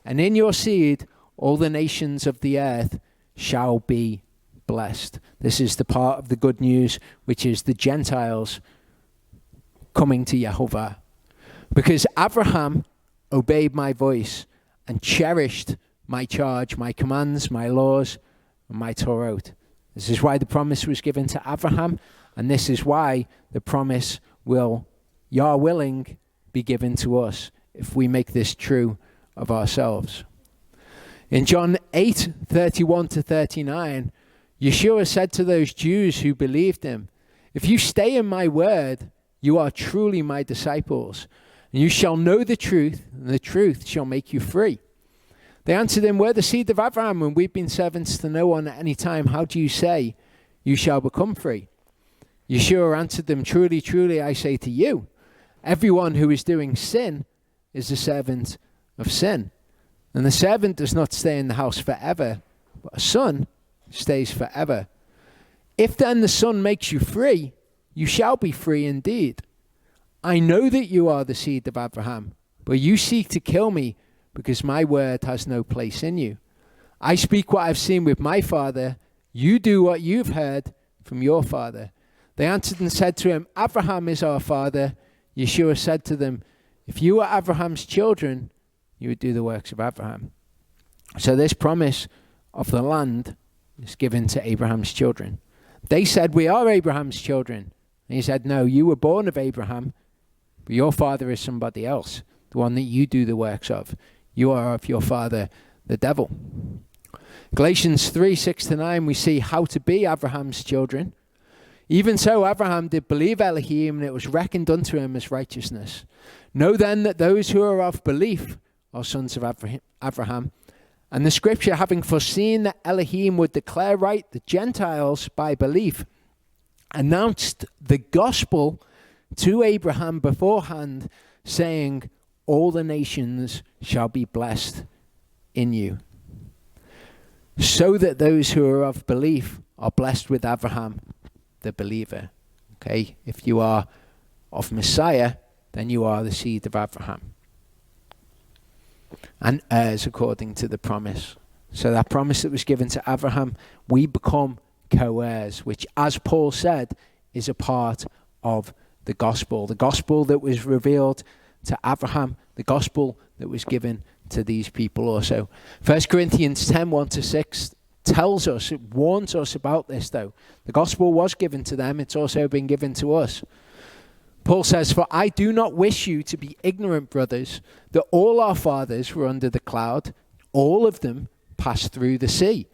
S1: And in your seed all the nations of the earth shall be blessed." This is the part of the good news, which is the Gentiles coming to Yahuwah. Because Abraham obeyed my voice and cherished my charge, my commands, my laws, and my Torah. This is why the promise was given to Abraham, and this is why the promise will, Yah willing, be given to us if we make this true of ourselves. In John 8, 31-39, Yeshua said to those Jews who believed him, "If you stay in my word, you are truly my disciples, and you shall know the truth, and the truth shall make you free." They answered him, "We're the seed of Abraham, and we've been servants to no one at any time. How do you say you shall become free?" Yeshua answered them, "Truly, truly, I say to you, everyone who is doing sin is a servant of sin. And the servant does not stay in the house forever, but a son stays forever. If then the Son makes you free, you shall be free indeed. I know that you are the seed of Abraham, but you seek to kill me because my word has no place in you. I speak what I've seen with my father. You do what you've heard from your father." They answered and said to him, "Abraham is our father." Yeshua said to them, "If you were Abraham's children, you would do the works of Abraham." So this promise of the land is given to Abraham's children. They said, "We are Abraham's children." And he said, "No, you were born of Abraham, but your father is somebody else, the one that you do the works of. You are of your father, the devil." Galatians 3, 6-9, we see how to be Abraham's children. "Even so, Abraham did believe Elohim, and it was reckoned unto him as righteousness. Know then that those who are of belief are sons of Abraham. And the scripture, having foreseen that Elohim would declare right the Gentiles by belief, announced the gospel to Abraham beforehand, saying, all the nations shall be blessed in you." So that those who are of belief are blessed with Abraham, the believer. Okay, if you are of Messiah, then you are the seed of Abraham, and heirs according to the promise. So that promise that was given to Abraham, we become co-heirs, which, as Paul said, is a part of the gospel that was revealed to Abraham, the gospel that was given to these people also. 1 Corinthians 10, 1-6 tells us, it warns us about this though. The gospel was given to them, it's also been given to us. Paul says, "For I do not wish you to be ignorant, brothers, that all our fathers were under the cloud. All of them passed through the sea.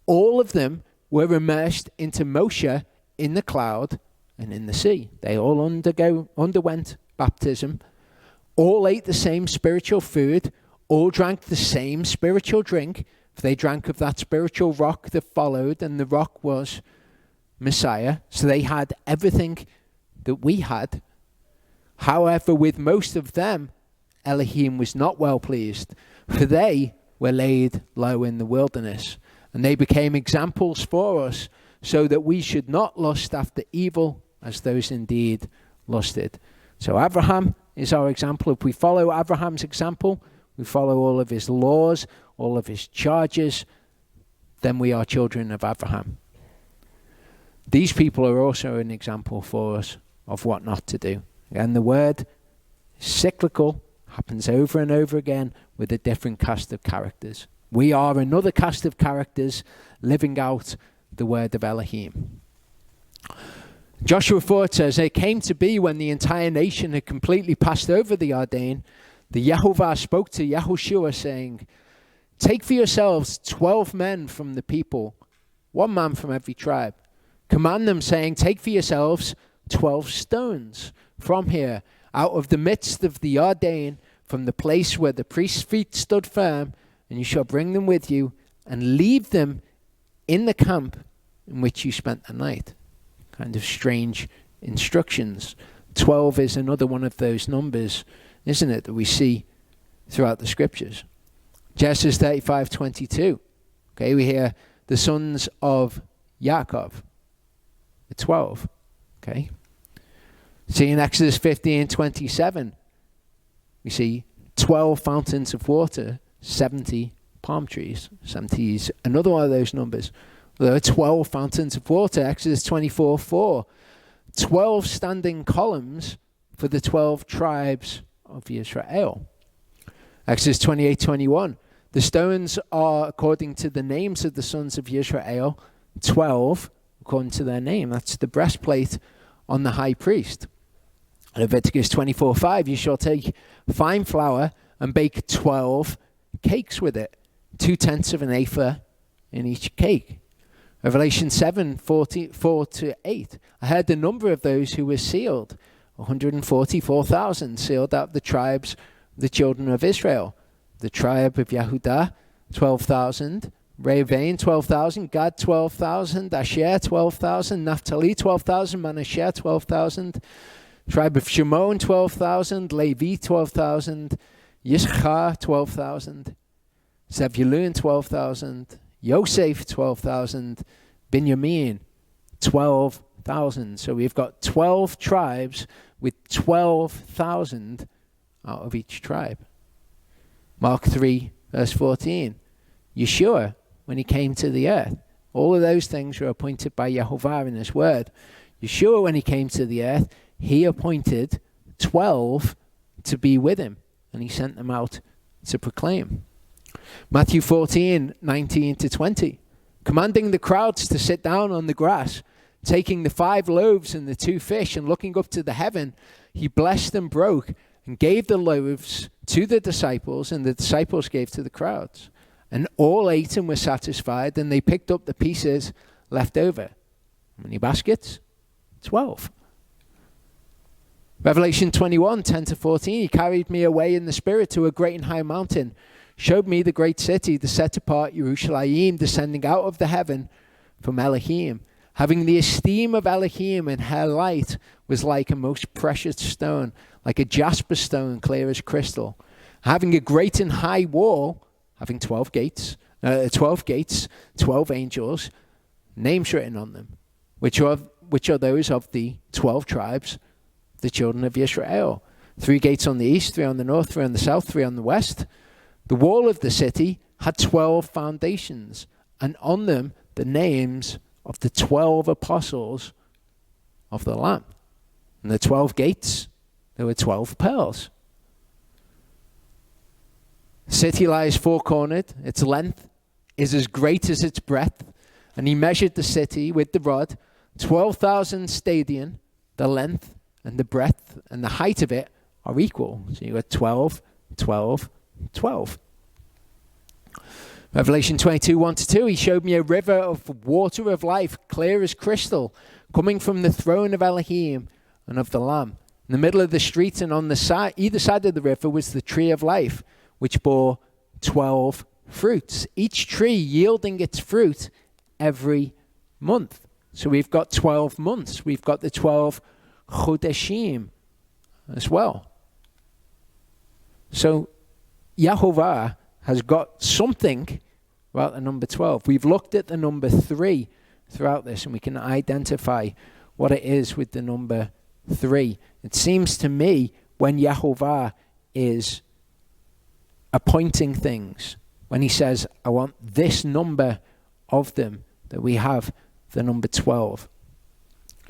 S1: All of them were immersed into Moshe in the cloud and in the sea." They all underwent baptism. All ate the same spiritual food. All drank the same spiritual drink. For they drank of that spiritual rock that followed, and the rock was Messiah. So they had everything that we had. However, with most of them, Elohim was not well pleased, for they were laid low in the wilderness, and they became examples for us, so that we should not lust after evil as those indeed lusted. So Abraham is our example. If we follow Abraham's example, we follow all of his laws, all of his charges, then we are children of Abraham. These people are also an example for us of what not to do. And the word is cyclical, happens over and over again with a different cast of characters. We are another cast of characters living out the word of Elohim. Joshua 4 says, it came to be when the entire nation had completely passed over the Ardennes, the Yahuwah spoke to Yahushua saying, take for yourselves 12 men from the people, 1 man from every tribe. Command them, saying, take for yourselves 12 stones from here, out of the midst of the Ardennes, from the place where the priest's feet stood firm, and you shall bring them with you, and leave them in the camp in which you spent the night. Kind of strange instructions. 12 is another one of those numbers, isn't it, that we see throughout the scriptures. Genesis 35:22. Okay, we hear the sons of Yaakov, the 12. Okay. See in Exodus 15:27, we see 12 fountains of water, 70 palm trees. 70 is another one of those numbers. There are 12 fountains of water. Exodus 24:4. 12 standing columns for the 12 tribes of Israel. Exodus 28:21. The stones are according to the names of the sons of Israel, 12 according to their name. That's the breastplate on the high priest. Leviticus 24:5. You shall take fine flour and bake 12 cakes with it, 2/10 of an ephah in each cake. Revelation 7:4-8. I heard the number of those who were sealed, 144,000, sealed out of the tribes of the children of Israel. The tribe of Yehudah, 12,000. Reuven, 12,000. Gad, 12,000. Asher, 12,000. Naphtali, 12,000. Manasseh, 12,000. Tribe of Shimon, 12,000. Levi, 12,000. Yisachar, 12,000. Zebulun, 12,000. Yosef, 12,000. Binyamin, 12,000. So we've got 12 tribes with 12,000 out of each tribe. Mark 3:14. Yeshua, when he came to the earth, all of those things were appointed by Yahuwah in his word. Yeshua, when he came to the earth, he appointed 12 to be with him, and he sent them out to proclaim. Matthew 14:19-20. Commanding the crowds to sit down on the grass, taking the 5 loaves and the 2 fish, and looking up to the heaven, he blessed and broke, and gave the loaves to the disciples, and the disciples gave to the crowds. And all ate and were satisfied, and they picked up the pieces left over. How many baskets? 12. Revelation 21:10-14. He carried me away in the spirit to a great and high mountain, showed me the great city, the set apart Jerusalem, descending out of the heaven from Elohim, having the esteem of Elohim, and her light was like a most precious stone, like a jasper stone, clear as crystal, having a great and high wall, having 12 gates, 12 angels, names written on them, which are those of the 12 tribes, the children of Israel. 3 gates on the east, 3 on the north, 3 on the south, 3 on the west. The wall of the city had 12 foundations, and on them the names of the 12 apostles of the Lamb. And the 12 gates, there were 12 pearls. The city lies 4-cornered. Its length is as great as its breadth. And he measured the city with the rod, 12,000 stadion. The length and the breadth and the height of it are equal. So you got 12, 12, 12. Revelation 22:1-2. He showed me a river of water of life, clear as crystal, coming from the throne of Elohim and of the Lamb. In the middle of the street and on the side, either side of the river was the tree of life, which bore 12 fruits, each tree yielding its fruit every month. So we've got 12 months. We've got the 12 Chodeshim as well. So Yahuwah has got something about the number 12. We've looked at the number 3 throughout this, and we can identify what it is with the number 3. It seems to me when Yahuwah is appointing things, when he says, I want this number of them, that we have the number 12.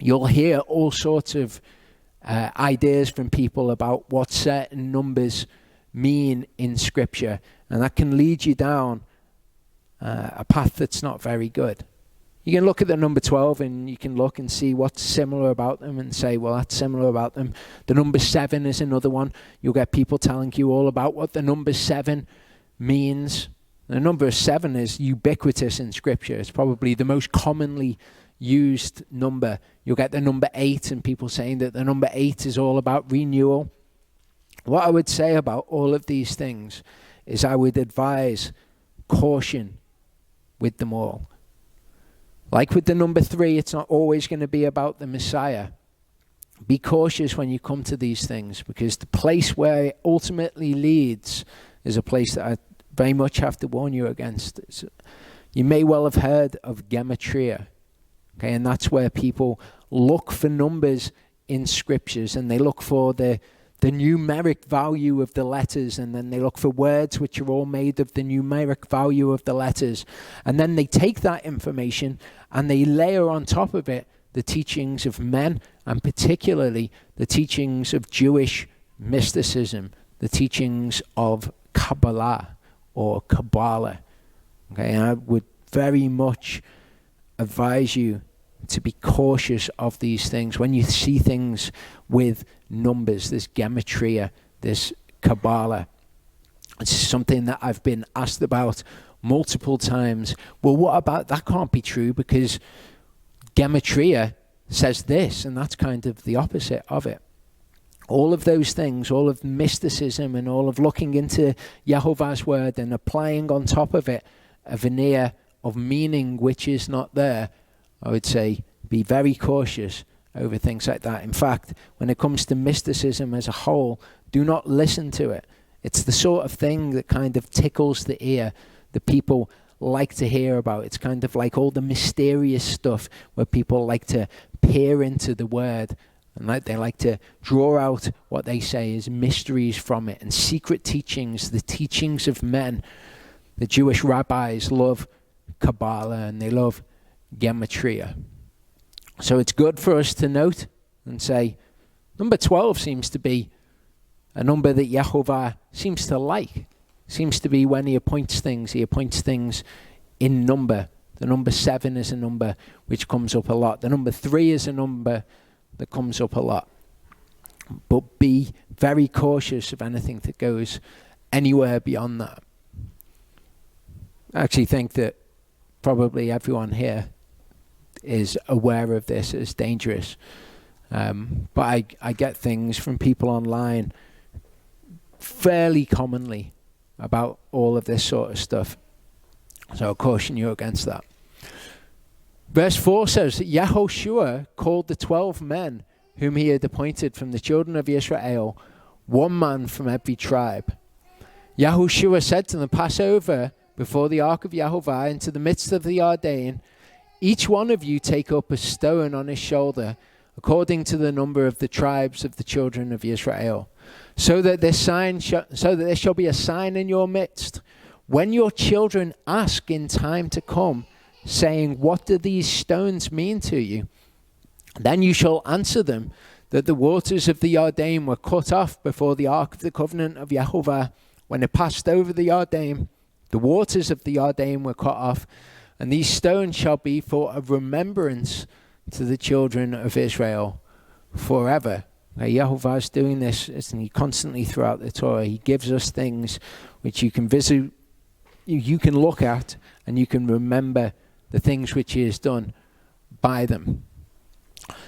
S1: You'll hear all sorts of ideas from people about what certain numbers mean in Scripture, and that can lead you down a path that's not very good. You can look at the number 12 and you can look and see what's similar about them and say, well, that's similar about them. The number 7 is another one. You'll get people telling you all about what the number 7 means. The number 7 is ubiquitous in Scripture. It's probably the most commonly used number. You'll get the number 8 and people saying that the number 8 is all about renewal. What I would say about all of these things is I would advise caution with them all. Like with the number 3, it's not always going to be about the Messiah. Be cautious when you come to these things, because the place where it ultimately leads is a place that I very much have to warn you against. You may well have heard of gematria, okay, and that's where people look for numbers in scriptures, and they look for the numeric value of the letters, and then they look for words which are all made of the numeric value of the letters. And then they take that information and they layer on top of it the teachings of men, and particularly the teachings of Jewish mysticism, the teachings of Kabbalah or Kabbalah. Okay, and I would very much advise you to be cautious of these things. When you see things with numbers, this gematria, this Kabbalah, it's something that I've been asked about multiple times. Well, what about that? Can't be true, because gematria says this, and that's kind of the opposite of it. All of those things, all of mysticism and all of looking into Yahuwah's word and applying on top of it a veneer of meaning which is not there, I would say be very cautious over things like that. In fact, when it comes to mysticism as a whole, do not listen to it. It's the sort of thing that kind of tickles the ear that people like to hear about. It's kind of like all the mysterious stuff where people like to peer into the word, and they like to draw out what they say is mysteries from it and secret teachings, the teachings of men. The Jewish rabbis love Kabbalah and they love gematria. So it's good for us to note and say, number 12 seems to be a number that Yahuwah seems to like. Seems to be when he appoints things in number. The number 7 is a number which comes up a lot. The number 3 is a number that comes up a lot. But be very cautious of anything that goes anywhere beyond that. I actually think that probably everyone here is aware of this as dangerous. But I get things from people online fairly commonly about all of this sort of stuff. So I caution you against that. Verse 4 says, Yahuwah called the 12 men whom he had appointed from the children of Israel, one man from every tribe. Yahuwah said to them, pass over before the ark of Yahuwah into the midst of the Ardain. Each one of you take up a stone on his shoulder, according to the number of the tribes of the children of Israel, so that there shall be a sign in your midst. When your children ask in time to come, saying, what do these stones mean to you? Then you shall answer them that the waters of the Ardain were cut off before the ark of the covenant of Yahuwah. When it passed over the Ardain, the waters of the Ardain were cut off, and these stones shall be for a remembrance to the children of Israel forever. Now, Yahuwah is doing this, isn't he, constantly throughout the Torah. He gives us things which you can visit, you can look at, and you can remember the things which he has done by them.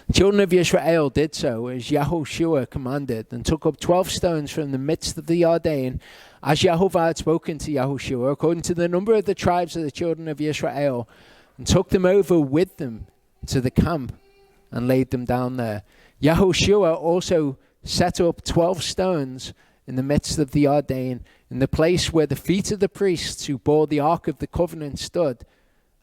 S1: The children of Israel did so as Yahuwah commanded, and took up 12 stones from the midst of the Ardain, as Yahuwah had spoken to Yahuwah, according to the number of the tribes of the children of Israel, and took them over with them to the camp and laid them down there. Yahuwah also set up 12 stones in the midst of the Ardain, in the place where the feet of the priests who bore the ark of the covenant stood,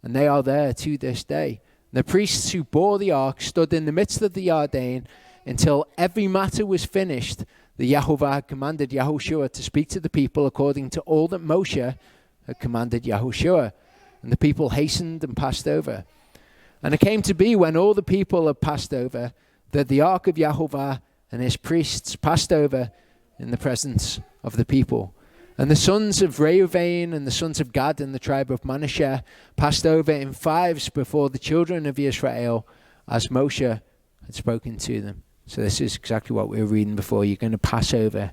S1: and they are there to this day. The priests who bore the ark stood in the midst of the Ardain until every matter was finished. The Yahuwah had commanded Yahuwah to speak to the people according to all that Moshe had commanded Yahuwah. And the people hastened and passed over. And it came to be, when all the people had passed over, that the ark of Yahuwah and his priests passed over in the presence of the people. And the sons of Reuven and the sons of Gad and the tribe of Manasseh passed over in fives before the children of Israel, as Moshe had spoken to them. So this is exactly what we were reading before. You're going to pass over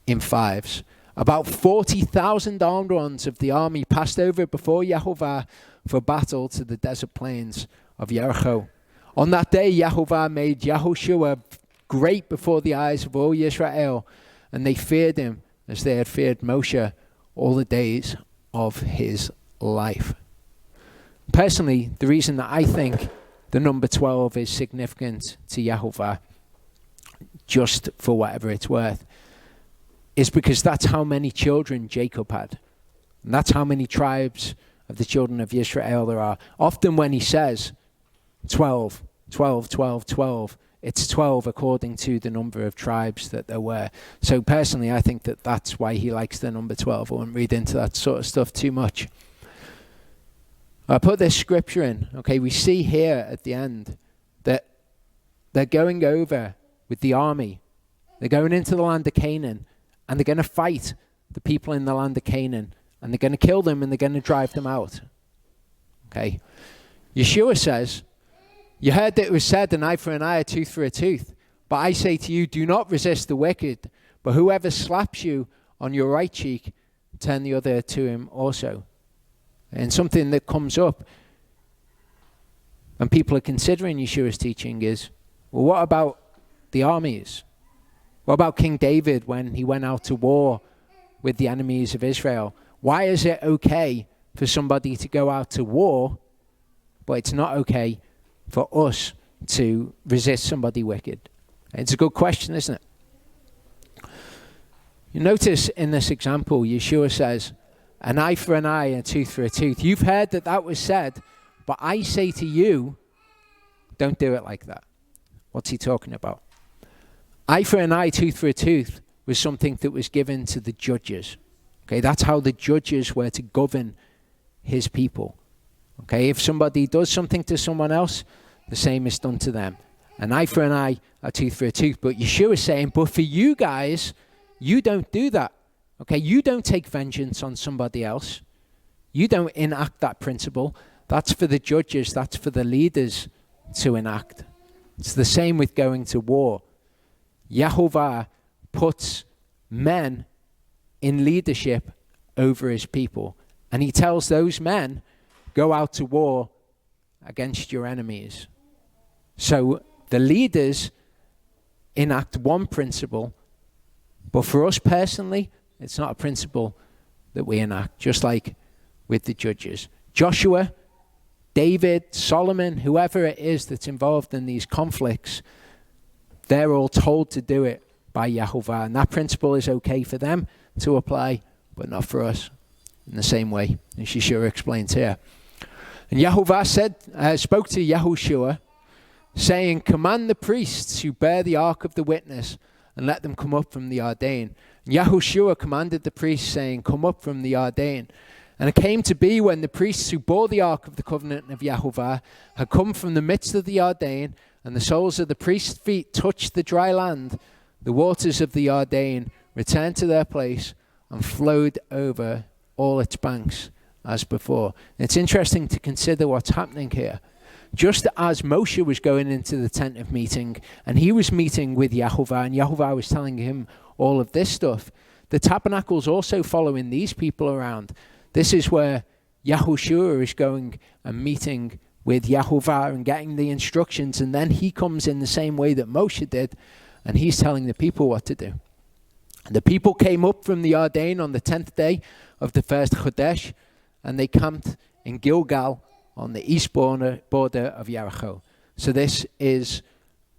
S1: in fives. About 40,000 armed ones of the army passed over before Yahuwah for battle to the desert plains of Jericho. On that day, Yahuwah made Yahushua great before the eyes of all Israel, and they feared him as they had feared Moshe all the days of his life. Personally, the reason that I think the number 12 is significant to Yahuwah, just for whatever it's worth, is because that's how many children Jacob had. And that's how many tribes of the children of Israel there are. Often when he says 12, 12, 12, 12, it's 12 according to the number of tribes that there were. So personally, I think that that's why he likes the number 12. I won't read into that sort of stuff too much. I put this scripture in. Okay, we see here at the end that they're going over with the army. They're going into the land of Canaan, and they're going to fight the people in the land of Canaan, and they're going to kill them, and they're going to drive them out. Okay. Yeshua says, you heard that it was said, an eye for an eye, a tooth for a tooth. But I say to you, do not resist the wicked, but whoever slaps you on your right cheek, turn the other to him also. And something that comes up when people are considering Yeshua's teaching is, well, what about the armies? What about King David when he went out to war with the enemies of Israel? Why is it okay for somebody to go out to war, but it's not okay for us to resist somebody wicked? It's a good question, isn't it? You notice in this example, Yeshua says, an eye for an eye, a tooth for a tooth. You've heard that that was said, but I say to you, don't do it like that. What's he talking about? Eye for an eye, tooth for a tooth was something that was given to the judges. Okay, that's how the judges were to govern his people. Okay, if somebody does something to someone else, the same is done to them. An eye for an eye, a tooth for a tooth. But Yeshua is saying, but for you guys, you don't do that. Okay, you don't take vengeance on somebody else. You don't enact that principle. That's for the judges, that's for the leaders to enact. It's the same with going to war. Yahuwah puts men in leadership over his people. And he tells those men, go out to war against your enemies. So the leaders enact one principle, but for us personally, it's not a principle that we enact, just like with the judges. Joshua, David, Solomon, whoever it is that's involved in these conflicts, they're all told to do it by Yahuwah. And that principle is okay for them to apply, but not for us in the same way, as Yeshua explains here. And Yahuwah spoke to Yahushua, saying, command the priests who bear the ark of the witness, and let them come up from the Ardain. And Yahushua commanded the priests, saying, come up from the Ardain. And it came to be when the priests who bore the ark of the covenant of Yahuwah had come from the midst of the Ardain, and the soles of the priests' feet touched the dry land, the waters of the Ardain returned to their place and flowed over all its banks as before. And it's interesting to consider what's happening here. Just as Moshe was going into the tent of meeting and he was meeting with Yahuwah and Yahuwah was telling him all of this stuff, the tabernacle's also following these people around. This is where Yahushua is going and meeting with Yahuwah and getting the instructions, and then he comes in the same way that Moshe did and he's telling the people what to do. And the people came up from the Ardain on the 10th day of the first Chodesh, and they camped in Gilgal on the east border of Jericho. So this is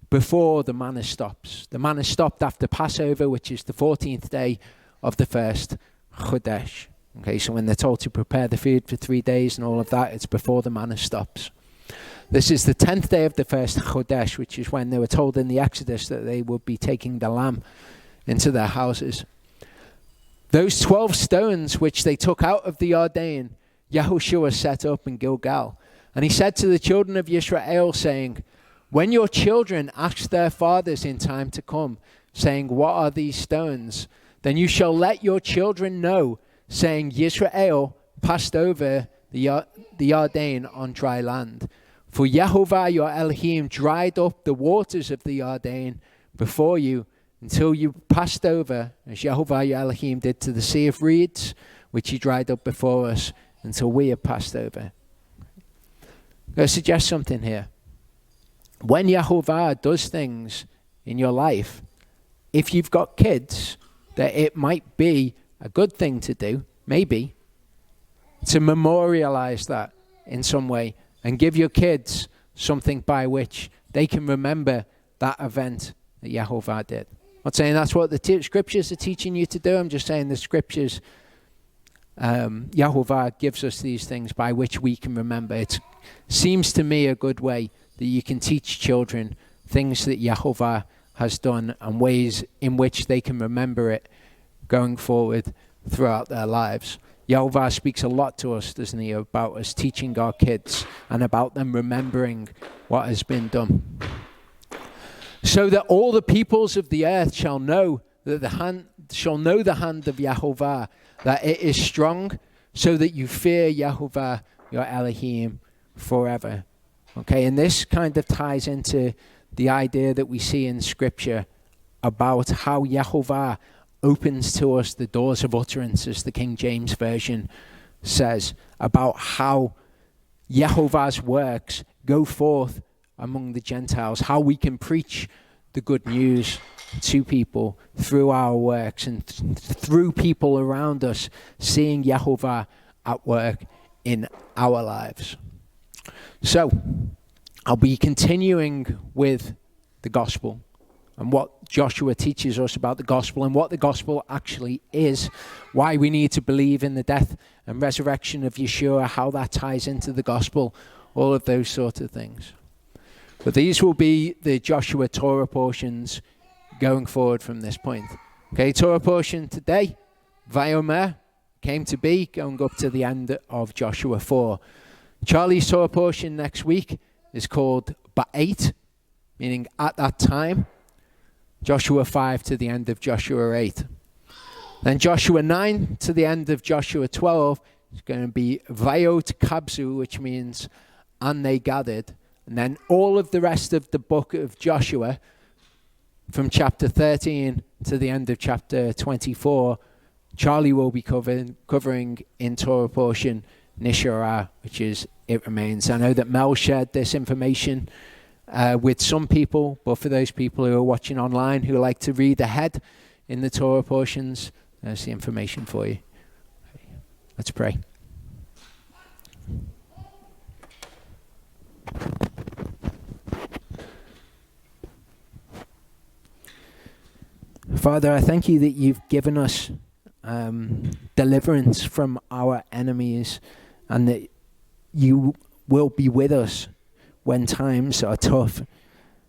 S1: before the manna stops. The manna stopped after Passover, which is the 14th day of the first Chodesh. Okay, so when they're told to prepare the food for 3 days and all of that, it's before the manna stops. This is the 10th day of the first Chodesh, which is when they were told in the Exodus that they would be taking the lamb into their houses. Those 12 stones which they took out of the Ardain, Yahushua set up in Gilgal. And he said to the children of Israel, saying, when your children ask their fathers in time to come, saying, what are these stones? Then you shall let your children know, saying, Yisrael passed over the Yarden on dry land. For Yahuwah your Elohim dried up the waters of the Yarden before you until you passed over, as Yahuwah your Elohim did to the sea of reeds, which he dried up before us until we have passed over. I'm going to suggest something here. When Yahuwah does things in your life, if you've got kids, that it might be a good thing to do, maybe, to memorialize that in some way and give your kids something by which they can remember that event that Yahuwah did. I'm not saying that's what the scriptures are teaching you to do. I'm just saying the scriptures, Yahuwah gives us these things by which we can remember. It seems to me a good way that you can teach children things that Yahuwah has done and ways in which they can remember it going forward throughout their lives. Yahuwah speaks a lot to us, doesn't he, about us teaching our kids and about them remembering what has been done. So that all the peoples of the earth shall know that the hand of Yahuwah, that it is strong, so that you fear Yahuwah your Elohim forever. Okay, and this kind of ties into the idea that we see in Scripture about how Yahuwah opens to us the doors of utterance, as the King James Version says, about how Yahuwah's works go forth among the Gentiles, how we can preach the good news to people through our works and through people around us, seeing Yahuwah at work in our lives. So, I'll be continuing with the gospel and what Joshua teaches us about the gospel and what the gospel actually is, why we need to believe in the death and resurrection of Yeshua, how that ties into the gospel, all of those sort of things. But these will be the Joshua Torah portions going forward from this point. Okay, Torah portion today, Vayomer, came to be, going up to the end of Joshua 4. Charlie's Torah portion next week is called Ba'at, meaning at that time. Joshua 5 to the end of Joshua 8. Then Joshua 9 to the end of Joshua 12 is going to be Vayot Kabzu, which means and they gathered. And then all of the rest of the book of Joshua, from chapter 13 to the end of chapter 24, Charlie will be covering in Torah portion Nishara, which is It Remains. I know that Mel shared this information with some people, but for those people who are watching online who like to read ahead in the Torah portions, there's the information for you. Let's pray. Father, I thank you that you've given us deliverance from our enemies, and that you will be with us when times are tough,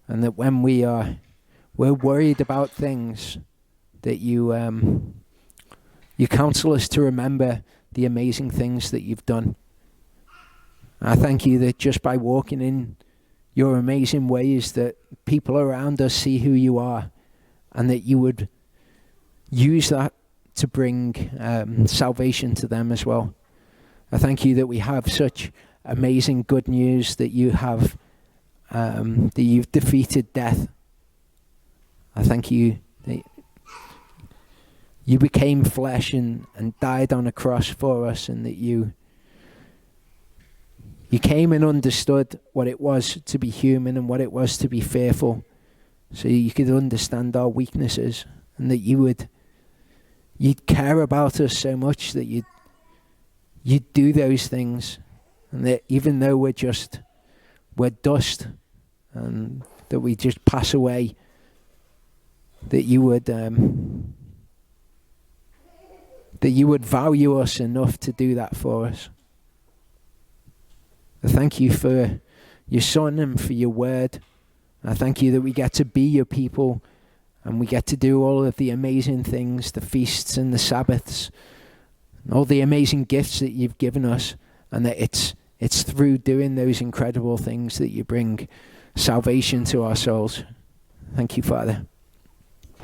S1: and that when we're worried about things, that you counsel us to remember the amazing things that you've done. I thank you that just by walking in your amazing ways, that people around us see who you are, and that you would use that to bring salvation to them as well. I thank you that we have such amazing good news that you have, that you've defeated death. I thank you that you became flesh and died on a cross for us, and that you came and understood what it was to be human and what it was to be fearful, so you could understand our weaknesses, and that you'd care about us so much that you'd do those things, and that even though we're dust, and that we just pass away, that you would value us enough to do that for us. I thank you for your Son and for your word. I thank you that we get to be your people, and we get to do all of the amazing things, the feasts and the Sabbaths, and all the amazing gifts that you've given us, and that it's through doing those incredible things that you bring salvation to our souls. Thank you, Father.